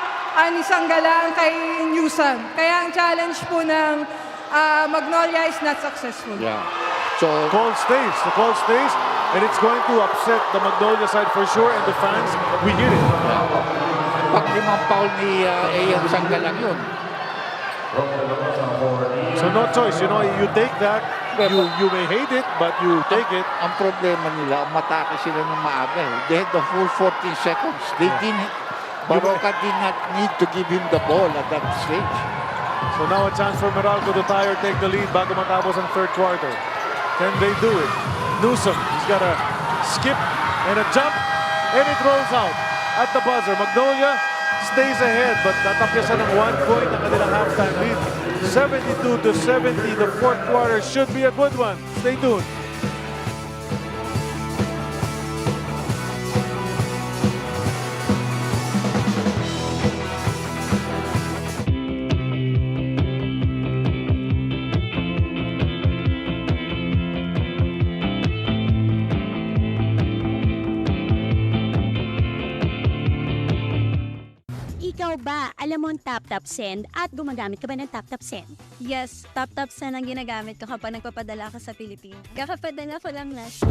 ni Sanggalang kay Newsom. Kaya ang challenge po ng Magnolia is not successful.
Yeah. So
call stays. The call stays. And it's going to upset the Magnolia side for sure. And the fans, we hear it.
Pag limang foul ni Ayan Sanggalang yun.
So no choice. You know, you take that. You may hate it, but you take it.
Ang problema nila, matake sila ng maaga eh. They had the full 14 seconds. They didn't. Baroka did not need to give him the ball at that stage.
So now a chance for Meralco to tie or take the lead bago matapos ang third quarter. Can they do it? Newsom, he's got a skip and a jump, and it rolls out at the buzzer. Magnolia stays ahead, but tatapyasan ng 1 point ang kanilang halftime lead. 72-70, the fourth quarter should be a good one. Stay tuned.
Ikaw ba, alam mo ang tap-tap send at gumagamit ka ba ng tap-tap send?
Yes, tap-tap send ang ginagamit ko kapag nagpapadala ka sa Pilipinas. Kakapadala ko lang last.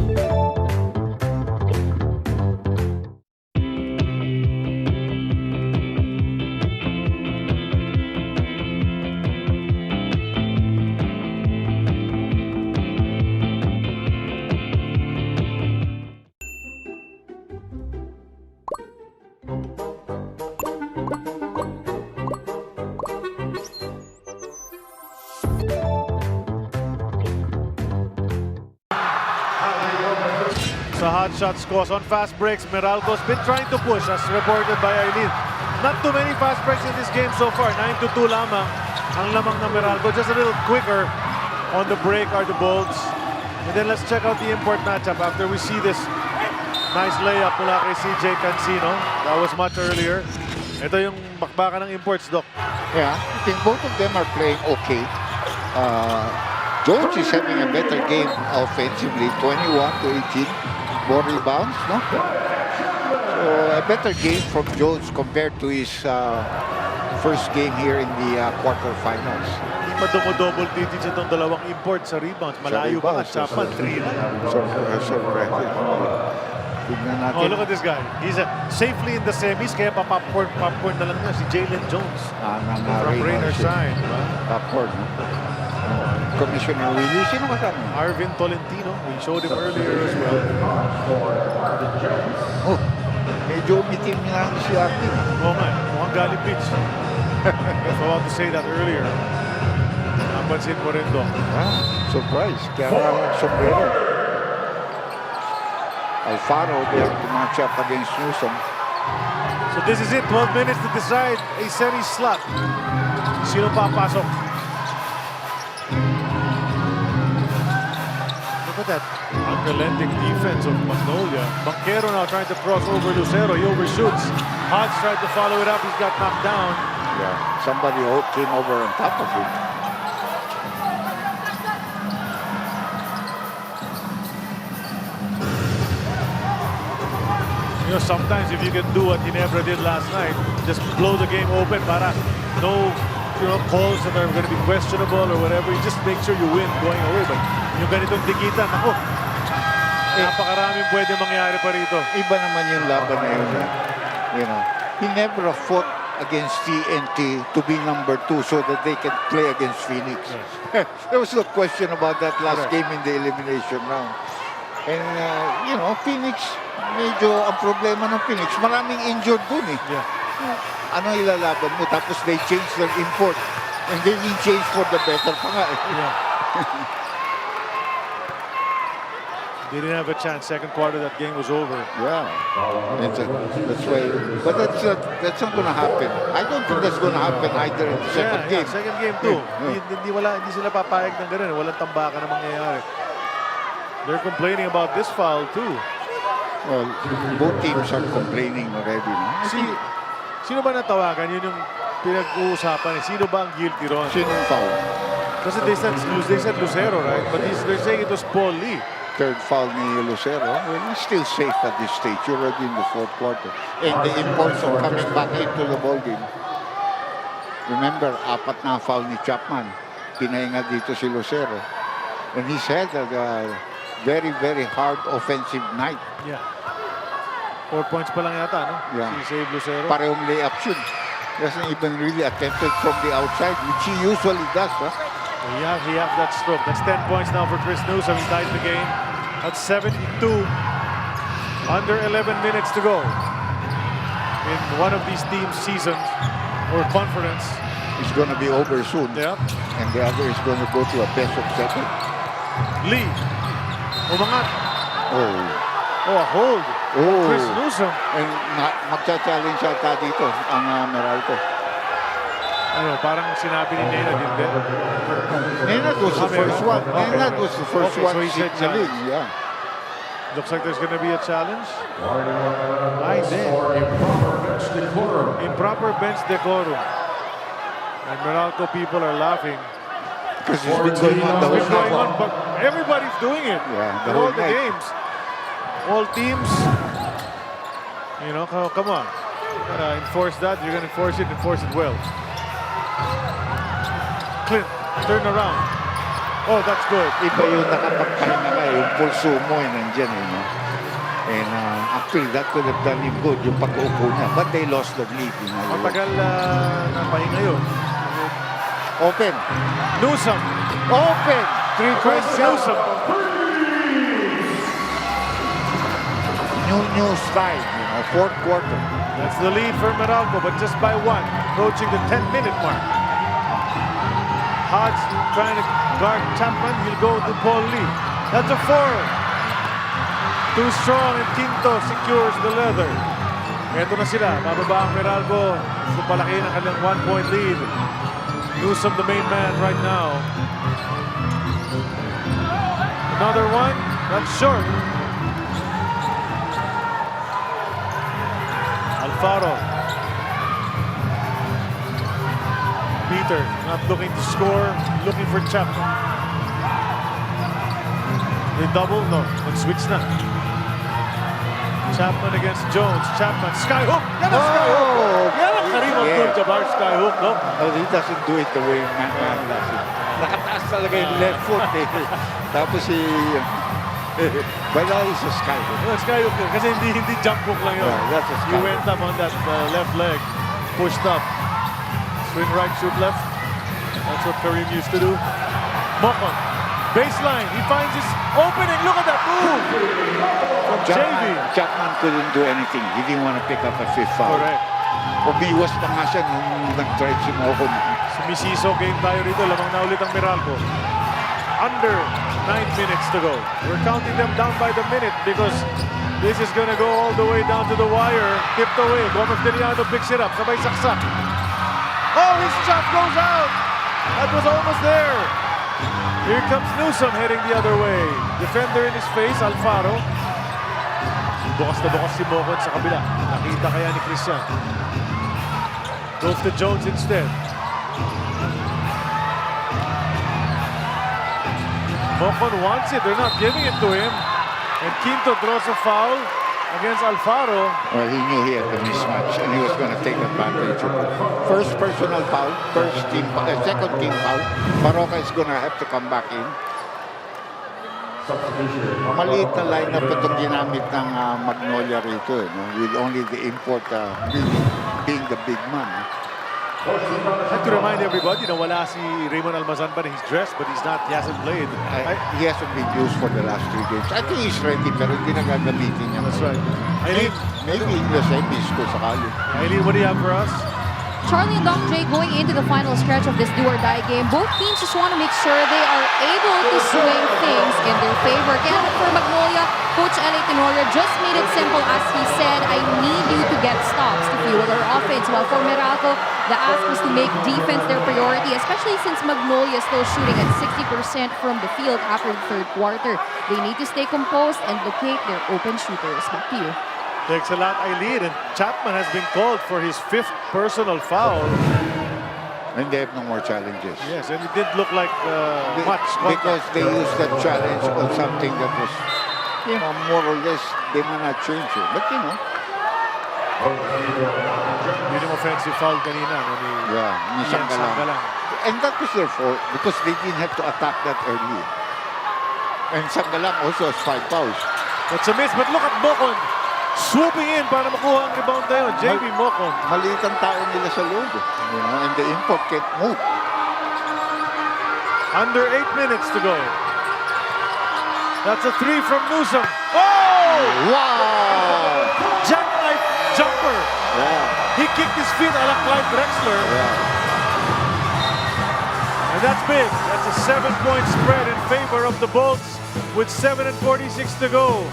Sa Hotshots scores on fast breaks, Meralco's been trying to push as reported by Eileen. Not too many fast breaks in this game so far. 9-2 lamang ang lamang ng Meralco. Just a little quicker on the break are the Bolts. And then let's check out the import matchup after we see this nice layup mula kay CJ Cancino. That was much earlier. Ito yung bakbakan ng imports, Doc.
Yeah, I think both of them are playing okay. Jones is having a better game offensively, 21-18. More rebounds, no? So a better game from Jones compared to his first game here in the quarterfinals.
Hindi madumo-double digits itong dalawang imports sa rebounds. Malayo ba at Chapan? 3 na.
Tignan natin.
Oh, look at this guy. He's safely in the semis, kaya pa-popcorn na lang niya si Jalen Jones. From Rainer Shine.
Popcorn, no? Commissioner Willie, sino kasama?
Arvin Tolentino, we showed him earlier as well.
Oh, medyo umitim niya lang si Arvin.
Oo nga, mukhang galing pitch. I was about to say that earlier. Napansin mo rin doon.
Surprise, kaya maraming sombrero. Alfaro, they have to match up against Newsom.
So this is it, 12 minutes to decide a series slot. Sino papasok? Look at that unrelenting defense of Magnolia. Banquero now trying to cross over Lucero. He overshoots. Hodge tried to follow it up. He's got knocked down.
Yeah, somebody came over on top of him.
You know, sometimes if you can do what Ginebra did last night, just blow the game open para no, calls that are going to be questionable or whatever. You just make sure you win going away. But yung ganitong dikitan, ako, napakaraming pwede mangyari pa rito.
Iba naman yung laban na yun. You know, he never fought against TNT to be number 2 so that they can play against Phoenix. Yes. There was no question about that last game in the elimination round. And, Phoenix, medyo ang problema ng Phoenix, maraming injured dun eh.
Yeah.
Ano ilalaban mo? Tapos they changed their import. And they didn't change for the better pa nga eh.
Yeah. They didn't have a chance. Second quarter, that game was over.
Yeah. That's why. But that's not going to happen. I don't think that's going to happen either in the second game.
Yeah, second game too. Hindi sila papayag ng ganun. Walang tambakan na mangyayari. They're complaining about this foul too.
Well, both teams are complaining already. No?
Sino ba natawagan? Yun yung pinag-uusapan. Sino ba ang guilty ron?
Sino yung foul?
Kasi they said Lucero, right? But they're saying it was Paul Lee.
Third foul ni Lucero. Well, he's still safe at this stage. You're already in the fourth quarter. And the importance of coming back into the ballgame. Remember, 4 na foul ni Chapman. Pinahinga dito si Lucero. And he's had a very, very hard offensive night.
Yeah. 4 points pa lang yata, no?
Yeah.
Si save Lucero.
Parehong layups yun. He hasn't even really attempted from the outside, which he usually does. Huh?
He has that stroke. That's 10 points now for Chris Newsom. He tied the game. That's 72. Under 11 minutes to go in one of these teams' seasons or conference.
It's going to be over soon.
Yeah.
And the other is going to go to a best of 7.
Lee. Umangat.
Oh,
a hold. Chris Newsom.
And magcha-challenge ata dito ang Meralco.
Parang sinabi ni Nenad hindi.
Nenad was the first one. Nenad was the first one.
So he said challenge.
Yeah.
Looks like there's going to be a challenge. I did. Improper bench decorum. And Meralco people are laughing.
Because it's been going on the whole night.
But everybody's doing it.
Yeah,
in all the games. All teams. Come on. Enforce that. You're going to enforce it well. Clint, turn around. Oh, that's good.
Iba yung nakapagpahinga ka, yung pulso mo nandiyan eh, no? And actually, that could have done him good, yung pag-uupo niya. But they lost the lead.
Matagal na pahinga yun.
Open.
Newsom.
Open.
Chris Newsom.
New stride, fourth quarter.
That's the lead for Meralco, but just by 1, approaching the 10-minute mark. Hodge trying to guard Chapman. He'll go to Paul Lee. That's a 4. Too strong, and Quinto secures the leather. Ito na sila. Bababa ang Meralco. So palaki ng kanilang 1-point lead. Newsom the main man right now. Another one. That's short. Alfaro. Peter not looking to score, looking for Chapman. They double? No. Nag-switch na. Chapman against Jones. Chapman. Skyhook! Yan ang skyhook! Yan ang Karim Abdul-Jabbar skyhook, no?
Oh, he doesn't do it the way man does it. Nakataas talaga yung left foot eh. Tapos but that is a skyhook.
No, skyhook yun. Kasi hindi jump hook lang yun.
Yeah, that's a
He went up on that left leg. Pushed up. Swing right, shoot left. That's what Karim used to do. Mokon. Baseline. He finds his opening. Look at that move. From JV.
Chapman couldn't do anything. He didn't want to pick up a 5th foul.
Correct.
Umiwas pa nga siya nung nag-drive si Mokon.
Sumisiso game tayo rito. Lamang na ulit ang Meralco. Under 9 minutes to go. We're counting them down by the minute because this is gonna go all the way down to the wire. Tipped away. Gomez Deliano picks it up. Sabay saksak. Oh, his shot goes out. That was almost there. Here comes Newsom heading the other way. Defender in his face, Alfaro. Bukas na bukas si Mokon sa kabila. Nakita kaya ni Christian. Goes to Jones instead. Mokon wants it. They're not giving it to him. And Quinto draws a foul. against Alfaro.
Well, he knew he had the mismatch and he was going to take advantage of it. First personal foul, second team foul. Baroka is going to have to come back in. Maliit na lineup itong ginamit ng Magnolia rito, no? With only the import being the big man.
I have to remind everybody na wala si Raymond Almazan pa. He's dressed but he hasn't played.
He hasn't been used for the last 3 games. I think he's ready pero hindi na gagamitin niya.
That's right. Eileen,
maybe in the semis ko sakali.
Eileen, what do you have for us?
Charlie and Doc J going into the final stretch of this do-or-die game. Both teams just want to make sure they are able to swing things in their favor. Kaya for Magnolia, Coach L.A. Tenorio just made it simple as he said, I need you to get stops to fuel our offense. While for Meralco, the ask was to make defense their priority, especially since Magnolia is still shooting at 60% from the field after the third quarter. They need to stay composed and locate their open shooters. Back to you.
Thanks a lot, Eileen. And Chapman has been called for his 5th personal foul.
And they have no more challenges.
Yes, and it didn't look like much.
Because they used that challenge on something that was, more or less, they might not change it. But,
Yun yung offensive foul kanina.
Ni Sanggalang. And that was their fault because they didn't have to attack that early. And Sanggalang also has 5 fouls.
That's a miss, but look at Mocon. Swooping in para makuha ang rebound na yun. JB Mocon.
Maliit ang tao nila sa loob. And the import can't move.
Under 8 minutes to go. That's a 3 from Newsom. Oh!
Wow!
Jackknife jumper.
Yeah.
He kicked his feet a la Clyde Drexler.
Yeah.
And that's big. That's a 7-point spread in favor of the Bolts with 7:46 to go.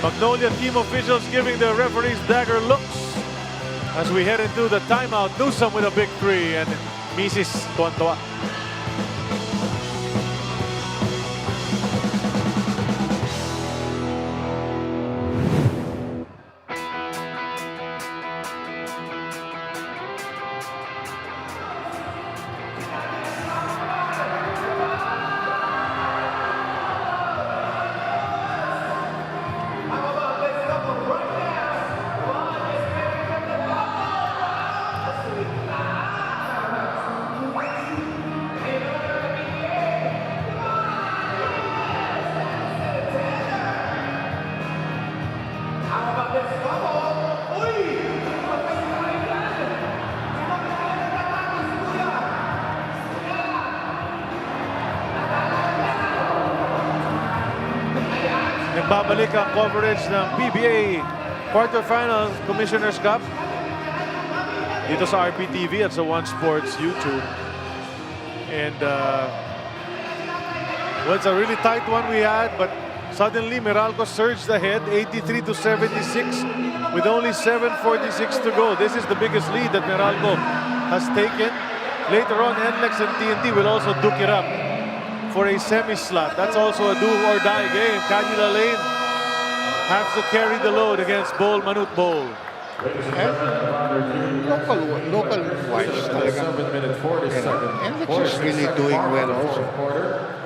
Magnolia team officials giving the referees dagger looks as we head into the timeout. Newsom with a big 3 and Mrs. Tuan-Tuwa. Nagbabalik ang coverage ng PBA quarterfinals Commissioner's Cup dito sa RPTV at sa One Sports YouTube. And well, it's a really tight one we had, but suddenly Meralco surged ahead 83-76 with only 7:46 to go. This is the biggest lead that Meralco has taken. Later on, NLEX and TNT will also duke it up for a semi-slot. That's also a do-or-die game. Canila Lane has to carry the load against Bowl Manut Bowl.
Local wise talaga. And it's really doing well also.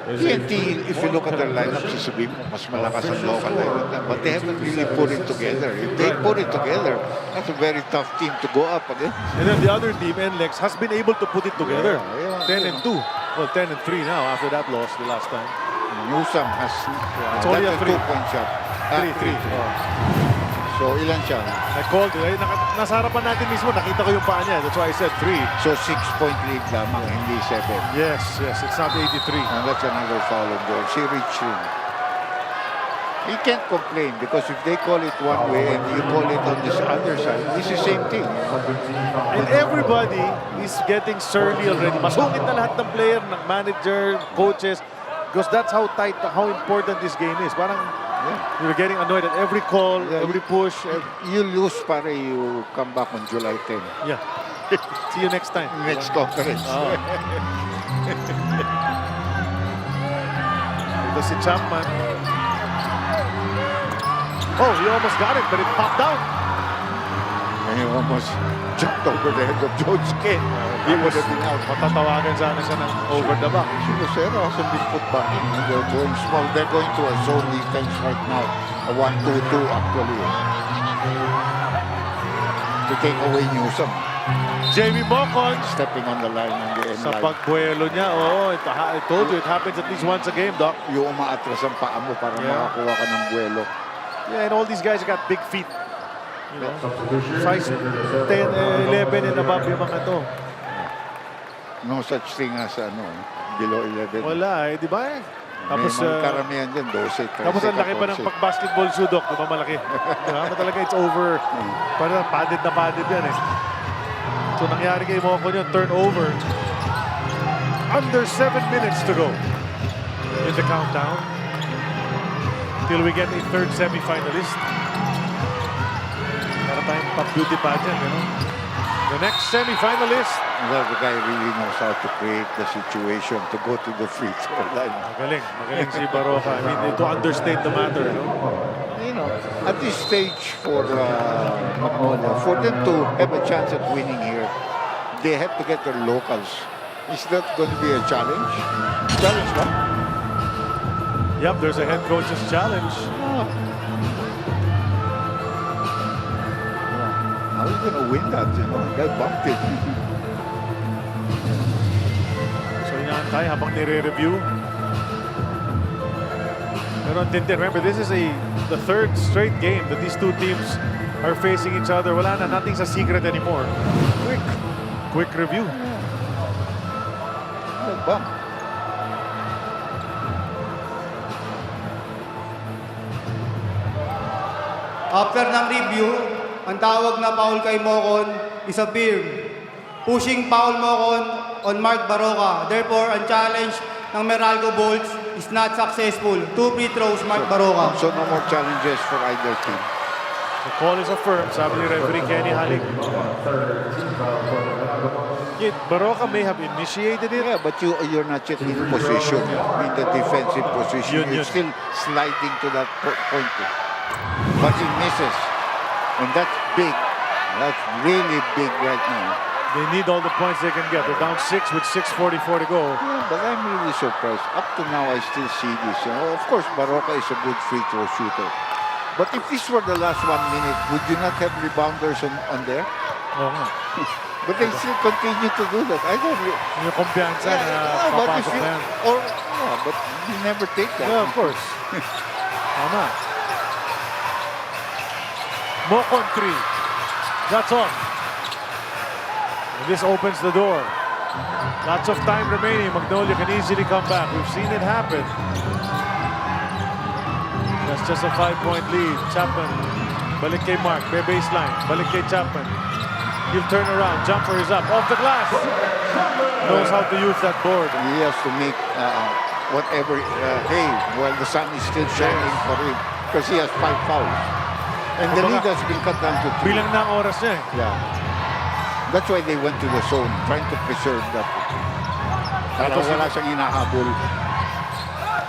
TNT, if you look at their lineup, sasabihin mo, mas malakas ang local lineup. But they haven't really put it together. If they put it together, that's a very tough team to go up again.
And then the other team, NLEX, has been able to put it together. 10-2. Well, 10-3 now after that loss the last time.
Newsom has
it's only a
2-point shot.
3.
So, ilan siya?
I called it. Nasa harapan natin mismo, nakita ko yung paa niya. That's why I said 3.
So, 6-point lead lamang, hindi 7.
Yes. It's not 83.
And that's another foul on goal. She reached him. He can't complain because if they call it one way and you call it on this other side, it's the same thing.
And everybody is getting surly already. Masungit na lahat ng player, ng manager, coaches, because that's how tight, how important this game is. Parang you're getting annoyed at every call, every push.
You lose para you come back on July 10.
Yeah. See you next time.
Next conference.
Ito si Chapman. Oh, he almost got it, but it popped out.
He almost jumped over the head of George Ken. He would have been out.
Matatawagan sana siya ng over the back.
Lucero hasn't been put back in. They're going small. They're going to a zone defense right now. A 1-2-2 actually. To take away Newsom.
Jamie Mocon.
Stepping on the line on the end
Sa
line.
pagbuelo niya, I told you, it happens at least once a game, Doc.
Yung umaatras ang paa mo para makakuha ka ng buelo.
Yeah, and all these guys got big feet. You know, size 10, 11 and above yung mga to.
No such thing as below 11.
Wala di ba? Tapos,
karamihan dyan, 12, 13,
tapos ang laki pa ng pag-basketball sudok, di ba malaki? Diba? Talaga it's over. Parang padded na padded yan eh. So nangyari kay Mocon yun, turnover. Under 7 minutes to go in the countdown. Till we get a third semi-finalist. Para tayong pa-beauty pageant, you know? The next semi-finalist.
Well, the guy really knows how to create the situation to go to the free throw line.
Magaling si Baroka. I mean, to understate the matter, no?
You know, at this stage for Magnolia, for them to have a chance at winning here, they have to get their locals. Is that going to be a challenge? Challenge, no?
Yep, there's a head coach's challenge.
How are you going to win that? You know, guy bumped it.
So inaantay habang nire-review. Pero remember, this is the third straight game that these two teams are facing each other. Wala na, nothing's a secret anymore. Quick review.
Bump.
After ng review, ang tawag na foul kay Mocon is a firm. Pushing foul Mocon on Mark Baroka. Therefore, ang challenge ng Meralco Bolts is not successful. 2 free throws, Mark Baroka.
So no more challenges for either team.
The call is affirmed, sabi ni referee Kenny Halig. Yeah, Baroka may have initiated it.
Yeah, but you're not yet in position, in the defensive position. You're still sliding to that point. But he misses. And that's big. That's really big right now.
They need all the points they can get. They're down 6 with 6:44 to go.
Yeah, but I'm really surprised. Up to now, I still see this. You know, of course, Baroka is a good free throw shooter. But if this were the last 1 minute, would you not have rebounders on there? But they still continue to do that. I don't know.
Yung kumpiyansa na papasok na yan.
But you never take that.
Yeah, of course. Tama. Mocon 3. That's all. And this opens the door. Lots of time remaining. Magnolia can easily come back. We've seen it happen. That's just a 5-point lead. Chapman. Balik kay Mark. May baseline. Balik kay Chapman. He'll turn around. Jumper is up. Off the glass. Knows how to use that board.
He has to make whatever hay while the sun is still shining for him. Because he has 5 fouls. And the lead has been cut down to 3.
Bilang na ang oras niya.
Yeah. That's why they went to the zone, trying to preserve that. Para wala siyang hinahabol.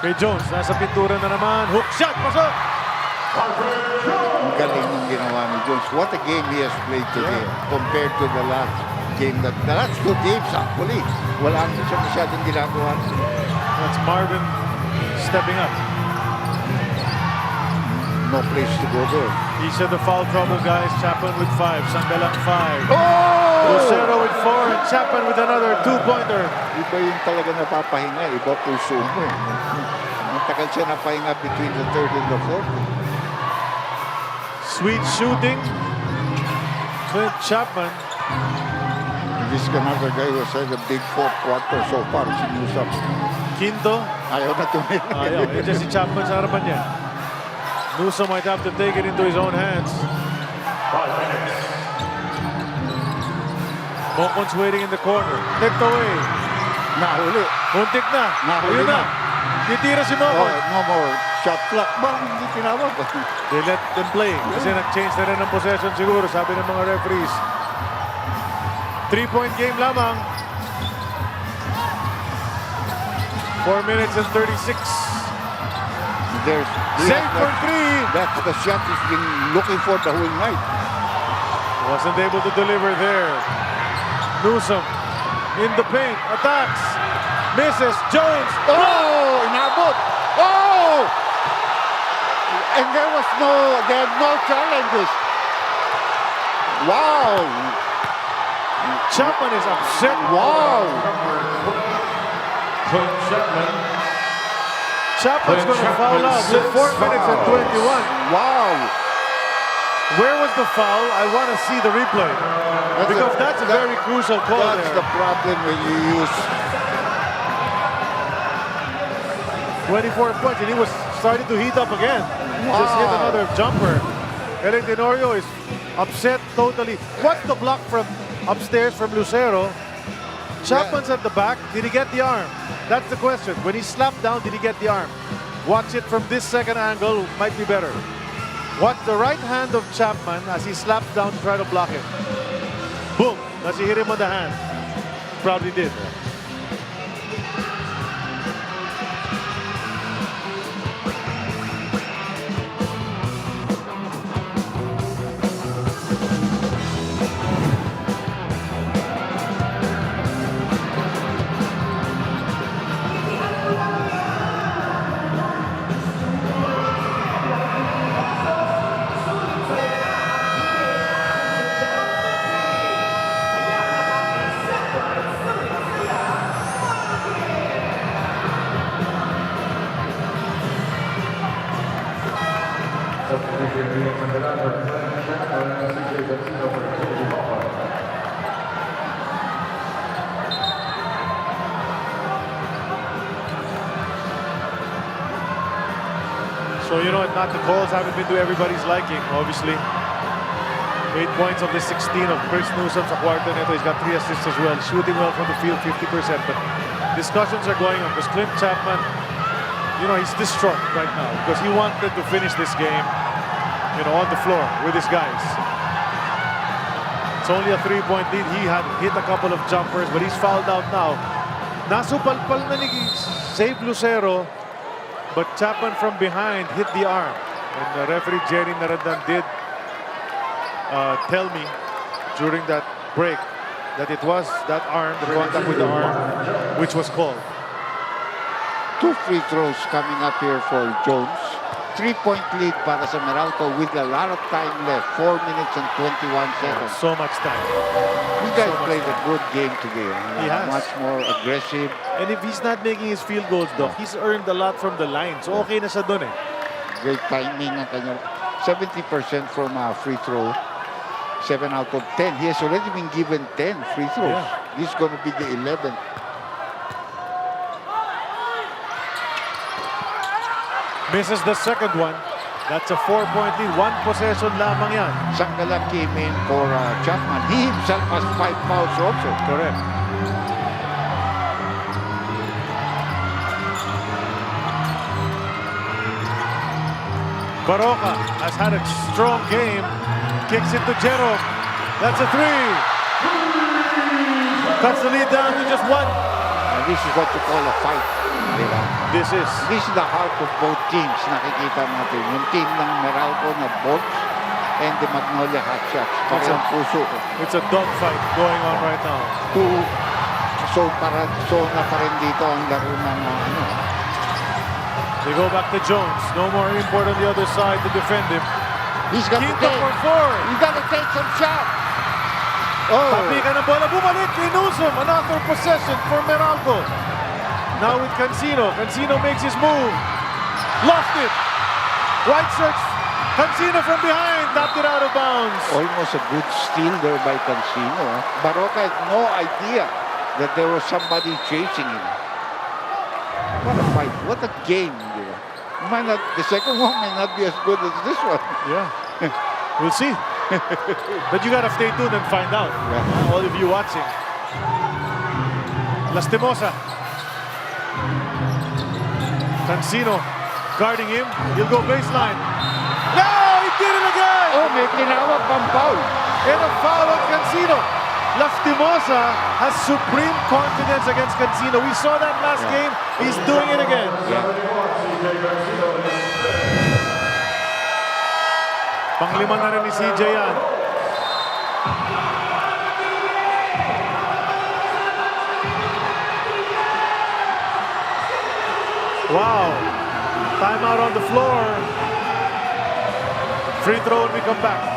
Kay Jones, nasa pintura na naman. Hook shot, pasok!
Ang galing ng ginawa ni Jones. What a game he has played today compared to the last game. The last 2 games, actually. Wala na siya masyadong ginagawa.
That's Marvin stepping up.
No place to go there.
These are the foul trouble guys. Chapman with 5, Sangalang 5. Oh! Lucero with 4, and Chapman with another 2-pointer.
Iba yung talaga napapahinga. Iba puso mo. Matagal siya napahinga between the 3rd and the 4th.
Sweet shooting. Clint Chapman.
This is another guy who had a big 4th quarter so far. Sinusap.
Quinto.
Ayaw na tumili.
Ayaw. Ito si Chapman sa harapan niya. Nusa might have to take it into his own hands.
5 minutes.
Mocon's waiting in the corner. Tipped away.
Nahuli.
Muntik na.
Nahuli na.
Titira si Mocon.
No more shot clock. Ba, hindi tinawag.
They let them play. Kasi nag-change na rin ang possession siguro, sabi ng mga referees. 3-point game lamang. 4 minutes and 36.
There's
Save for 3.
That's the shot he's been looking for the whole night.
Wasn't able to deliver there. Newsom in the paint, attacks, misses, Jones.
Oh, inabot. Oh! And there had no challenges. Wow!
Chapman is upset.
Wow!
Chapman's going to foul out with 4 minutes and 21.
Wow!
Where was the foul? I want to see the replay. Because that's a very crucial call
That's
there.
the problem when you use
24 points, and he was starting to heat up again. Just hit another jumper. LA Tenorio is upset totally. What's the block from upstairs from Lucero? Chapman's at the back. Did he get the arm? That's the question. When he slapped down, did he get the arm? Watch it from this second angle. Might be better. Watch the right hand of Chapman as he slaps down to try to block it. Boom! Does he hit him on the hand? Probably did. So, you know, not the calls haven't been to everybody's liking, obviously. 8 points of the 16 of Chris Newsom sa kwarto nito. He's got 3 assists as well. Shooting well from the field, 50%. But discussions are going on because Clint Chapman, you know, he's distraught right now because he wanted to finish this game, you know, on the floor with his guys. It's only a 3-point lead. He had hit a couple of jumpers, but he's fouled out now. Nasupalpal na ni save Lucero. But Chapman from behind hit the arm. And the referee Jerry Narandan did tell me during that break that it was that arm, the contact with the arm, which was called.
2 free throws coming up here for Jones. 3-point lead para sa Meralco with a lot of time left. 4 minutes and 21 seconds.
So much time.
You guys played a good game today.
He has.
Much more aggressive.
And if he's not making his field goals, Doc, he's earned a lot from the line. So okay na siya dun eh.
Great timing ng kanya. 70% from free throw. 7 out of 10. He has already been given 10 free throws.
Yeah.
This is going to be the 11th.
Misses the second one. That's a 4-point lead. 1 possession lamang yan.
Sangala came in for Chapman. He himself has 5 fouls also.
Correct. Baroka has had a strong game. Kicks it to Jero. That's a 3. Cuts the lead down to just 1.
And this is what you call a fight. Diba?
This is
the heart of both teams. Nakikita natin. Yung team ng Meralco na Bolts and the Magnolia Hotshots. Parang puso.
It's a dogfight going on right now.
So na pa rin dito ang laro ng
They go back to Jones. No more import on the other side to defend him.
He's got to take.
For 4.
He's got to take some shot. Oh.
Papikan ng bola. Bumalik kay Newsom. Another possession for Meralco. Now with Cancino. Cancino makes his move. Lost it. Right search. Cancino from behind. Tapped it out of bounds.
Almost a good steal there by Cancino. Baroka had no idea that there was somebody chasing him. What a fight. What a game. The second one may not be as good as this one.
Yeah. We'll see. But you gotta stay tuned and find out. Yeah. All of you watching. Lastimosa. Cancino guarding him. He'll go baseline. No! He did it again!
Oh, may tinawag pang foul.
And a foul on Cancino. Lastimosa has supreme confidence against Cancino. We saw that last game. He's doing it again. Panglima na rin ni CJ yan. Wow. Timeout on the floor. Free throw and we come back.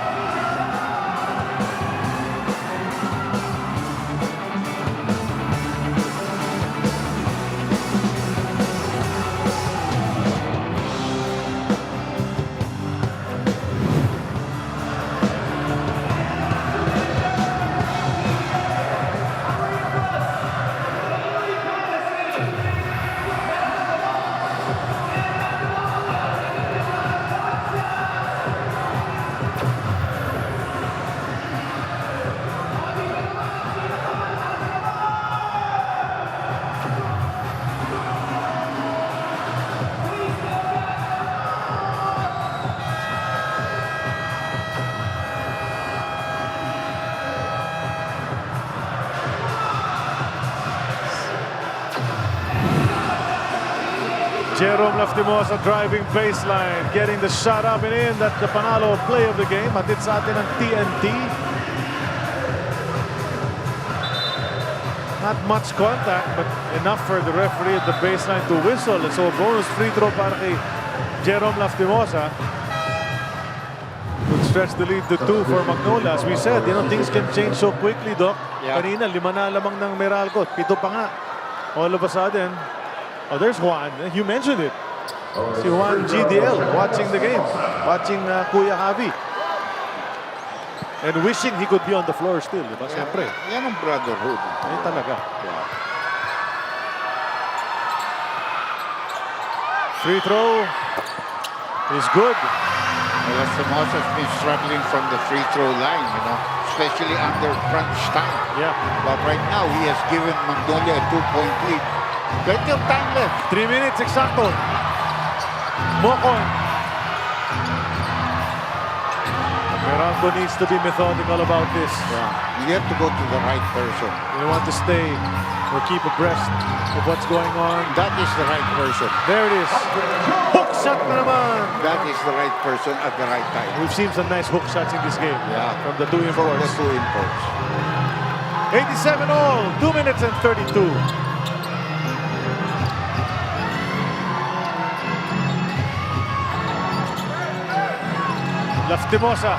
Jerome Laftimosa driving baseline, getting the shot up and in. That's the panalo play of the game. Hatid sa atin ng TNT. Not much contact, but enough for the referee at the baseline to whistle. So bonus free throw para kay Jerome Laftimosa. Would stretch the lead to 2 for Magnolia. As we said, things can change so quickly, Doc.
Yeah.
Kanina, 5 na lamang ng Meralco. 7 pa nga. All of a sudden, oh, there's Juan. You mentioned it. Si Juan GDL watching the game. Watching Kuya Javi. And wishing he could be on the floor still. Diba? Siyempre.
Yan ang brotherhood.
Yan talaga. Free throw is good.
Well, Laftimosa's been struggling from the free throw line, especially under crunch time.
Yeah.
But right now, he has given Magnolia a 2-point lead. Plenty of time left.
3 minutes exacto. Mocon. Meralco needs to be methodical about this.
You have to go to the right person.
You want to stay or keep abreast of what's going on.
That is the right person.
There it is. Hook shot na naman.
That is the right person at the right time.
We've seen some nice hook shots in this game.
Yeah.
From the 2 imports.
The 2 imports.
87 all. 2 minutes and 32. Laftimosa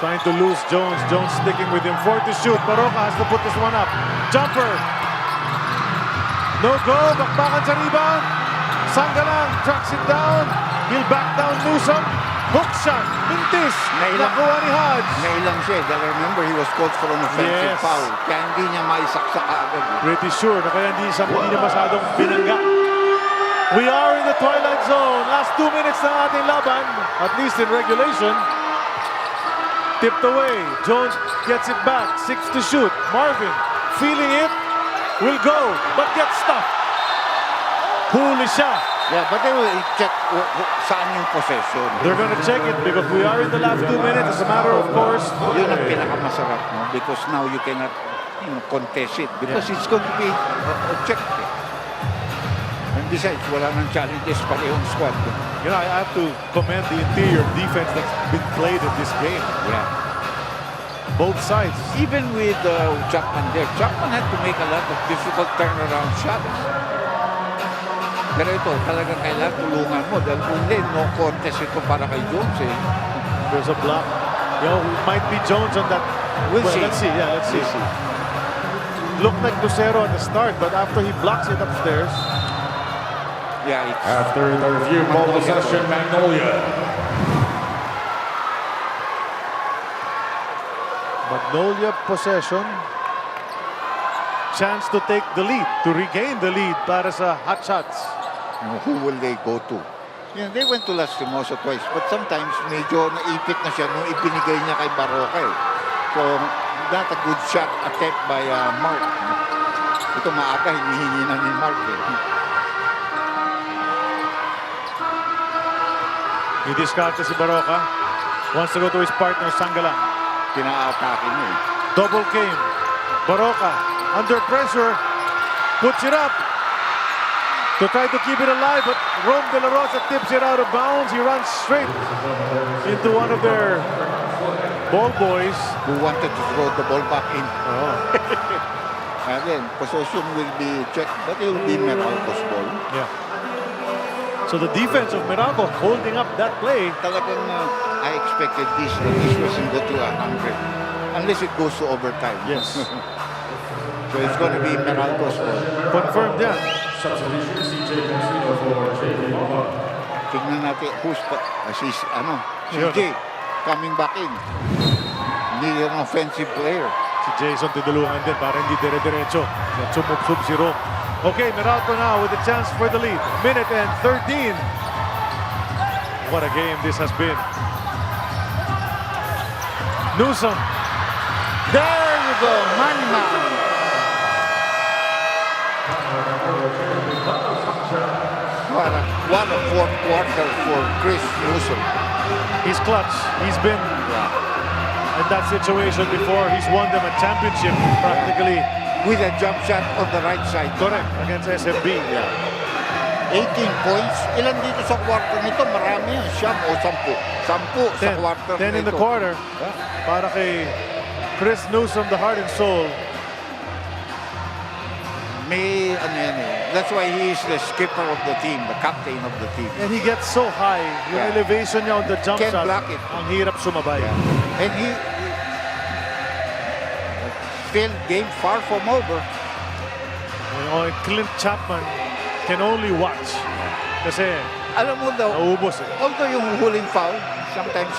trying to lose Jones. Jones sticking with him. 4 to shoot. Baroka has to put this one up. Jumper. No go. Bakbakan sa rebound. Sangalang tracks it down. He'll back down Newsom. Hook shot. Mintis. Nakuha ni Hodge.
Nailang siya. Dahil remember, he was called for an offensive foul. Kaya hindi niya maisaksak agad.
Pretty sure na kaya hindi niya masyadong binangga. We are in the twilight zone. Last 2 minutes ng ating laban, at least in regulation. Tipped away. Jones gets it back. 6 to shoot. Marvin feeling it. Will go, but gets stuffed. Huli siya.
Yeah, but they will check saan yung possession.
They're gonna check it because we are in the last 2 minutes. As a matter of course.
Yun ang pinakamasarap, because now you cannot contest it because it's going to be checked. And besides, wala nang challenges parehong squad.
I have to commend the interior defense that's been played in this game.
Yeah.
Both sides.
Even with Chapman there, Chapman had to make a lot of difficult turnaround shots. Pero ito, talagang kailangan tulungan mo. Dahil kung hindi, no contest ito para kay Jones.
There's a block. It might be Jones on that.
We'll see.
Let's see. Yeah, let's see. Looked like Lucero at the start, but after he blocks it upstairs.
Yeah.
After the review, ball possession, Magnolia.
Magnolia possession. Chance to take the lead, to regain the lead para sa Hotshots.
Who will they go to? They went to Lastimosa twice, but sometimes medyo naipit na siya nung ibinigay niya kay Baroka. So, not a good shot attempt by Mark. Ito maaga, hinihingi na ni Mark.
Didiskarte si Baroka. Wants to go to his partner, Sangalang.
Pina-atake niya.
Double game. Baroka, under pressure, puts it up to try to keep it alive, but Rome De La Rosa tips it out of bounds. He runs straight into one of their ball boys
who wanted to throw the ball back in. And then possession will be checked, but it will be Meralco's ball.
Yeah. So the defense of Meralco holding up that play.
Talagang I expected this. This wasn't go to 100. Unless it goes to overtime.
Yes.
So it's going to be Meralco's score.
Confirmed yan.
Tignan natin who's CJ coming back in. Need an offensive player.
Si Jason tutulungan din para hindi dire-diretso. Sumubsub si Rome. Okay, Meralco now with a chance for the lead. Minute and 13. What a game this has been. Newsom.
There you go, man. What a fourth quarter for Chris Newsom.
He's clutch. He's been in that situation before. He's won them a championship practically.
With a jump shot on the right side.
Correct, against SMB.
Yeah. 18 points. Ilan dito sa quarter nito? Marami yan. 10 o 10. 10 sa quarter
10 in the
nito.
quarter. Para kay Chris Newsom, the heart and soul.
May, that's why he is the skipper of the team, the captain of the team.
And he gets so high. Yung elevation niya on the jump
Can't
shot.
block it.
Ang hirap sumabay.
And he still game far from over.
Clint Chapman can only watch. Kasi
alam mo daw,
naubos eh.
although yung huling foul, sometimes,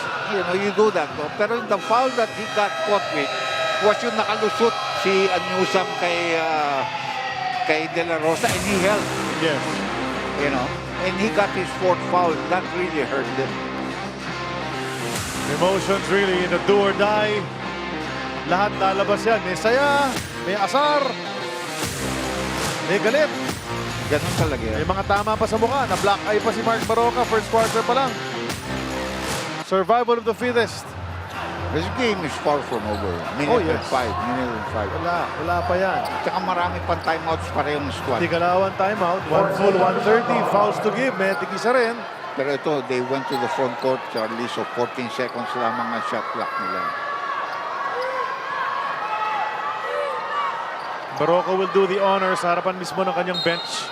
you do that. No? Pero the foul that he got caught with was yung nakalusot si Newsom kay De La Rosa and he held.
Yes.
And he got his fourth foul. That really hurt him.
Emotions really in the do or die. Lahat lalabas yan. May saya, may asar, may galit.
Ganun talaga yan.
May mga tama pa sa mukha. Na black eye pa si Mark Baroka. First quarter pa lang. Survival of the fittest.
This game is far from over. Minute and 5.
Wala pa yan.
Tsaka marami pang timeouts parehong squad.
Tigalawan timeout. 1 full, 130. Fouls to give. May tigisa rin.
Pero ito, they went to the front court, Charlie. So 14 seconds lamang ang shot clock nila.
Baroka will do the honors sa harapan mismo ng kanyang bench.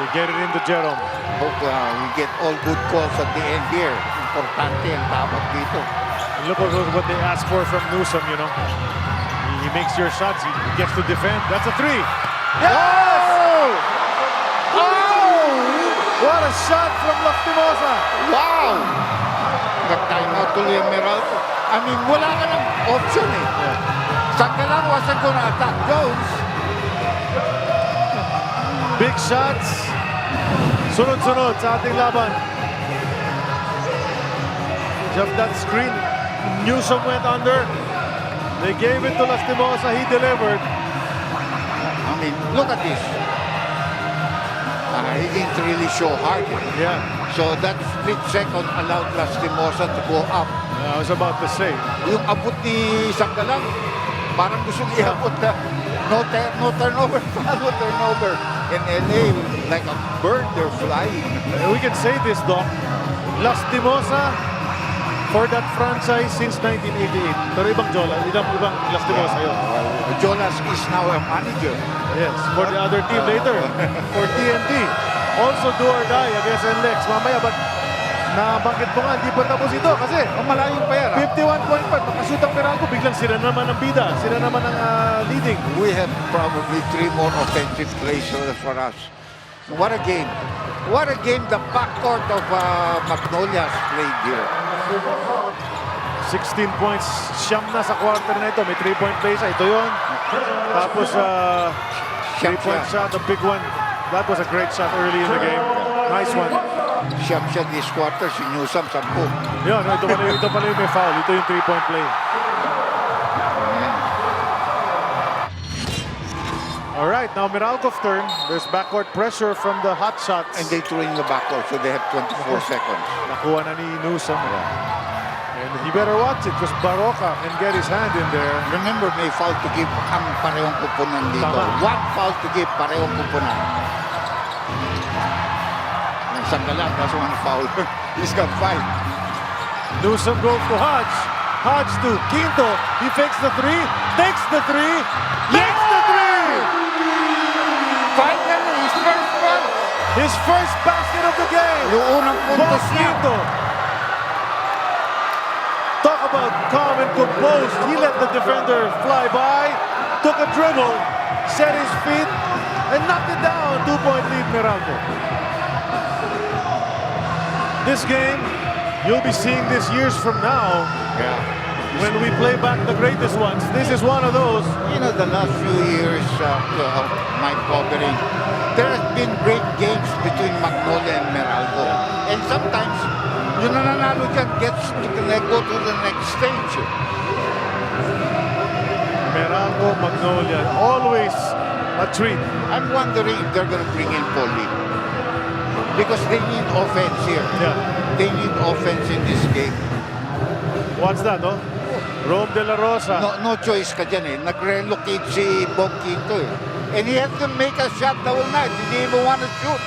They get it into Jerome.
Hope we get all good calls at the end here. Importante ang tawag dito.
And look what they ask for from Newsom, He makes your shots. He gets to defend. That's a 3. Yes! Oh! What a shot from Lastimosa.
Wow! Nag-timeout tuloy ang Meralco. I mean, wala ka ng option eh. Sanggalang wasn't gonna attack Jones.
Big shots. Sunod-sunod sa ating laban. Just that screen. Newsom went under. They gave it to Lastimosa. He delivered.
I mean, look at this. He didn't really show hard.
Yeah.
So that split second allowed Lastimosa to go up.
I was about to say.
Yung abot ni Sanggalang, parang gusto niya abot na no turnover, no turnover. In LA, like a bird, they're flying.
We can say this, Doc. Lastimosa for that franchise since 1988. Pero ibang Lastimosa yun.
Jonas is now a manager.
Yes, for the other team later. For TNT. Also do or die against NLEX. Mamaya, but nabanggit mo nga, hindi pa tapos ito kasi
malayo pa yan.
51.5. Makashoot ang Meralco, biglang sila naman ang bida. Sila naman ang leading.
We have probably 3 more offensive plays for us. What a game. What a game the backcourt of Magnolia's played here.
16 points. Siyam na sa quarter na ito. May 3-point play siya. Ito yun. Tapos 3-point shot, a big one. That was a great shot early in the game. Nice one.
Siyam siya this quarter. Si Newsom, 10.
Yun, ito pala yung may foul. Ito yung 3-point play. All right, now Meralco's turn. There's backcourt pressure from the Hotshots.
And they threw in the backcourt, so they have 24 seconds.
Nakuha na ni Newsom. And he better watch it because Baroka can get his hand in there.
Remember, may foul to give ang parehong kupunan dito.
Tama.
One foul to give, parehong kupunan. Sanggalang, that's one foul. He's got 5.
Newsom goes to Hodge. Hodge to Quinto. He fakes the 3. Takes the 3. Makes the 3!
Finally, his first
His first basket of the game.
Yung unang puntos niya.
Quinto. Talk about calm and composed. He let the defender fly by, took a dribble, set his feet, and knocked it down. 2-point lead, Meralco. This game, you'll be seeing this years from now.
Yeah.
When we play back the greatest ones. This is one of those.
You know, the last few years of my covering, there has been great games between Magnolia and Meralco. And sometimes, yung nananalo dyan gets to go to the next stage.
Meralco, Magnolia, always a treat.
I'm wondering if they're going to bring in Poli. Because they need offense here.
Yeah.
They need offense in this game.
What's that, oh? Rome De La Rosa.
No choice ka dyan eh. Nag-relocate si Bob Quinto eh. And he had to make a shot the whole night. He didn't even want to shoot.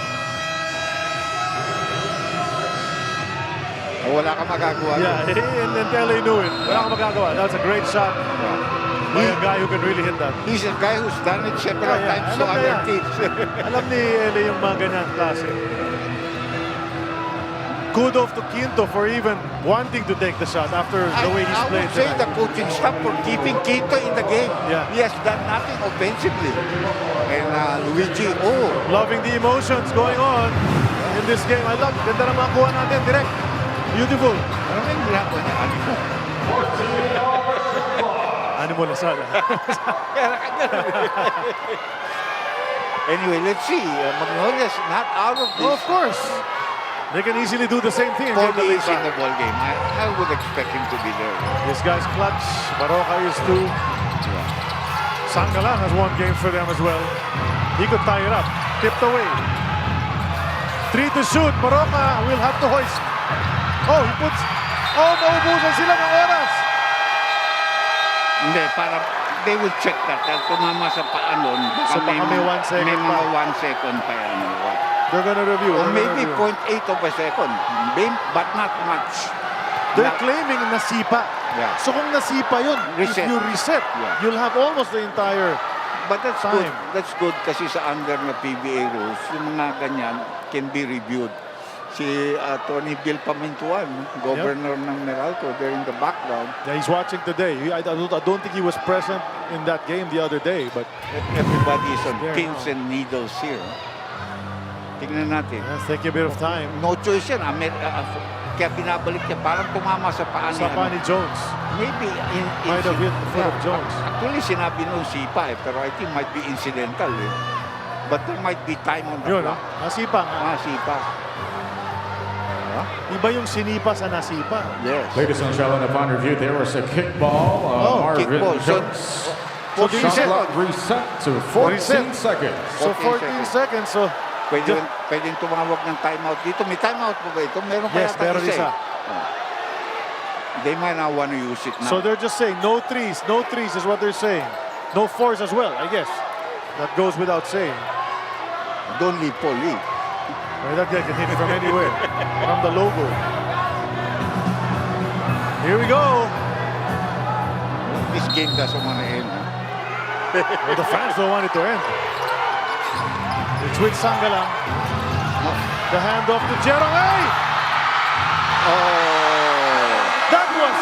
Wala ka magagawa.
Yeah, and LA knew it. Wala ka magagawa. That's a great shot by a guy who can really hit that.
He's a guy who's done it several times to other teams.
Alam ni LA yung mga ganyan klase. Kudos to Quinto for even wanting to take the shot after the way he's played.
I would say the coaching staff for keeping Quinto in the game.
Yeah.
He has done nothing offensively. And Luigi,
loving the emotions going on in this game. I love it. Ganda na makuha natin direct. Beautiful. Animal na sana.
Anyway, let's see. Magnolia's not out of this.
Oh, of course. They can easily do the same thing.
Poli is in the ball game. I would expect him to be there.
This guy's clutch. Baroka is too. Sangalan has one game for them as well. He could tie it up. Tipped away. 3 to shoot. Baroka will have to hoist. Oh, he puts... Oh, maubusan sila ng oras.
Hindi, para they will check that. Dahil tumama sa paa nun.
So baka may 1 second
may mga
pa.
1 second pa yan.
They're gonna review.
Or maybe 0.8 of a second. But not much.
They're claiming nasipa.
Yeah.
So kung nasipa yun,
Reset.
if you reset, you'll have almost the entire
But that's
time.
good. That's good kasi sa under na PBA rules, yung mga ganyan can be reviewed. Si Tony Bill Pamintuan, governor ng Meralco, they're in the background.
Yeah, he's watching today. I don't think he was present in that game the other day, but
Everybody is on
there
pins
now.
and needles here. Tingnan natin.
Let's take a bit of time.
No choice yan. Kaya binabalik niya, parang tumama sa paa
Sa paa ni Jones.
Maybe
Might have hit the foot of Jones.
Actually, sinabi nung sipa pero I think might be incidental But there might be time on the
Yun,
clock.
nasipa nga.
Nasipa.
Iba yung sinipa sa nasipa.
Yes.
Ladies and gentlemen, upon review, there was a kickball. Marvin
kickball.
Jones.
So did he
Shot
set?
clock reset to 14 seconds.
So 14 seconds. So
Pwedeng tumawag ng timeout dito. May timeout po ba ito? Meron pa
yes,
yata
meron isa.
They might not want to use it now.
So they're just saying no threes. No threes is what they're saying. No fours as well, I guess. That goes without saying.
Don't leave Paul, leave.
Well, that guy can hit from anywhere. From the logo. Here we go.
This game doesn't want to end.
Well, the fans don't want it to end. It's with Sangalang. The handoff to Jerome. Hey!
Oh!
That was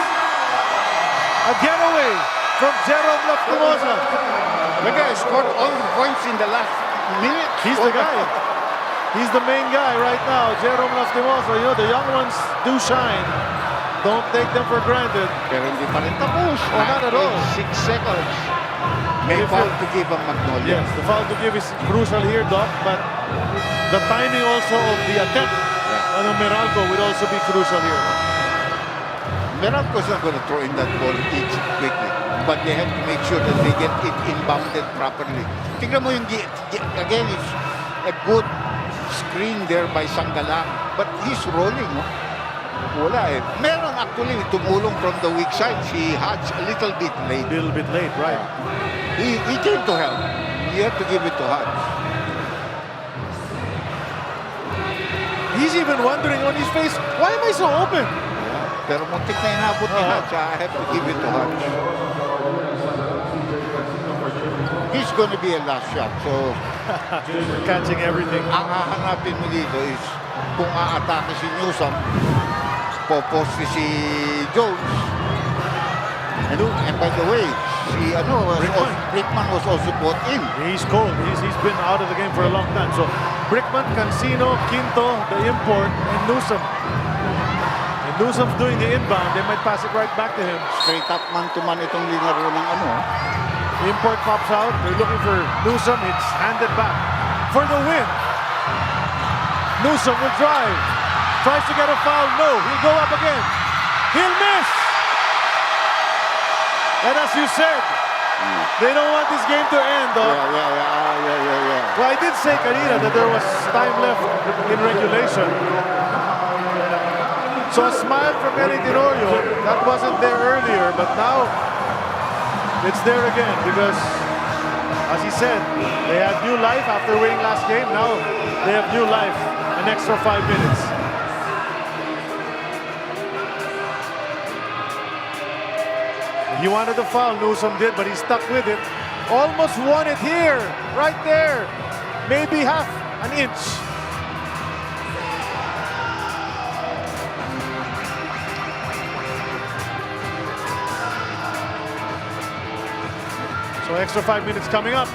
a getaway from Jerome Lastimosa.
The guy scored all the points in the last minute.
He's the guy. He's the main guy right now, Jerome Lastimosa. You know, the young ones do shine. Don't take them for granted.
Pero hindi pa rin tapos.
Oh, not at all.
6 seconds.
May foul to give ang Magnolia.
Yes, the foul to give is crucial here, Doc, but the timing also of the attempt on Meralco would also be crucial here.
Meralco's not going to throw in that ball quickly. But they have to make sure that they get it inbounded properly. Tignan mo yung, again, it's a good screen there by Sangalang. But he's rolling, no? Wala eh. Meron actually tumulong from the weak side. Si Hodge a little bit late.
A little bit late, right.
He came to help. You have to give it to Hodge.
He's even wondering on his face, why am I so open?
Pero muntik na inabot ni Hodge. I have to give it to Hodge. He's going to be a last shot. So
Catching everything.
Ang hahanapin mo dito is kung aatake si Newsom, poposte si Jones. And by the way, si Brickman was also brought in.
He's cold. He's been out of the game for a long time. So Brickman, Cancino, Quinto, the import, and Newsom. And Newsom's doing the inbound. They might pass it right back to him.
Straight up man-to-man itong linaro ng
The import pops out. They're looking for Newsom. It's handed back for the win. Newsom will drive. Tries to get a foul. No. He'll go up again. He'll miss. And as you said, they don't want this game to end, though.
Yeah.
Well, I did say kanina that there was time left in regulation. So a smile from Eli Tenorio, that wasn't there earlier, but now it's there again because, as he said, they had new life after winning last game. Now they have new life, an extra 5 minutes. He wanted to foul, Newsom did, but he stuck with it. Almost won it here, right there. Maybe half an inch. So extra 5 minutes coming up.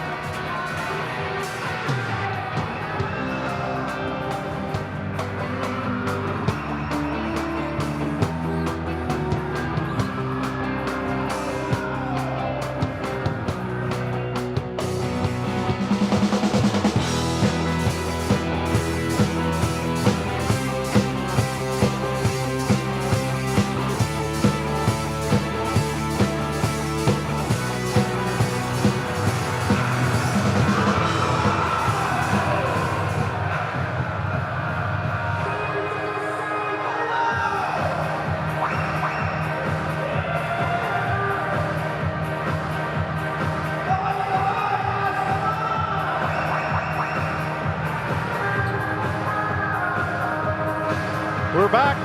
We're back.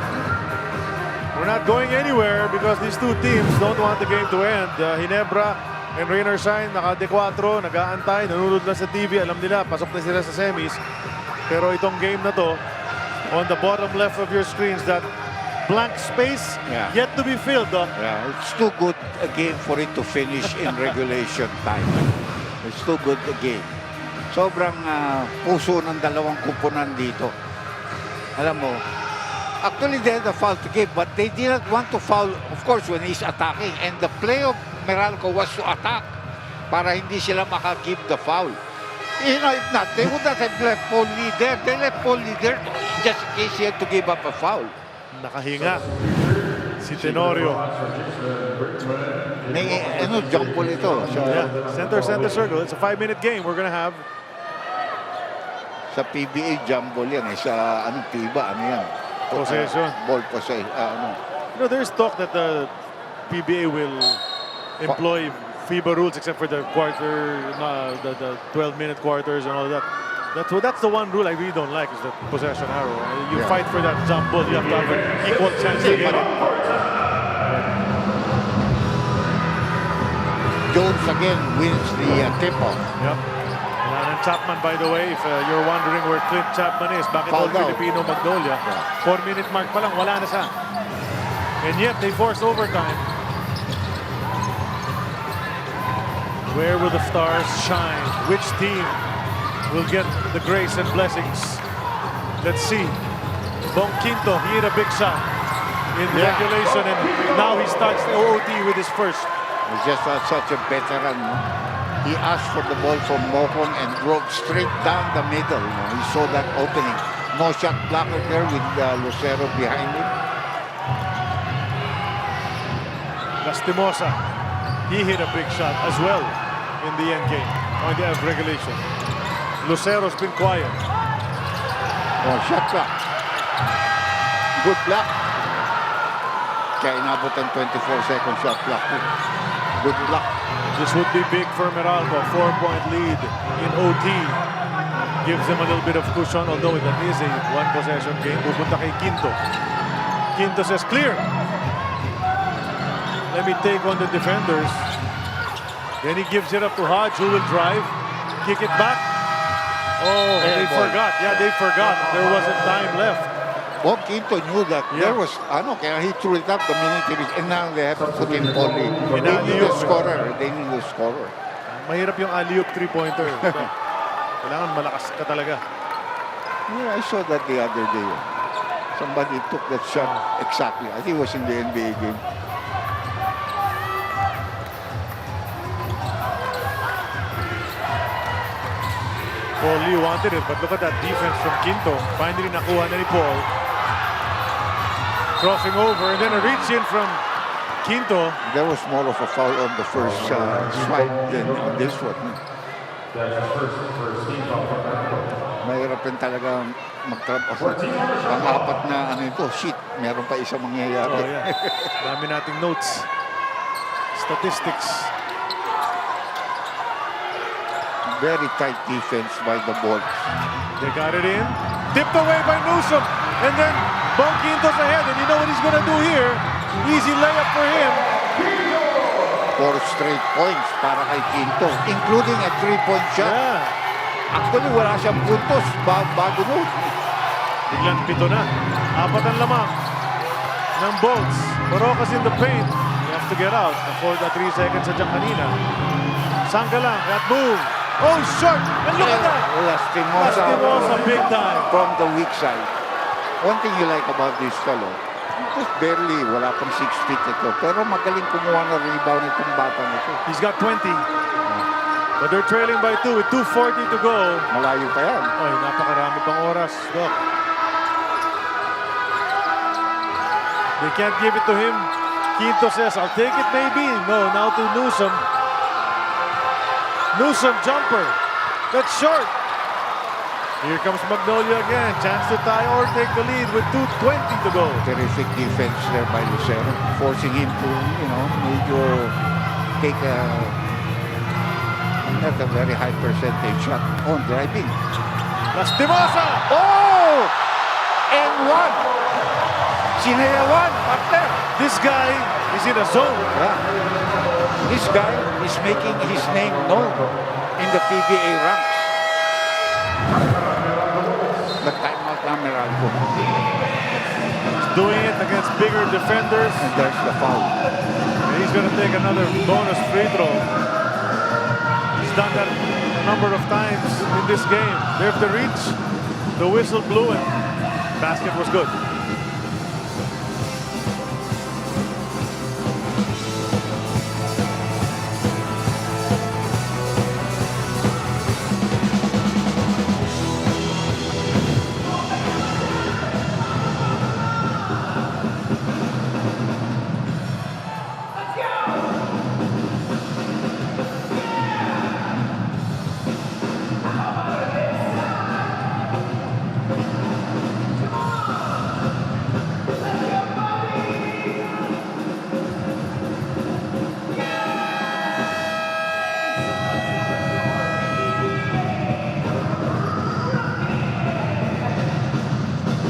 We're not going anywhere because these two teams don't want the game to end. Ginebra and Rainer Shine, naka-4, nag-aantay, nanonood lang sa TV. Alam nila, pasok na sila sa semis. Pero itong game na to, on the bottom left of your screens, that blank space yet to be filled.
Yeah, it's too good a game for it to finish in regulation time. It's too good a game. Sobrang puso ng dalawang kupunan dito. Alam mo, actually they had a foul to give, but they did not want to foul, of course, when he's attacking. And the play of Meralco was to attack para hindi sila maka-give the foul. You know, if not, they would not have left Paul Lee there. They left Paul Lee there just in case he had to give up a foul.
Nakahinga si Tenorio.
May jump ball ito. So,
center circle. It's a 5-minute game we're gonna have.
Sa PBA jump ball yan. Sa FIBA, yan?
Possession.
Ball possession.
You know, there's talk that the PBA will employ FIBA rules except for the the 12-minute quarters and all that. That's the one rule I really don't like, is the possession arrow. You fight for that jump ball, you have to have an equal chance to get it.
Jones again wins the tip-off.
Yep. And Chapman, by the way, if you're wondering where Clint Chapman is, bakit all Filipino Magnolia, 4-minute mark pa lang, wala na siya. And yet, they force overtime. Where will the stars shine? Which team will get the grace and blessings? Let's see. Bong Quinto, he hit a big shot in regulation, and now he starts the OT with his first.
He's just such a veteran. No? He asked for the ball from Mokong and drove straight down the middle. No? He saw that opening. No shot blocker there with Lucero behind him.
Lastimosa, he hit a big shot as well in the end game, on the regulation. Lucero's been quiet.
Oh, shot clock. Good block. Kaya inabot ang 24-second shot clock. Good luck.
This would be big for Meralco. 4-point lead in OT. Gives them a little bit of cushion, although that is a one-possession game. Pupunta kay Quinto. Quinto says, clear. Let me take on the defenders. Then he gives it up to Hodge, who will drive. Kick it back. Oh, they forgot. Yeah, they forgot. There wasn't time left.
Bob Quinto knew that there was, kaya he threw it up the minute he reached, and now they have to put in volley. They need a scorer. They need a scorer.
Mahirap yung alley-oop three-pointer. Kailangan malakas ka talaga.
Yeah, I saw that the other day. Somebody took that shot exactly. I think it was in the NBA game.
Paul Lee wanted it, but look at that defense from Quinto. Finally nakuha na ni Paul. Crossing over, and then a reach in from Quinto.
There was more of a foul on the first swipe than on this one. Mahirap rin talaga mag-trap ako. Pang-apat na shit, meron pa isang mangyayari.
Oh, yeah. Dami nating notes. Statistics.
Very tight defense by the Bolts.
They got it in. Tipped away by Newsom. And then Bob Quinto's ahead. And you know what he's going to do here? Easy layup for him.
4 straight points para kay Quinto, including a 3-point shot.
Yeah.
Actually, wala siyang puntos bago nun.
Biglang 7 na. 4 ang lamang ng Bolts. Barocas in the paint. He has to get out. Na 3 seconds sa dyan kanina. Sangka lang. That move. Oh, short! And look at that! Lastimosa, big time.
From the weak side. One thing you like about this fellow, just barely, wala pang 6 feet ito. Pero magaling kumuha ng rebound itong batang ito.
He's got 20. But they're trailing by 2 with 2:40 to go.
Malayo pa yan.
Oy, napakarami pang oras. Doc. They can't give it to him. Quinto says, I'll take it maybe. No, now to Newsom. Newsom jumper. That's short. Here comes Magnolia again. Chance to tie or take the lead with 2:20 to go.
Terrific defense there by Lucero, forcing him to, take not a very high percentage shot on driving.
Lastimosa!
Oh! And one! Sinayawan, partner!
This guy is in a zone.
Yeah. This guy is making his name known in the PBA ranks. The timeout na Meralco.
He's doing it against bigger defenders.
And there's the foul.
And he's going to take another bonus free throw. He's done that a number of times in this game. They have the reach. The whistle blew and basket was good.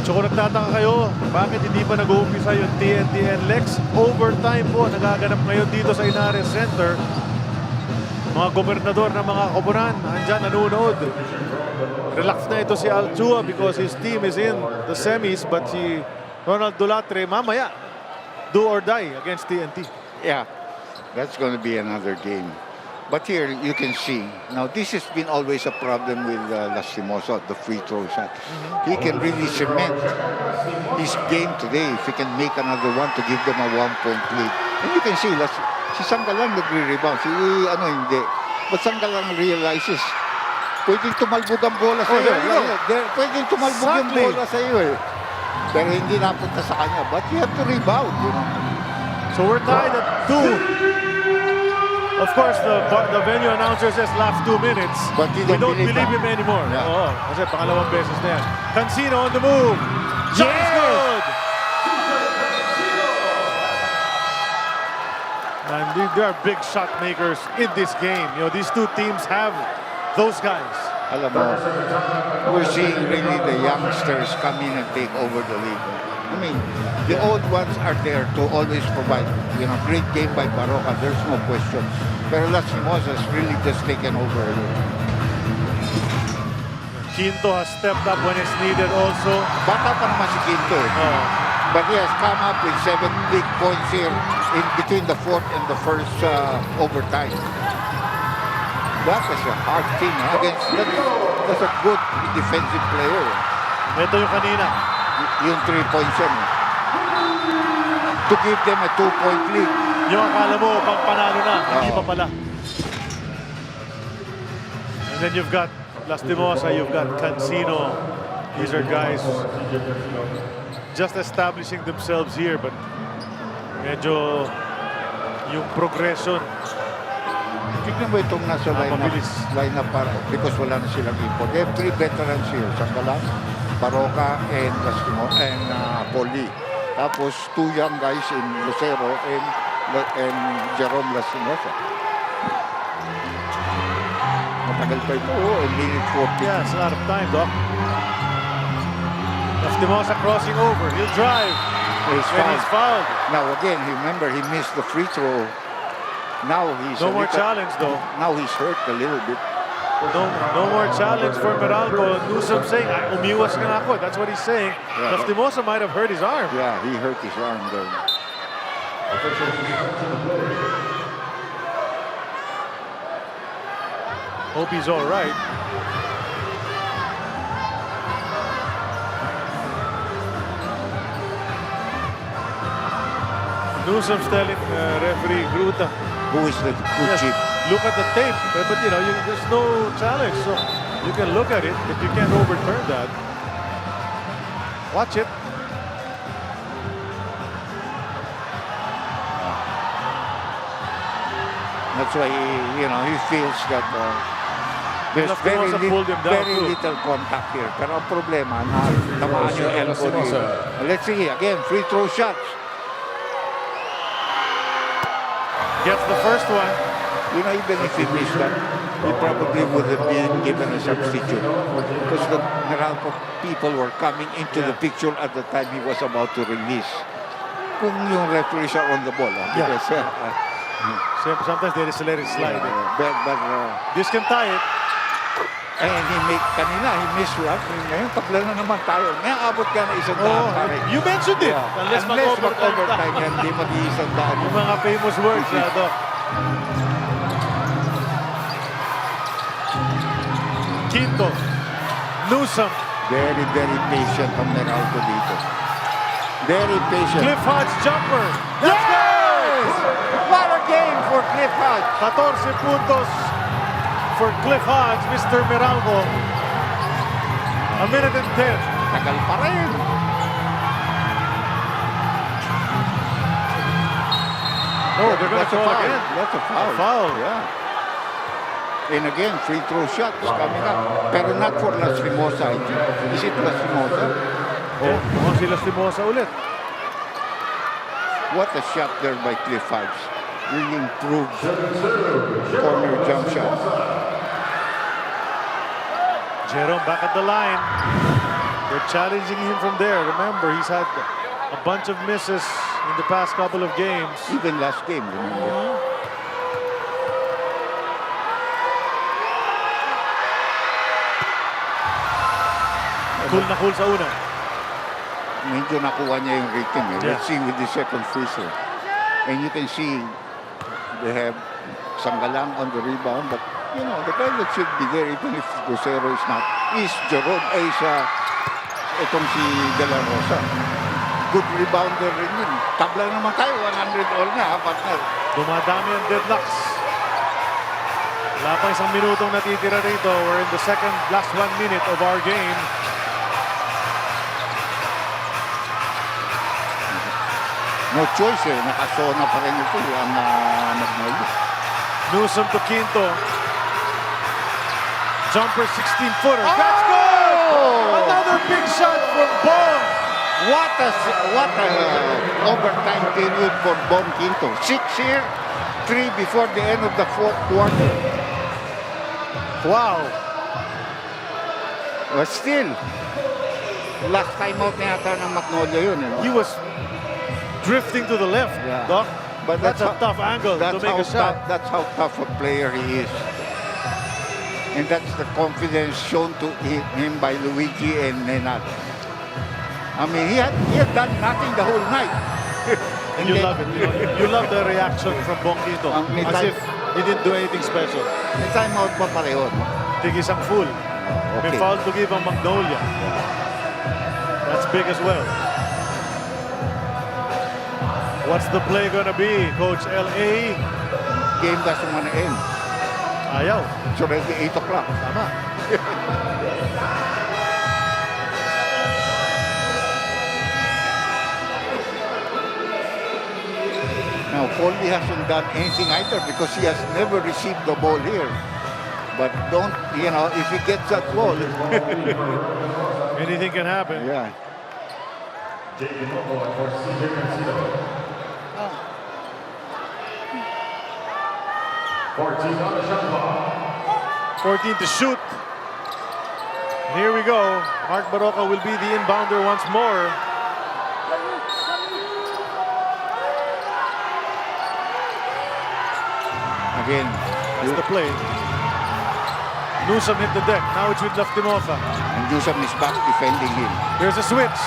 So kung nagtataka kayo, bakit hindi pa nag-uumpisa yung TNT and Lex? Overtime po nagaganap ngayon dito sa Inares Center. Mga gobernador ng mga koponan, andyan nanonood. Relax na ito si Alchua because his team is in the semis, but si Ronald Dulatre mamaya, do or die against TNT.
Yeah, that's going to be another game. But here you can see, now this has been always a problem with Lastimosa, the free throw shot. He can really cement his game today if he can make another one to give them a 1-point lead. And you can see, si Sanggalang nagre-rebound, si hindi. But Sanggalang realizes, pwedeng tumalbog ang bola sa iyo. Pwedeng tumalbog yung bola sa iyo eh. Pero hindi napunta sa kanya. But you have to rebound,
So we're tied at 2. Of course, the venue announcer says last 2 minutes.
But
we don't believe him anymore.
Yeah.
Oo, kasi pangalawang beses na yan. Cancino on the move. Shot is good. And there are big shot makers in this game. These two teams have those guys.
Alam mo, we're seeing really the youngsters come in and take over the league. I mean, the old ones are there to always provide, great game by Baroka, there's no question. Pero Lastimosa has really just taken over.
Quinto has stepped up when it's needed also.
Bata pa naman si Quinto eh. But he has come up with 7 big points here in between the fourth and the first overtime. That was a hard thing against. That's a good defensive player.
Ito yung kanina.
Yung 3 points yan. To give them a 2-point lead.
Yung akala mo, pang panalo na. Hindi pa pala. And then you've got Lastimosa, you've got Cancino. These are guys just establishing themselves here, but medyo yung progression.
Tignan mo itong nasa lineup para because wala na silang import. They have 3 veterans here. Sangalang, Baroka, and Lastimosa, and Poli. Tapos 2 young guys in Lucero and Jerome Lastimosa. Matagal pa ito. Oh, minute 40.
Yeah, it's a lot of time, Doc. Lastimosa crossing over. He'll drive.
He's
fouled.
Now again, remember, he missed the free throw. Now he's
no more challenge though.
Now he's hurt a little bit.
No more challenge for Meralco. Newsom saying, umiwas ka na ako. That's what he's saying.
Yeah,
Lastimosa might have hurt his arm.
Yeah, he hurt his arm there.
Hope he's all right. Newsom's telling referee Gruta.
Who is the chief?
Look at the tape. But you know, there's no challenge. So you can look at it, but you can't overturn that. Watch it.
That's why he feels that there's very little contact here. Pero ang problema, tamaan yung elbow dito. Let's see, again, free throw shots.
Gets the first one.
Even if he missed that, he probably would have been given a substitute. Because the Meralco people were coming into the picture at the time he was about to release. Kung yung referees are on the ball. Because,
sometimes they just let it slide.
But
this can tie it.
And kanina, he missed one. Ngayon, tabla na naman tayo. Ngayon, abot ka na isang daan pare.
You mentioned it.
Yeah.
Unless
mag-overtime yan, hindi mag-iisang daan.
Yung mga famous words, Doc. Quinto. Newsom.
Very, very patient ang Meralco dito. Very patient.
Cliff Hodge jumper.
Yes! What a game for Cliff Hodge.
14 puntos for Cliff Hodge, Mr. Meralco. A minute and 10.
Tagal pa rin.
No, they're going to call again.
That's a foul. Yeah. And again, free throw shots coming up. Pero not for Lastimosa, I think. Is it Lastimosa?
Oh, mukhang si Lastimosa ulit.
What a shot there by Cliff Hodge. Really improved corner jump shot.
Jerome back at the line. They're challenging him from there. Remember, he's had a bunch of misses in the past couple of games.
Even last game, remember?
Cool na cool sa una.
Medyo nakuha niya yung rhythm. Let's see with the second free throw. And you can see they have Sangalang on the rebound, but the guy that should be there, even if Lucero is not, is Jerome, itong si De La Rosa. Good rebounder rin yun. Tabla naman tayo, 100 all na, partner.
Dumadami ang deadlocks. Wala pa isang minutong natitira rito. We're in the last 1 minute of our game.
No choice nakasona pa rin ito ang Magnolia.
Newsom to Quinto. Jumper 16-footer. That's good! Another big shot from Bong.
What a overtime period for Bong Quinto. 6 here, 3 before the end of the fourth quarter.
Wow.
But still, last time out na yata ng Magnolia yun.
He was drifting to the left, Doc.
But
that's a tough angle to make a shot.
That's how tough a player he is.
And that's the confidence shown to him by Luigi and Nenad. I mean, he had done nothing the whole night.
And you love it. You love the reaction from Bongkito. As if he didn't do anything special.
May time out pa pareho, no?
Tigis ang full. May
Okay.
foul to give on Magnolia. That's big as well. What's the play gonna be, Coach L.A.?
Game doesn't want to end.
Ayaw.
It's already 8 o'clock.
Tama.
Now, Colby hasn't done anything either because he has never received the ball here. But don't, you know, if he gets that ball.
Anything can happen.
Yeah.
14 on the shot clock.
14 to shoot. Here we go. Mark Baroka will be the inbounder once more.
Again,
that's the play. Newsom hit the deck. Now it's with Laftimosa.
And Newsom is back defending him.
There's a switch.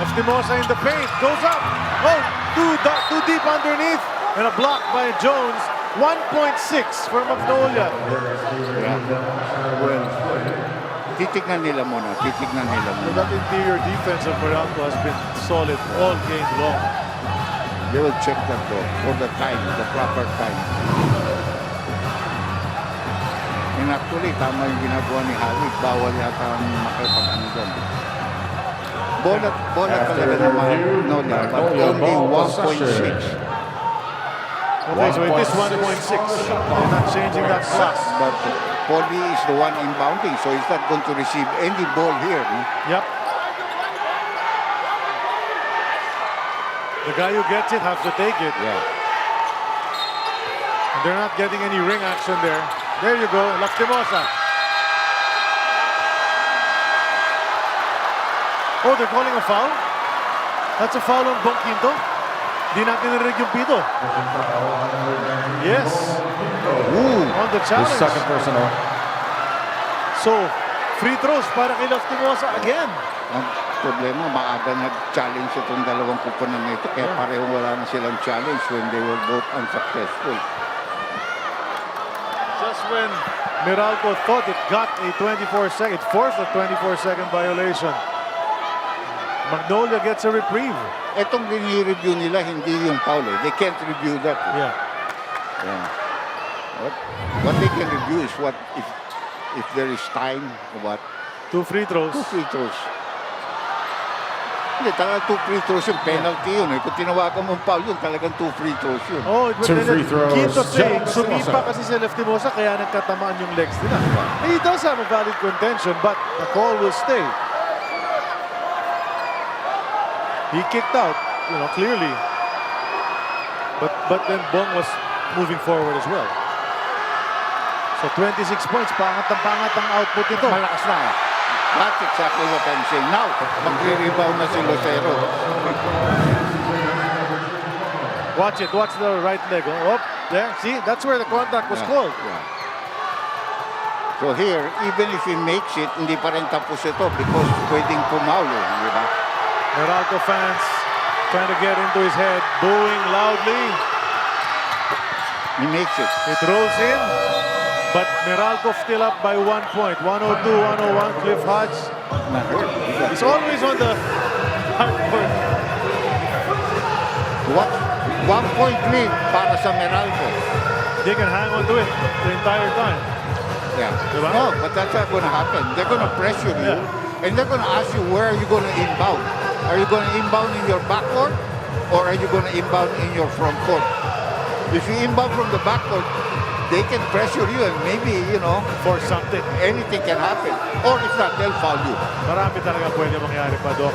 Laftimosa in the paint. Goes up. Oh, too deep underneath. And a block by Jones. 1.6 for Magnolia.
Well, titignan nila muna.
That interior defense of Meralco has been solid all game long.
They will check that though for the time, the proper time. And actually, tama yung ginagawa ni Hawik. Bawal yata ang makipag-ano doon. Bola talaga naman. No, but only 1.6.
Okay, so it is 1.6. They're not changing that clock.
But Polly is the one inbounding, so he's not going to receive any ball here. No?
Yep. The guy who gets it has to take it.
Yeah.
And they're not getting any ring action there. There you go, Laftimosa. Oh, they're calling a foul? That's a foul on Bongkinto? Di natin narinig yung pito. Yes.
Ooh.
On the challenge.
His second personal.
So, free throws para kay Laftimosa again.
Ang problema, maaga nag-challenge itong dalawang kupunan nito. Kaya pareho wala na silang challenge when they were both unsuccessful.
Just when Meralco thought it got a 24-second, forced a 24-second violation. Magnolia gets a reprieve.
Itong review nila, hindi yung foul. They can't review that.
Yeah.
What they can review is what if there is time or what.
2 free throws.
2 free throws. Hindi, talagang 2 free throws yung penalty yun. Kung tinawagan mong foul yun, talagang 2 free throws yun.
Oh, it was
2 free throws.
Quinto saying, sumipa kasi si Laftimosa kaya nagkatamaan yung legs nila. He does have a valid contention, but the call will stay. He kicked out, clearly. But then Bong was moving forward as well. So 26 points, pangat ang output nito.
Malakas na. That's exactly what I'm saying. Now, magre-rebound na si Lucero.
Watch it, watch the right leg. Oh, there, see, that's where the contact was called.
Yeah. So here, even if he makes it, hindi pa rin tapos ito because pwedeng pumaul. Di ba?
Meralco fans trying to get into his head, booing loudly.
He makes it.
It rolls in, but Meralco still up by 1 point. 102-101, Cliff Hodge. He's always on the hard court.
What? 1 point lead para sa Meralco.
They can hang on to it the entire time.
Yeah.
Diba?
No, but that's not going to happen. They're going to pressure you, and they're going to ask you where are you going to inbound. Are you going to inbound in your backcourt, or are you going to inbound in your front court? If you inbound from the backcourt, they can pressure you and maybe,
force something.
Anything can happen. Or if not, they'll foul you.
Marami talaga pwede mangyari pa, Doc.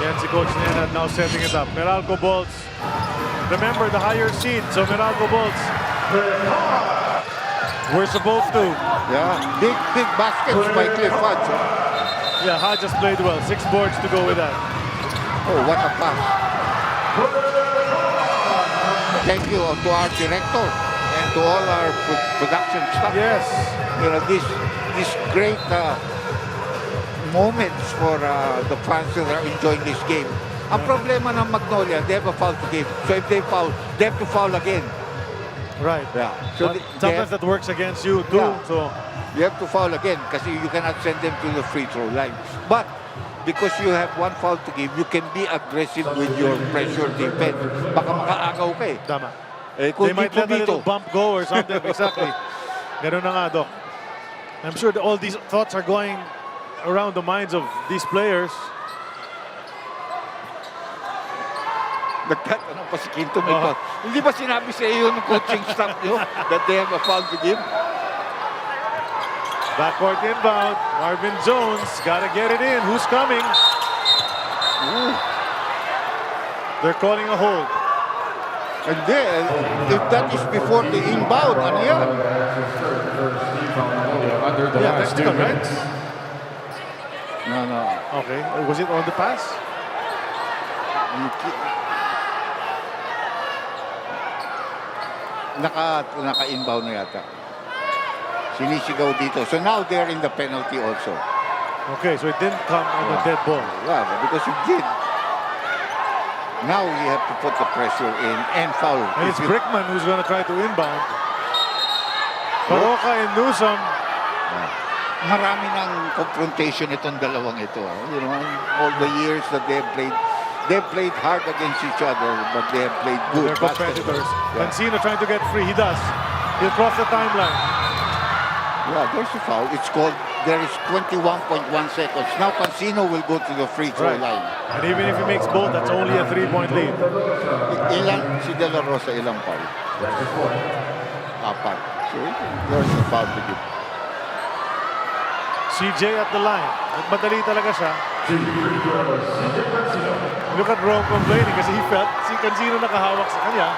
Yan si Coach Nenad now setting it up. Meralco Bolts. Remember the higher seed, so Meralco Bolts. We're supposed to.
Yeah, big baskets by Cliff Hodge.
Yeah, Hodge just played well. 6 boards to go with that.
Oh, what a pass. Thank you to our director and to all our production staff.
Yes.
you know, these great moments for the fans that are enjoying this game. Ang problema ng Magnolia, they have a foul to give. So if they foul, they have to foul again.
Right.
Yeah. So
But sometimes that works against you too.
Yeah.
So
you have to foul again kasi you cannot send them to the free throw line. But because you have one foul to give, you can be aggressive with your pressure defense. Baka makaagaw ka eh.
Tama.
Eh, kung
They might let a little bump go or something. Exactly. Ganun na nga, Doc. I'm sure that all these thoughts are going around the minds of these players.
Nagtatanong pa si Quinto Micon. Hindi ba sinabi sa iyo ng coaching staff nyo that they have a foul to give?
Backcourt inbound. Marvin Jones gotta get it in. Who's coming?
Ooh.
They're calling a hold.
And then, if that is before the inbound, ano yan?
Yeah, that's good, right?
No.
Okay. Was it on the pass?
Naka-inbound na yata. Sinisigaw dito. So now they're in the penalty also.
Okay, so it didn't come on the dead ball.
Yeah, because it did. Now you have to put the pressure in and foul.
And it's Brickman who's going to try to inbound. Baroka and Newsom.
Marami ng confrontation itong dalawang ito. You know, all the years that they've played hard against each other, but they have played good.
They're competitors.
Yeah.
Cancino trying to get free. He does. He'll cross the timeline.
Yeah, there's a foul. It's called, there is 21.1 seconds. Now Cancino will go to the free throw line.
And even if he makes both, that's only a 3-point lead.
Si De La Rosa, ilang foul? Apat. So there's a foul to give.
CJ at the line. Nagmadali talaga siya. Look at Rome complaining kasi he felt si Cancino nakahawak sa kanya.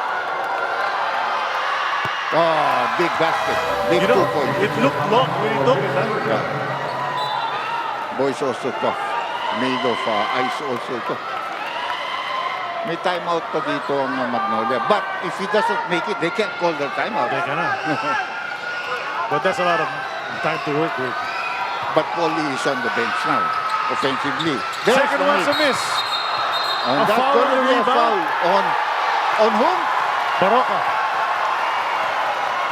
Oh, big basket. Big 2 points.
It looked long when he took it. Huh?
Yeah. Boys also tough. Made of ice also ito. May timeout pa dito ang Magnolia. But if he doesn't make it, they can't call their timeout.
They cannot. But that's a lot of time to work with.
But Paulie is on the bench now, offensively.
Second one's a miss.
And
A
that's
foul
going to
on the
be a
rebound.
foul on whom?
Baroka.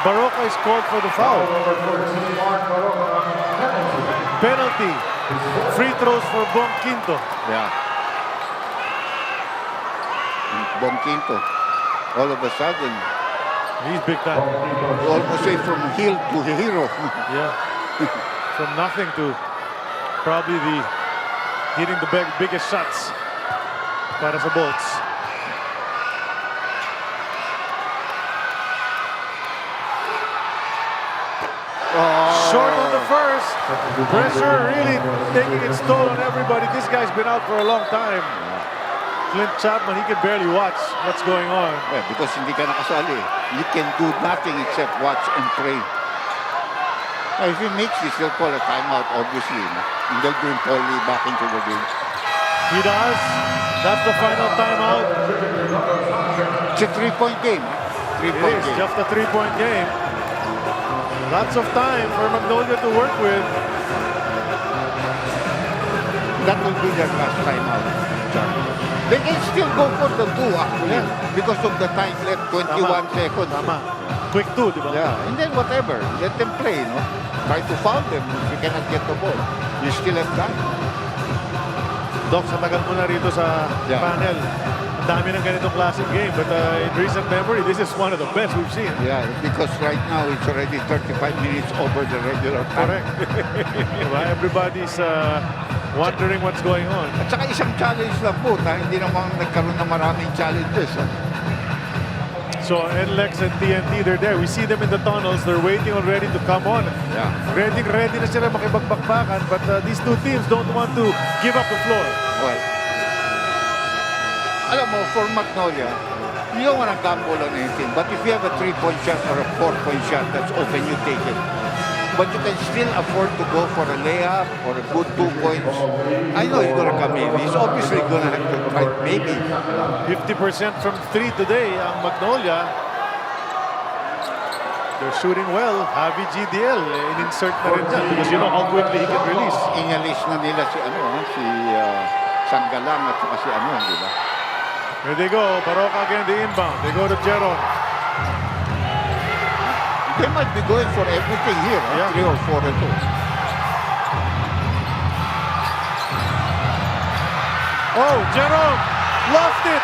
Baroka is called for the foul. Penalty. Free throws for Bong Quinto.
Yeah. Bong Quinto. All of a sudden,
he's big time.
Almost say from heel to hero.
Yeah. From nothing to probably hitting the biggest shots para sa Bolts. Short on the first. Pressure really taking its toll on everybody. This guy's been out for a long time. Clint Chapman, he can barely watch what's going on.
Yeah, because hindi ka nakasali. You can do nothing except watch and pray. Now, if he makes this, they'll call a timeout, obviously. No? And they'll bring Paulie back into the game.
He does. That's the final timeout.
It's a 3-point game.
It is just a 3-point game. Lots of time for Magnolia to work with.
That will be their last timeout. They can still go for the 2 actually. Because of the time left, 21 seconds.
Tama. Quick 2, di ba?
Yeah, and then whatever. Let them play, no? Try to foul them if you cannot get the ball. You still have time.
Doc, sa tagal mo na rito sa panel. Ang dami ng ganitong classic game. But in recent memory, this is one of the best we've seen.
Yeah, because right now it's already 35 minutes over the regular time.
Correct. Diba? Everybody's wondering what's going on.
At saka isang challenge lang po. Hindi naman nagkaroon ng maraming challenges.
So NLEX and TNT, they're there. We see them in the tunnels. They're waiting already to come on.
Yeah.
Ready na sila makipagbakbakan. But these two teams don't want to give up the floor.
Well, alam mo, for Magnolia, you don't want to gamble on anything. But if you have a 3-point shot or a 4-point shot, that's open, you take it. But you can still afford to go for a layup or a good 2 points. I know he's going to come in. He's obviously going to have to try, maybe.
50% from 3 today ang Magnolia. they're shooting well. Javi GDL, in-insert na rin dyan because you know how quickly he can release.
Inalis na nila si Sanggalang at saka si di ba?
Here they go. Baroka again, the inbound. They go to Jeron.
They might be going for everything here.
Yeah.
3 or 4 and 2.
Oh, Jeron lost it.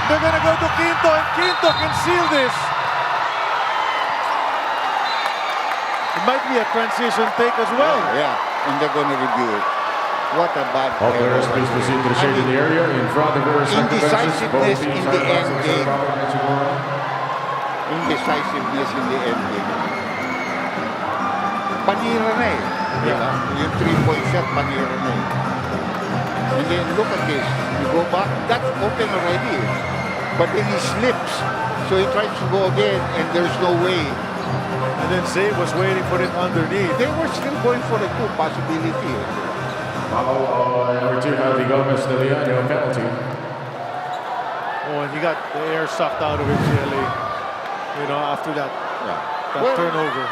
They're gonna go to Quinto, and Quinto can seal this. It might be a transition take as well.
Yeah, and they're gonna review it. What a bad
All players, please proceed to the shaded area in front of your respective benches. Both
Indecisiveness
teams
in
are
the end
advised to
game.
follow the score.
Indecisiveness in the end game. Panira na eh.
Yeah.
Yung 3-point shot, panira na eh. And then look at this. You go back, that's open already. But then he slips. So he tries to go again and there's no way.
And then Zay was waiting for it underneath.
They were still going for a 2 possibility.
Foul on number 2, Javi Gomez de Leon, penalty.
Oh, and he got the air sucked out of it, GLA. You know, after that, that turnover.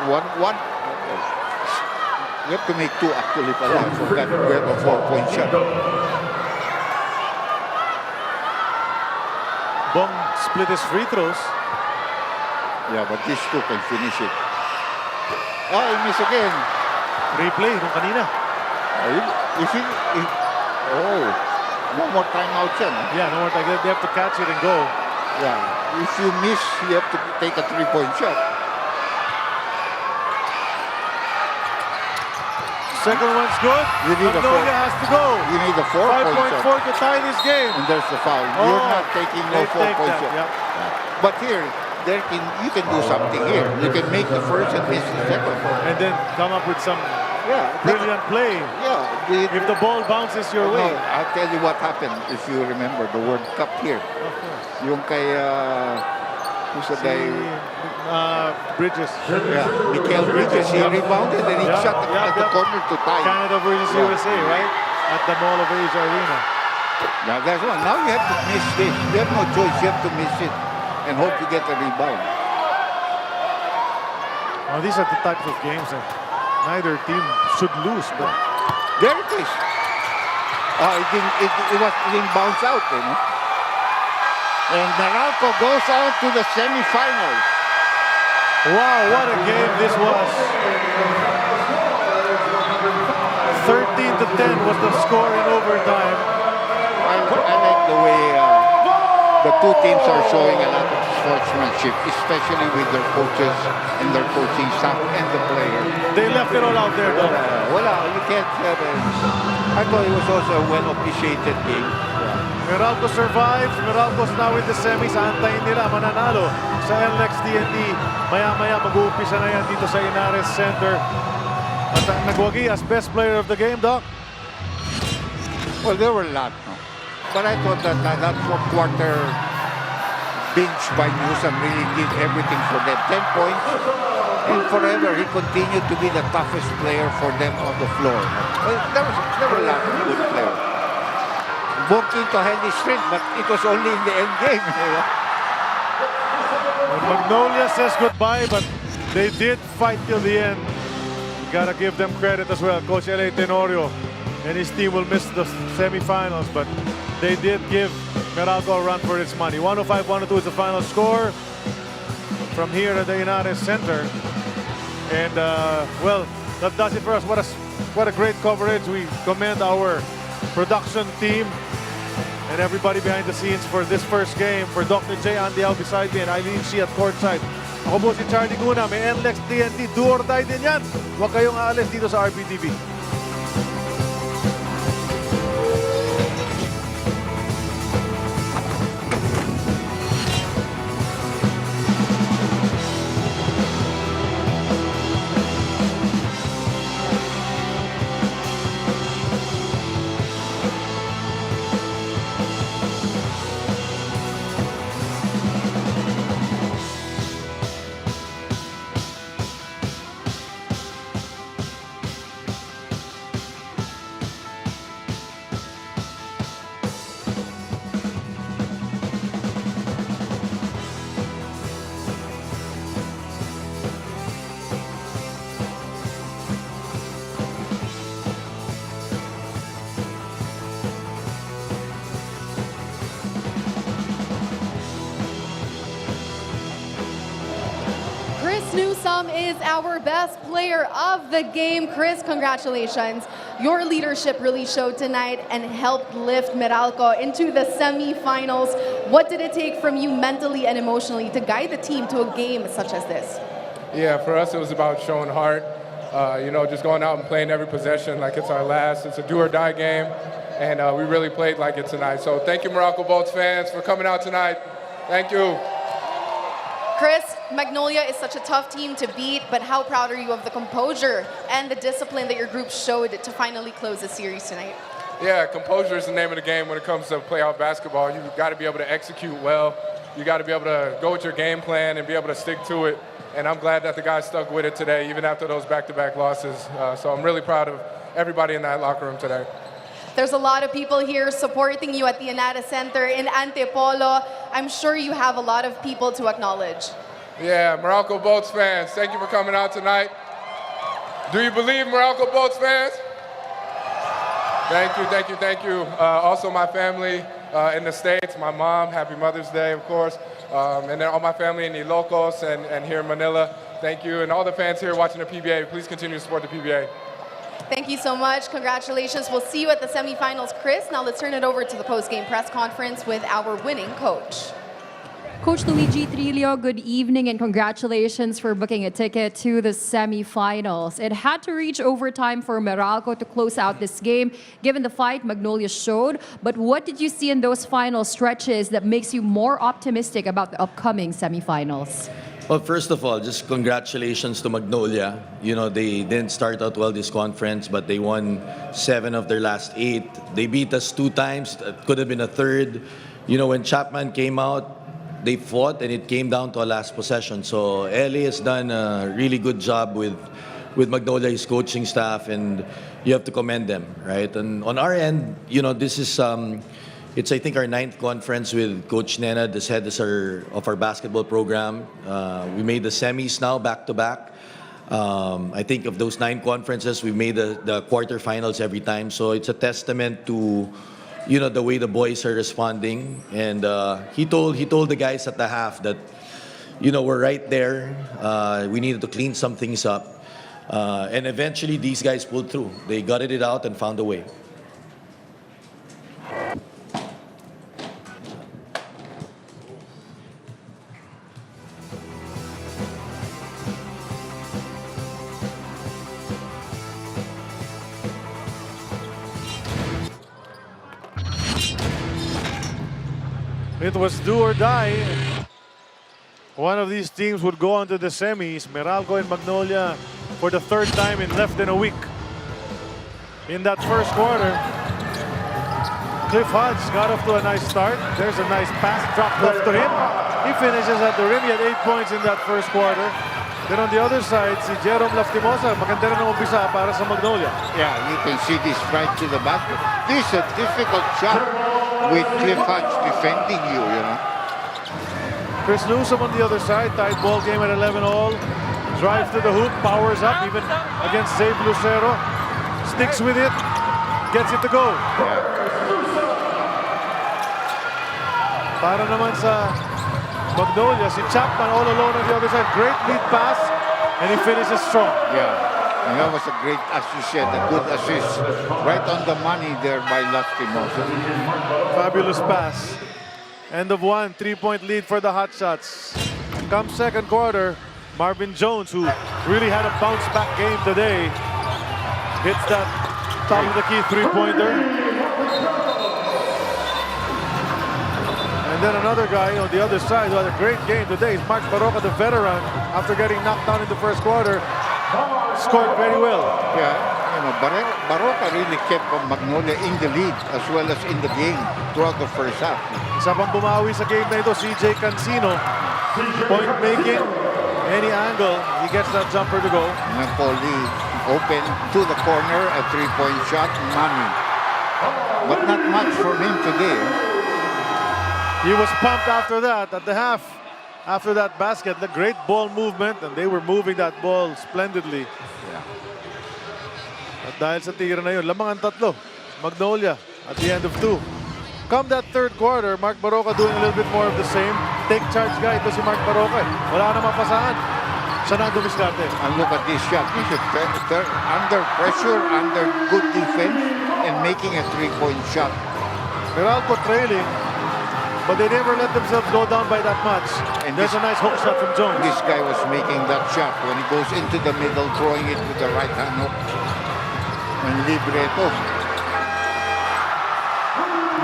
One. We have to make 2 actually pala for that. We have a 4-point shot.
Bong split his free throws.
Yeah, but these 2 can finish it. Oh, he missed again.
Replay nung kanina.
No more timeout yan.
Yeah, no more time. They have to catch it and go.
Yeah, if you miss, you have to take a 3-point shot.
Second one's good.
You need
Magnolia has to go.
You need a 4-point shot.
5.4 to tie this game.
And there's the foul. You're not taking no 4-point shot.
Yep.
But here, you can do something here. You can make the first and miss the second.
And then come up with some brilliant play.
Yeah.
If the ball bounces your way.
No, I'll tell you what happened if you remember the World Cup here.
Of course.
Yung kay, who's the guy?
Bridges.
Yeah, Mikael Bridges. He rebounded and he shot at the corner to tie.
Canada versus USA, right? At the Mall of Asia Arena.
Now that's one. Now you have to miss this. You have no choice. You have to miss it and hope you get a rebound.
Well, these are the types of games that neither team should lose, but
there it is. It didn't bounce out, you know. And Meralco goes on to the semifinals.
Wow, what a game this was. 13-10 was the score in overtime.
I like the way the 2 teams are showing a lot of sportsmanship, especially with their coaches and their coaching staff and the players.
They left it all out there, though.
You can't. I thought it was also a well-appreciated game.
Meralco survives. Meralco's now in the semis. Antayin nila mananalo sa NLEX TNT. Maya-maya mag-uumpisa na yan dito sa Inares Center. At ang nagwagi as best player of the game, Doc?
Well, there were a lot, no? But I thought that 4th quarter bench by Newsom really did everything for them. 10 points, and forever he continued to be the toughest player for them on the floor. Well, there were a lot of good players. Quinto had his strength, but it was only in the end game.
And Magnolia says goodbye, but they did fight till the end. You gotta give them credit as well. Coach L.A. Tenorio and his team will miss the semifinals, but they did give Meralco a run for its money. 105-102 is the final score from here at the Inares Center. And, well, that does it for us. What a great coverage. We commend our production team and everybody behind the scenes for this first game. For Dr. J. Andy Al beside me and Eileen Shi at courtside. Ako po si Charlie Guna. May NLEX TNT. Do or die din yan. Huwag kayong aalis dito sa RPTV.
Chris Newsome is our best player of the game. Chris, congratulations. Your leadership really showed tonight and helped lift Meralco into the semifinals. What did it take from you mentally and emotionally to guide the team to a game such as this?
Yeah, for us it was about showing heart. Just going out and playing every possession like it's our last. It's a do-or-die game, and we really played like it tonight. So thank you, Meralco Bolts fans, for coming out tonight. Thank you.
Chris, Magnolia is such a tough team to beat, but how proud are you of the composure and the discipline that your group showed to finally close the series tonight?
Yeah, composure is the name of the game when it comes to playoff basketball. You've got to be able to execute well. You got to be able to go with your game plan and be able to stick to it. And I'm glad that the guys stuck with it today, even after those back-to-back losses. So I'm really proud of everybody in that locker room today.
There's a lot of people here supporting you at the Anata Center in Antipolo. I'm sure you have a lot of people to acknowledge.
Yeah, Meralco Bolts fans, thank you for coming out tonight. Do you believe, Meralco Bolts fans? Thank you, thank you, thank you. Also my family in the States, my mom, happy Mother's Day, of course. And then all my family in Ilocos and here in Manila, thank you. And all the fans here watching the PBA, please continue to support the PBA.
Thank you so much. Congratulations. We'll see you at the semifinals, Chris. Now let's turn it over to the post-game press conference with our winning coach.
Coach Luigi Trillo, good evening and congratulations for booking a ticket to the semifinals. It had to reach overtime for Meralco to close out this game, given the fight Magnolia showed. But what did you see in those final stretches that makes you more optimistic about the upcoming semifinals?
Well, first of all, just congratulations to Magnolia. They didn't start out well this conference, but they won 7 of their last 8. They beat us 2 times. It could have been a third. When Chapman came out, they fought, and it came down to a last possession. So LA has done a really good job with Magnolia, his coaching staff, and you have to commend them, right? And on our end, this is it's, I think, our 9th conference with Coach Nena, the head of our basketball program. We made the semis now, back-to-back. I think of those 9 conferences, we've made the quarterfinals every time. So it's a testament to, the way the boys are responding. And he told the guys at the half that, we're right there. We needed to clean some things up. And eventually, these guys pulled through. They gutted it out and found a way.
It was do or die. One of these teams would go on to the semis. Meralco and Magnolia for the 3rd time in less than a week. In that first quarter, Cliff Hodge got off to a nice start. There's a nice pass dropped off to him. He finishes at the rim. He had 8 points in that first quarter. Then on the other side, si Jerome Lastimosa, maganda rin ang umpisa para sa Magnolia.
Yeah, you can see this right to the basket. This is a difficult shot with Cliff Hodge defending you,
Chris Newsome on the other side, tied ball game at 11-all. Drives to the hoop, powers up even against Save Lucero. Sticks with it, gets it to go. Para naman sa Magnolia, si Chapman all alone on the other side. Great lead pass, and he finishes strong.
Yeah, and that was a great, as you said, a good assist. Right on the money there by Lastimosa.
Fabulous pass. End of 1, 3-point lead for the Hotshots. Come second quarter, Marvin Jones, who really had a bounce-back game today, hits that top of the key 3-pointer. And then another guy on the other side who had a great game today is Mark Baroka, the veteran, after getting knocked down in the first quarter. Scored very well.
Yeah, Baroka really kept Magnolia in the lead as well as in the game throughout the first half.
Isa pang bumawi sa game na ito, CJ Cancino. Point making, any angle, he gets that jumper to go.
And Paulie open to the corner, a 3-point shot, money. But not much from him today.
He was pumped after that at the half. After that basket, the great ball movement, and they were moving that ball splendidly. At dahil sa tira na yun, lamang ang tatlo. Magnolia at the end of 2. Come that third quarter, Mark Baroka doing a little bit more of the same. Take charge guy ito si Mark Baroka. Wala na mapasahan. Siya na dumiskarte.
And look at this shot. This is under pressure, under good defense, and making a three-point shot.
Meralco trailing, but they never let themselves go down by that much. And there's a nice hook shot from Jones.
This guy was making that shot when he goes into the middle, throwing it with the right hand hook. And libre ito.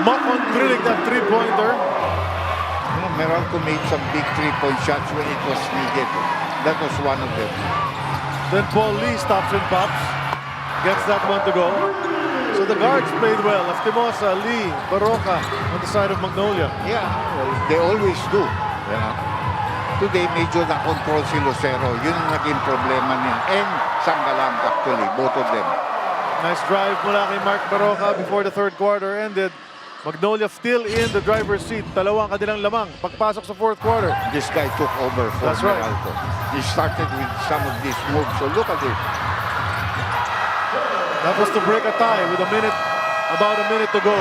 Makon drilling that three-pointer.
You know, Meralco made some big three-point shots when it was needed. That was one of them.
Then Paul Lee stops and pops. Gets that one to go. So the guards played well. Laftimosa, Lee, Baroka on the side of Magnolia.
Yeah, well, they always do. You know. Today, medyo na-control si Lucero. Yun ang naging problema niya. And Sangalang, actually, both of them.
Nice drive mula kay Mark Baroka before the third quarter ended. Magnolia still in the driver's seat. Dalawang kanilang lamang pagpasok sa fourth quarter.
This guy took over for Meralco. He started with some of these moves. So look at this.
That was to break a tie with about a minute to go.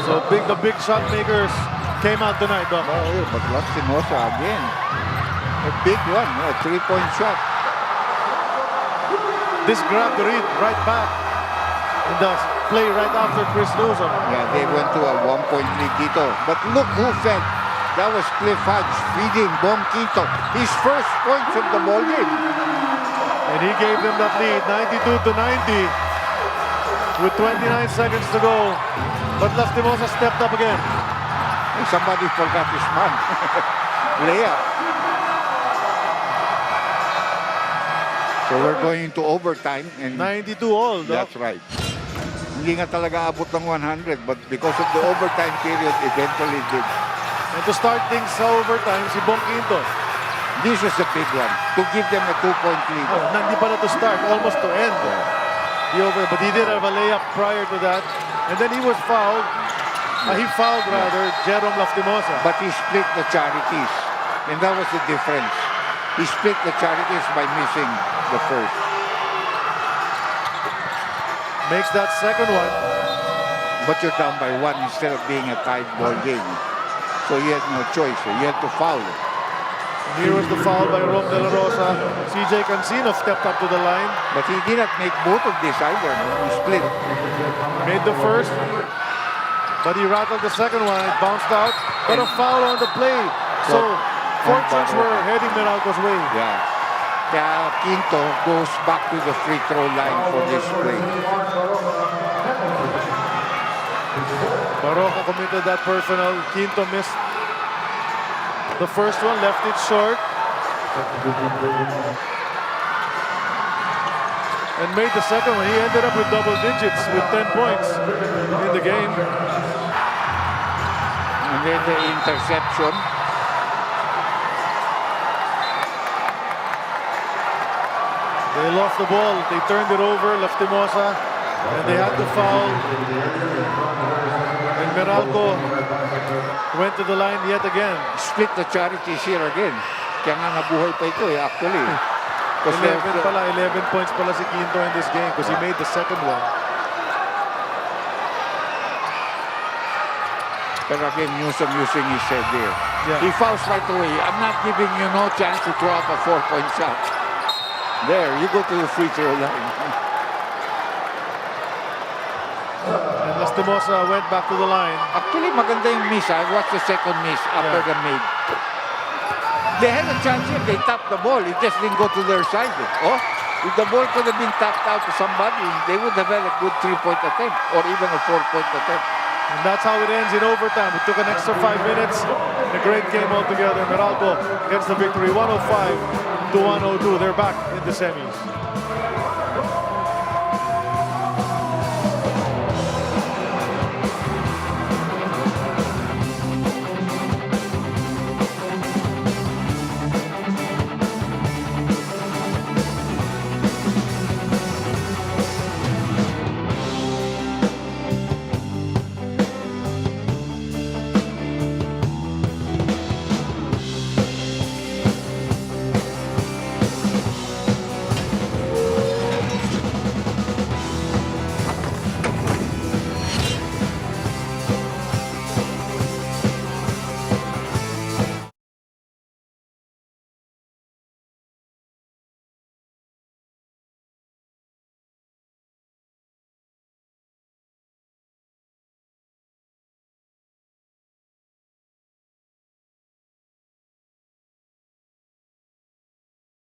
So the big shot makers came out tonight, Doc.
Oh, yeah, but Lastimosa again. A big one, a three-point shot.
This grabbed the read right back. And the play right after Chris Newsom.
Yeah, they went to a one-point lead dito. But look who fed. That was Cliff Hodge feeding Bom Quito. His first points of the ball game.
And he gave them that lead, 92-90, with 29 seconds to go. But Lastimosa stepped up again.
And somebody forgot his man. Layup. So we're going into overtime. And
92 all.
That's right. Hindi nga talaga abot ng 100, but because of the overtime period, eventually did.
And to start things sa overtime, si Bom Quinto.
This was a big one, to give them a 2-point lead.
Oh, hindi pala to start, almost to end. The over, but he did have a layup prior to that. And then he was fouled. He fouled rather, Jerome Lastimosa.
But he split the charities, and that was the difference. He split the charities by missing the first.
Makes that second one.
But you're down by one instead of being a tied ball game. So you had no choice. You had to foul.
And here was the foul by Rom De La Rosa. CJ Cancino stepped up to the line.
But he did not make both of these either. He split.
Made the first. But he rattled the second one. It bounced out. But a foul on the play. So fortunes were heading Meralco's way.
Yeah. Kaya Quinto goes back to the free throw line for this play.
Baroka committed that personal. Quinto missed the first one, left it short. And made the second one. He ended up with double digits with 10 points in the game.
And then the interception.
They lost the ball. They turned it over, Lastimosa, and they had to foul. And Meralco went to the line yet again.
Split the charities here again. Kaya nga nabuhay pa ito actually.
11 points pala si Quinto in this game because he made the second one.
Pero again, Newsom using his head there.
Yeah.
He fouls right away. I'm not giving you no chance to throw up a 4-point shot. There, you go to the free throw line.
And Lastimosa went back to the line.
Actually, maganda yung miss. I watched the second miss after the made. They had a chance here. They tapped the ball. It just didn't go to their side. Oh, if the ball could have been tapped out to somebody, they would have had a good 3-point attempt or even a 4-point attempt.
And that's how it ends in overtime. It took an extra 5 minutes. A great game altogether. Meralco gets the victory 105-102. They're back in the semis.